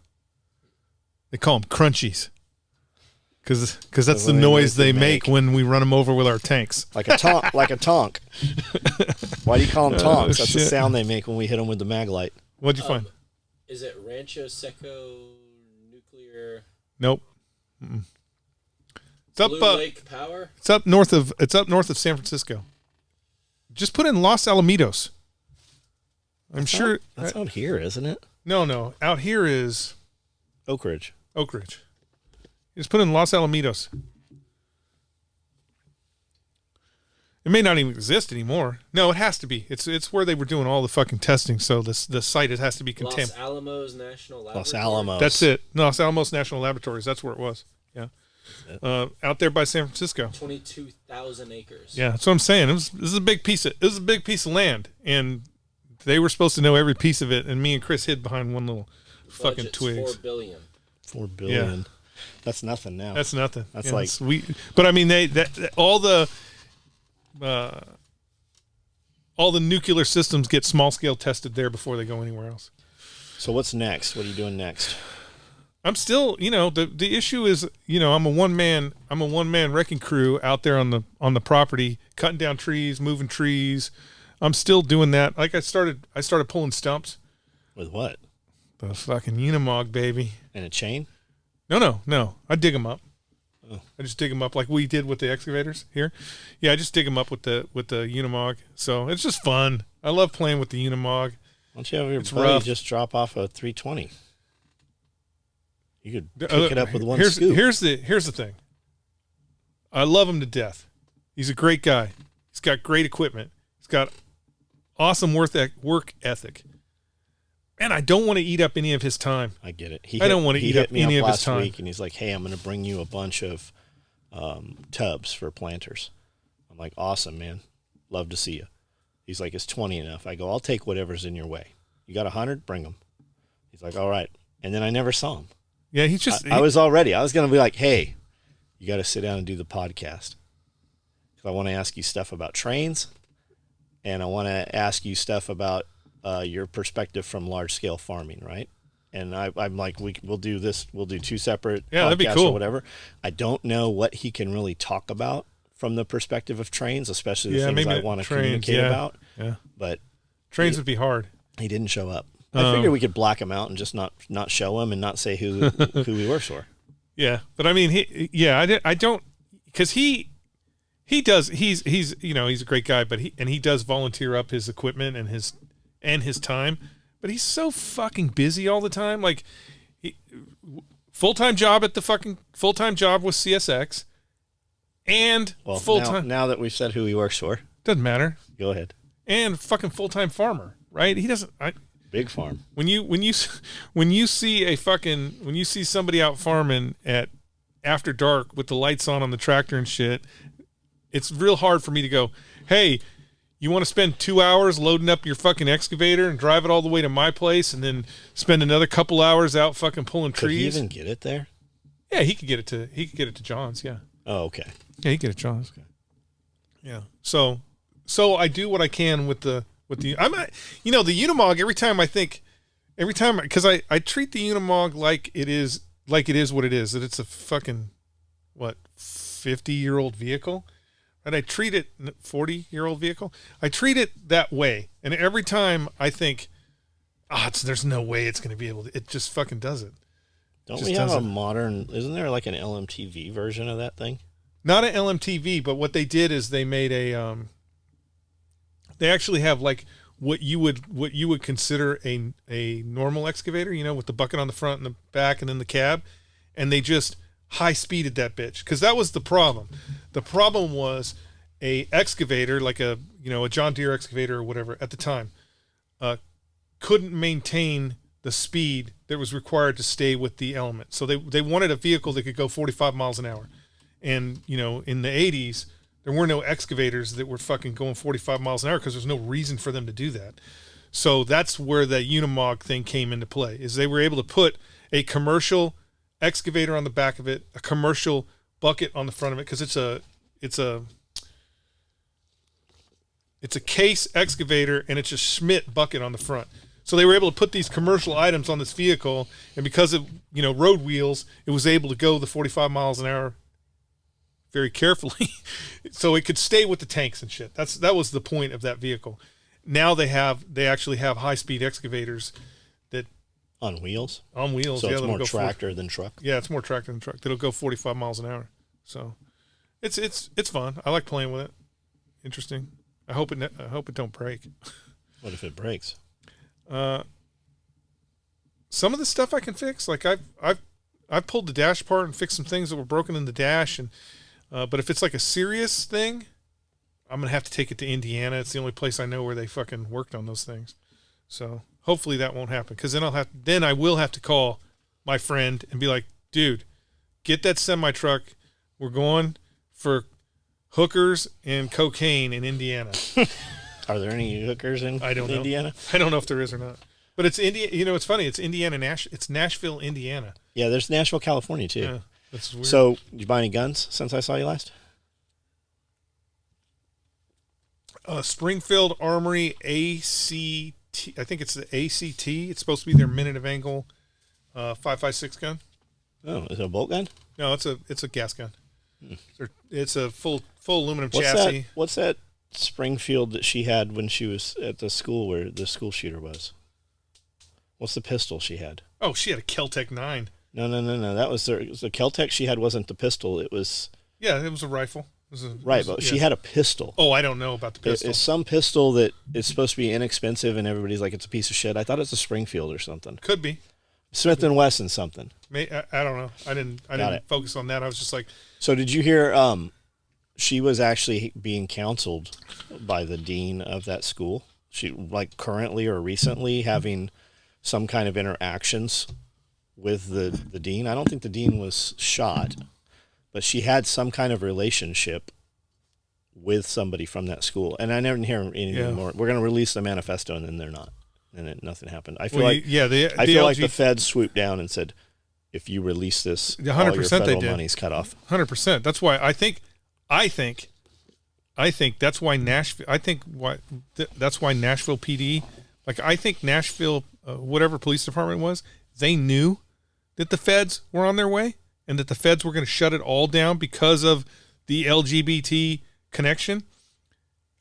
S1: They call them crunchies. Because that's the noise they make when we run them over with our tanks.
S3: Like a tonk. Like a tonk. Why do you call them tonks? That's the
S1: shit.
S3: sound they make when we hit them with the Maglite.
S1: What'd you find?
S2: Is it Rancho Seco Nuclear?
S1: Nope. Mm-mm. It's up
S2: Blue Lake Power?
S1: It's up north of San Francisco. Just put in Los Alamitos.
S3: That's out here, isn't it?
S1: No. Out here is
S3: Oak Ridge.
S1: Just put in Los Alamitos. It may not even exist anymore. No, it has to be. It's where they were doing all the fucking testing. So the site has to be contaminated.
S2: Los Alamos National Laboratory.
S3: Los Alamos.
S1: That's it. No, Los Alamos National Laboratories. That's where it was. Yeah. Out there by San Francisco.
S2: 22,000 acres.
S1: Yeah, that's what I'm saying. This is a big piece of land, and they were supposed to know every piece of it. And me and Chris hid behind one little fucking twigs.
S2: $4 billion.
S3: $4 billion.
S1: Yeah.
S3: That's nothing now.
S1: That's nothing.
S3: That's like
S1: but I mean, all the nuclear systems get small scale tested there before they go anywhere else.
S3: So what's next? What are you doing next?
S1: I'm still, the issue is, I'm a one man wrecking crew out there on the property, cutting down trees, moving trees. I'm still doing that. Like I started pulling stumps.
S3: With what?
S1: The fucking Unimog, baby.
S3: And a chain?
S1: No. I dig them up.
S3: Oh.
S1: I just dig them up like we did with the excavators here. Yeah, I just dig them up with the Unimog. So it's just fun. I love playing with the Unimog.
S3: Why don't you have your
S1: It's
S3: buddy
S1: rough.
S3: just drop off a 320? You could pick it up with one scoop.
S1: Here's the thing. I love him to death. He's a great guy. He's got great equipment. He's got awesome work ethic. And I don't want to eat up any of his time.
S3: I get it.
S1: I don't want to eat up any of his time.
S3: Last week, and he's like, "Hey, I'm going to bring you a bunch of tubs for planters." I'm like, "Awesome, man. Love to see you." He's like, "Is 20 enough?" I go, "I'll take whatever's in your way. You got 100? Bring them." He's like, "All right." And then I never saw him.
S1: Yeah, he's just.
S3: I was all ready. I was going to be like, "Hey, you got to sit down and do the podcast because I want to ask you stuff about trains, and I want to ask you stuff about your perspective from large scale farming, right?" And I'm like, we'll do this. We'll do 2 separate
S1: that'd be
S3: podcasts
S1: cool.
S3: or whatever. I don't know what he can really talk about from the perspective of trains, especially the things I want to communicate about.
S1: Yeah,
S3: but
S1: trains would be hard.
S3: He didn't show up. I figured we could black him out and just not show him and not say who he works for.
S1: Yeah, but I mean, I don't, because he does. He's he's a great guy, but he does volunteer up his equipment and his time. But he's so fucking busy all the time. Like, full-time job with CSX, and full-time.
S3: Now that we've said who he works for,
S1: doesn't matter.
S3: Go ahead.
S1: And fucking full-time farmer, right? He doesn't.
S3: Big farm.
S1: When you see somebody out farming at after dark with the lights on the tractor and shit, it's real hard for me to go, hey, you want to spend 2 hours loading up your fucking excavator and drive it all the way to my place and then spend another couple hours out fucking pulling trees?
S3: Could he even get it there?
S1: Yeah, he could get it to John's. Yeah.
S3: Oh, okay.
S1: Yeah, he could get it to John's.
S3: Okay.
S1: Yeah. So I do what I can with the the Unimog. Every time because I treat the Unimog like it is what it is, that it's a fucking 50-year-old vehicle. And I treat it 40-year-old vehicle. I treat it that way, and every time I think, there's no way it's going to be able to. It just fucking does it.
S3: Don't we have a modern? Isn't there like an LMTV version of that thing?
S1: Not an LMTV, but what they did is they made a. They actually have like what you would consider a normal excavator, with the bucket on the front and the back, and then the cab, and they just high speeded that bitch, because that was the problem. The problem was a excavator, like a John Deere excavator or whatever at the time, couldn't maintain the speed that was required to stay with the element. So they wanted a vehicle that could go 45 miles an hour. And, in the 80s, there were no excavators that were fucking going 45 miles an hour because there's no reason for them to do that. So that's where the Unimog thing came into play, is they were able to put a commercial excavator on the back of it, a commercial bucket on the front of it, because it's a case excavator and it's a Schmidt bucket on the front. So they were able to put these commercial items on this vehicle, and because of road wheels, it was able to go the 45 miles an hour very carefully, so it could stay with the tanks and shit. That was the point of that vehicle. Now they actually have high speed excavators that
S3: on wheels.
S1: On wheels,
S3: so
S1: yeah.
S3: It's more tractor than truck.
S1: Yeah, it's more tractor than truck. That'll go 45 miles an hour. So, it's fun. I like playing with it. Interesting. I hope it don't break.
S3: What if it breaks?
S1: Some of the stuff I can fix. Like I've pulled the dash apart and fixed some things that were broken in the dash, and but if it's like a serious thing, I'm gonna have to take it to Indiana. It's the only place I know where they fucking worked on those things. So hopefully that won't happen, because then I will have to call my friend and be like, dude, get that semi truck. We're going for hookers and cocaine in Indiana.
S3: Are there any hookers in Indiana?
S1: I don't know if there is or not. But it's Indiana. It's funny. It's It's Nashville, Indiana.
S3: Yeah, there's Nashville, California too.
S1: Yeah, that's weird.
S3: So, did you buy any guns since I saw you last?
S1: Springfield Armory ACT. I think it's the ACT. It's supposed to be their minute of angle 5.56 gun.
S3: Oh, is it a bolt gun?
S1: No, it's a gas gun. It's a full aluminum chassis.
S3: What's that Springfield that she had when she was at the school where the school shooter was? What's the pistol she had?
S1: Oh, she had a Kel-Tec 9.
S3: No. That was the Kel-Tec she had wasn't the pistol. It was
S1: it was a rifle.
S3: But she had a pistol.
S1: Oh, I don't know about the pistol.
S3: It's some pistol that is supposed to be inexpensive, and everybody's like, it's a piece of shit. I thought it's a Springfield or something.
S1: Could be
S3: Smith and Wesson something.
S1: I don't know. I didn't focus on that. I was just like.
S3: So did you hear? She was actually being counseled by the dean of that school. She like currently or recently having some kind of interactions with the dean. I don't think the dean was shot, but she had some kind of relationship with somebody from that school. And I never hear anything more. We're going to release the manifesto, and then they're not. And nothing happened. I feel like the feds swooped down and said, if you release this,
S1: 100%
S3: all your federal money's cut off.
S1: 100%. That's why I think that's why Nashville. That's why Nashville PD. Like I think Nashville, whatever police department was, they knew that the feds were on their way and that the feds were going to shut it all down because of the LGBT connection.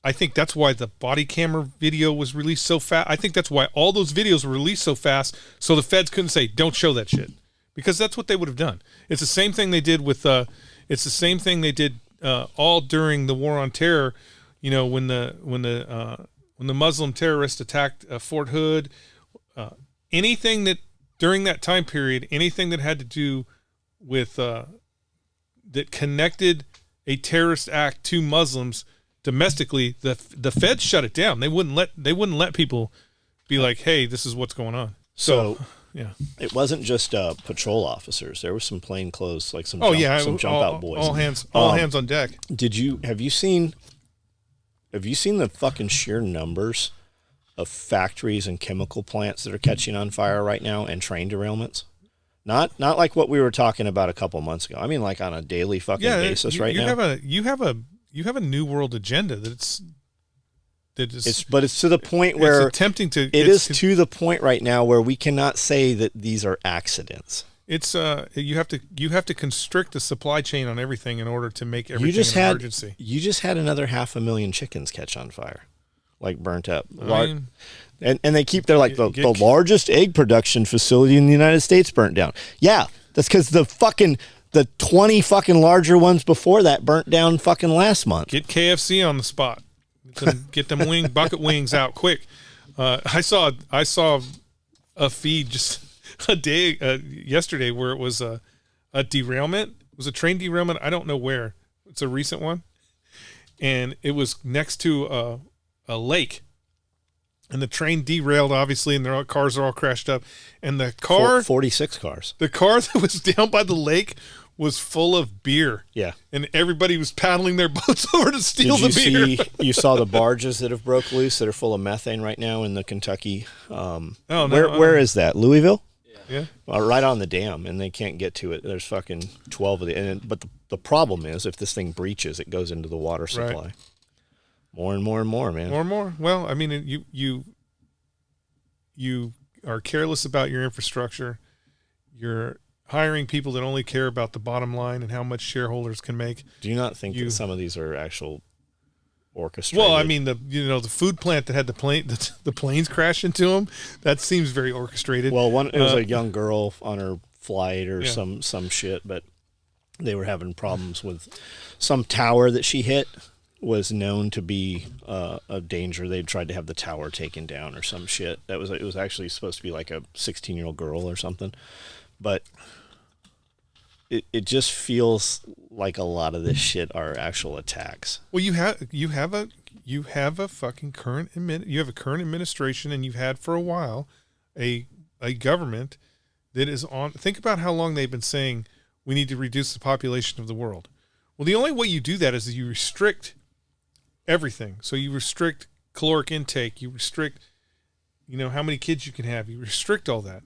S1: I think that's why the body camera video was released so fast. I think that's why all those videos were released so fast, so the feds couldn't say, "Don't show that shit," because that's what they would have done. It's the same thing they did with. It's the same thing they did all during the War on Terror. You know, when the Muslim terrorists attacked Fort Hood, anything that during that time period, anything that had to do with that connected a terrorist act to Muslims domestically, the feds shut it down. They wouldn't let people be like, "Hey, this is what's going on." So yeah, it
S3: wasn't just patrol officers. There was some plainclothes, like some jump out boys.
S1: All hands on deck.
S3: Have you seen the fucking sheer numbers of factories and chemical plants that are catching on fire right now and train derailments? Not like what we were talking about a couple months ago. I mean, like on a daily fucking basis now.
S1: You have a new world agenda it's
S3: to the point where
S1: attempting to.
S3: It is to the point right now where we cannot say that these are accidents.
S1: It's you have to constrict the supply chain on everything in order to make everything an emergency.
S3: You just had another 500,000 chickens catch on fire, like burnt up. And they keep the largest egg production facility in the United States burnt down. Yeah, that's because the 20 fucking larger ones before that burnt down fucking last month.
S1: Get KFC on the spot. Get them bucket wings out quick. I saw a feed just a day yesterday where it was a derailment. It was a train derailment. I don't know where. It's a recent one, and it was next to a lake. And the train derailed, obviously, and their cars are all crashed up. And the car,
S3: 46 cars.
S1: The car that was down by the lake was full of beer.
S3: Yeah.
S1: And everybody was paddling their boats over to steal the beer.
S3: You saw the barges that have broke loose that are full of methane right now in the Kentucky. Where is that? Louisville?
S1: Yeah.
S3: Right on the dam, and they can't get to it. There's fucking 12 of them. But the problem is, if this thing breaches, it goes into the water supply. Right. More and more and more, man.
S1: More and more. Well, I mean, you are careless about your infrastructure. You're hiring people that only care about the bottom line and how much shareholders can make.
S3: Do you not think that some of these are actual orchestrated?
S1: Well, I mean, the food plant that had the planes crash into them, that seems very orchestrated.
S3: Well, it was a young girl on her flight or some shit, but they were having problems with some tower that she hit. Was known to be a danger. They tried to have the tower taken down or some shit. It was actually supposed to be like a 16-year-old girl or something, but it just feels like a lot of this shit are actual attacks.
S1: Well, you have a fucking current administration, and you've had for a while a government that is on. Think about how long they've been saying we need to reduce the population of the world. Well, the only way you do that is you restrict everything. So you restrict caloric intake. You restrict, how many kids you can have. You restrict all that.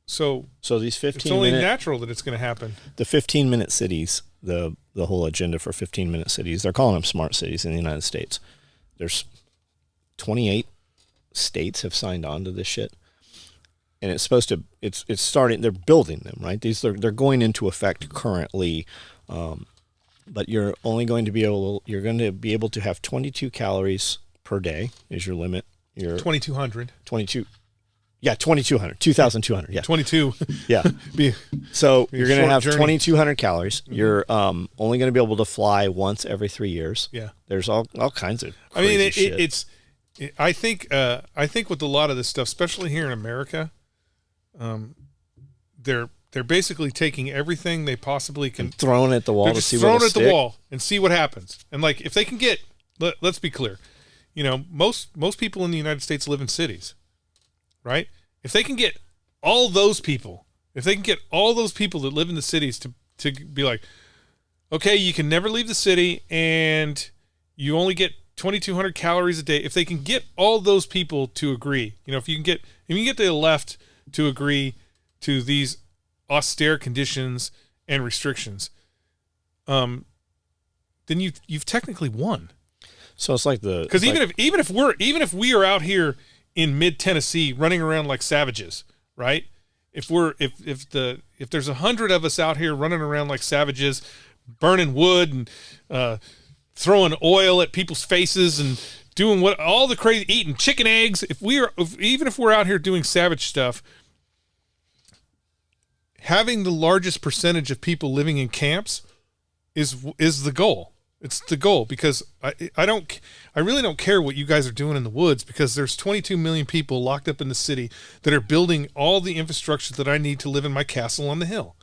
S1: So
S3: these 15
S1: it's only natural that it's going to happen.
S3: The 15-minute cities, the whole agenda for 15-minute cities, they're calling them smart cities in the United States. There's 28 states have signed on to this shit. And it's supposed to, it's starting, they're building them, right? They're going into effect currently. But you're going to be able to have 22 calories per day is your limit.
S1: 2,200.
S3: 22. Yeah, 2,200. 2,200. Yeah.
S1: 22.
S3: Yeah.
S1: Be-
S3: So
S1: Be a
S3: you're going to
S1: short
S3: have
S1: journey.
S3: 2,200 calories. You're only going to be able to fly once every 3 years.
S1: Yeah.
S3: There's all kinds of
S1: I mean,
S3: crazy shit.
S1: I think with a lot of this stuff, especially here in America, they're basically taking everything they possibly can,
S3: throwing it at the wall
S1: they're
S3: to
S1: just
S3: see
S1: throwing
S3: what
S1: it at the wall and see what happens. And like, if they can get, let's be clear, most people in the United States live in cities, right? If they can get all those people that live in the cities to be like, okay, you can never leave the city and you only get 2,200 calories a day. If they can get all those people to agree, if you can get the left to agree to these austere conditions and restrictions, then you've technically won. So
S3: it's like
S1: because even if we are out here in mid Tennessee running around like savages, right? If there's 100 of us out here running around like savages, burning wood and throwing oil at people's faces and doing what all the crazy, eating chicken eggs. Even if we're out here doing savage stuff, having the largest percentage of people living in camps is the goal. It's the goal, because I really don't care what you guys are doing in the woods, because there's 22 million people locked up in the city that are building all the infrastructure that I need to live in my castle on the hill.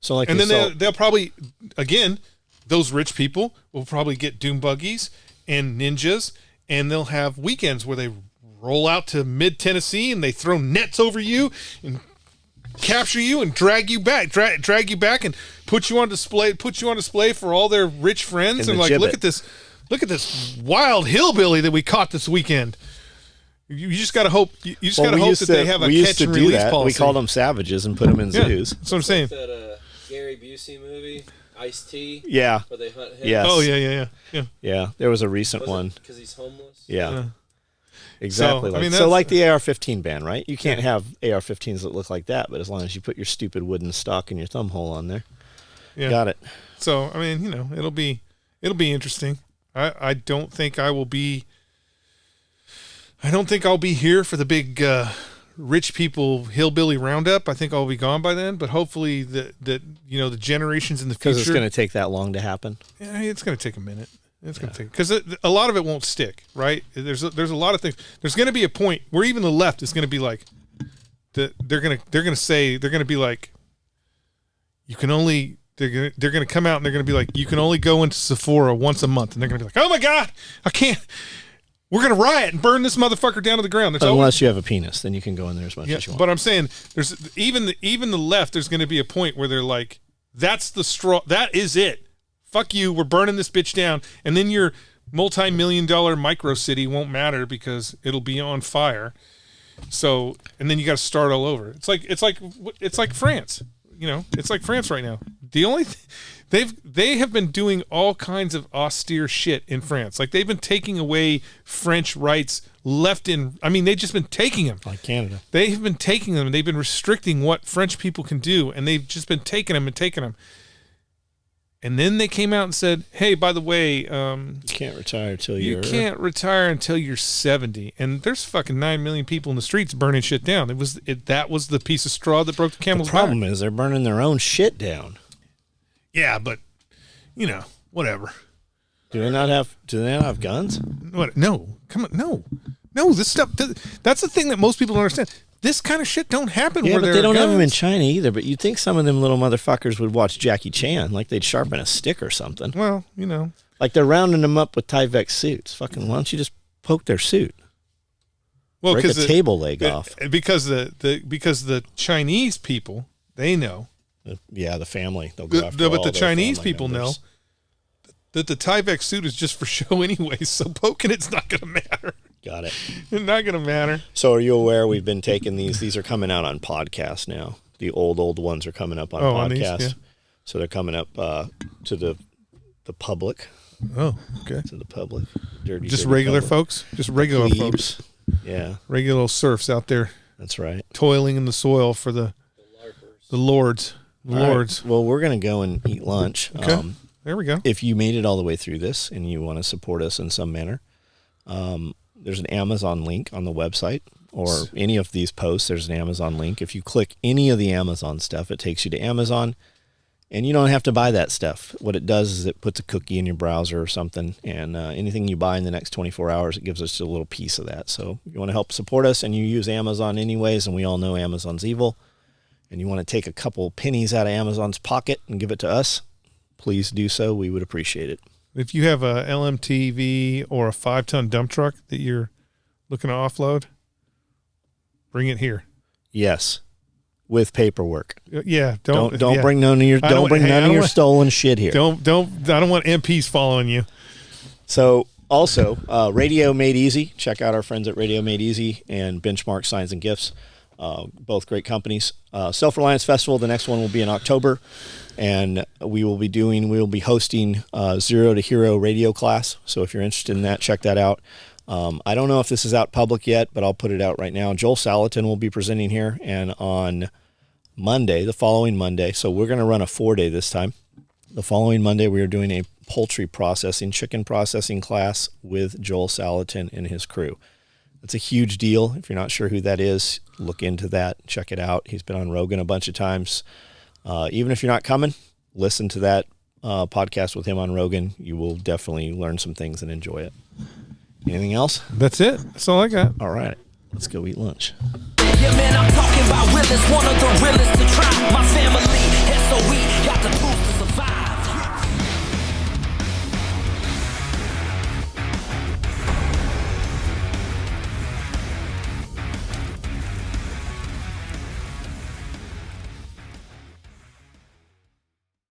S3: So like,
S1: and then they'll probably, again, those rich people will probably get doom buggies and ninjas, and they'll have weekends where they roll out to mid Tennessee and they throw nets over you and capture you and drag you back and put you on display for all their rich friends, and like, look at this wild hillbilly that we caught this weekend. You just got to hope that they have a catch and release policy.
S3: We called them savages and put them in zoos.
S1: That's what I'm saying.
S2: Like that Gary Busey movie, Ice-T.
S3: Yeah.
S2: Where they hunt him.
S3: Yes.
S1: Oh yeah.
S3: Yeah, there was a recent one.
S2: Because he's homeless.
S3: Yeah. Exactly. Like the AR-15 ban, right? You can't have AR-15s that look like that, but as long as you put your stupid wooden stock and your thumb hole on there, got it.
S1: So I mean, it'll be interesting. I don't think I'll be here for the big rich people hillbilly roundup. I think I'll be gone by then. But hopefully the generations in the future,
S3: because it's going to take that long to happen.
S1: Yeah, it's going to take a minute. It's going to take, because a lot of it won't stick, right? There's a lot of things. There's going to be a point where even the left is going to be like, they're going to be like, you can only, they're going to come out and they're going to be like, you can only go into Sephora once a month, and they're going to be like, oh my God, I can't. We're going to riot and burn this motherfucker down to the ground.
S3: Unless you have a penis, then you can go in there as much as you want.
S1: But I'm saying, there's even the left. There's going to be a point where they're like, that's the straw. That is it. Fuck you, we're burning this bitch down. And then your multi-million-dollar micro city won't matter because it'll be on fire. So, and then you got to start all over. It's like France. It's like France right now. The only they have been doing all kinds of austere shit in France. Like, they've been taking away French rights they've just been taking them.
S3: Like Canada.
S1: They have been taking them, and they've been restricting what French people can do, and they've just been taking them. And then they came out and said, "Hey, by the way,
S3: you can't retire
S1: until you're 70." And there's fucking 9 million people in the streets burning shit down. That was the piece of straw that broke the camel's back.
S3: The problem is they're burning their own shit down.
S1: Yeah, but whatever.
S3: Do they not have guns?
S1: What? No, come on, no. This stuff. That's the thing that most people don't understand. This kind of shit don't happen.
S3: Yeah,
S1: where
S3: but they don't have them in China either. But you'd think some of them little motherfuckers would watch Jackie Chan, like they'd sharpen a stick or something.
S1: Well,
S3: like they're rounding them up with Tyvek suits. Fucking, why don't you just poke their suit?
S1: Well,
S3: break a table leg off.
S1: Because the Chinese people, they know.
S3: The family. They'll go after
S1: but the Chinese
S3: family
S1: people
S3: members.
S1: know that the Tyvek suit is just for show anyway. So poking it's not going to matter.
S3: Got it.
S1: It's not going to matter.
S3: So are you aware we've been taking these? These are coming out on podcasts now. The old ones are coming up on podcasts. So they're coming up to the public.
S1: Oh, okay.
S3: To the public.
S1: Just regular
S3: public.
S1: Folks? Just regular
S3: Plebes.
S1: folks.
S3: Yeah.
S1: Regular serfs out there.
S3: That's right.
S1: Toiling in the soil for the lords. Lords.
S3: Right. Well, we're going to go and eat lunch.
S1: Okay. There we go.
S3: If you made it all the way through this and you want to support us in some manner, there's an Amazon link on the website. or any of these posts, there's an Amazon link. If you click any of the Amazon stuff, it takes you to Amazon, and you don't have to buy that stuff. What it does is it puts a cookie in your browser or something, and anything you buy in the next 24 hours, it gives us a little piece of that. So if you want to help support us and you use Amazon anyways, and we all know Amazon's evil, and you want to take a couple pennies out of Amazon's pocket and give it to us, please do so. We would appreciate it.
S1: If you have a LMTV or a 5-ton dump truck that you're looking to offload, bring it here.
S3: Yes, with paperwork.
S1: Yeah,
S3: don't bring none of your stolen shit here.
S1: I don't want MPs following you.
S3: So also, Radio Made Easy. Check out our friends at Radio Made Easy and Benchmark Signs and Gifts. Both great companies. Self-Reliance Festival, the next one will be in October, and we will be hosting Zero to Hero radio class. So if you're interested in that, check that out. I don't know if this is out public yet, but I'll put it out right now. Joel Salatin will be presenting here, and on Monday, the following Monday, so we're going to run a 4-day this time. The following Monday, we are doing a chicken processing class with Joel Salatin and his crew. It's a huge deal. If you're not sure who that is, look into that. Check it out. He's been on Rogan a bunch of times. Even if you're not coming, listen to that podcast with him on Rogan. You will definitely learn some things and enjoy it. Anything else?
S1: That's it. That's all I got.
S3: All right. Let's go eat lunch.
S4: Yeah, man, I'm talking about Willis, one of the realest to try. My family, SOE, got the tools to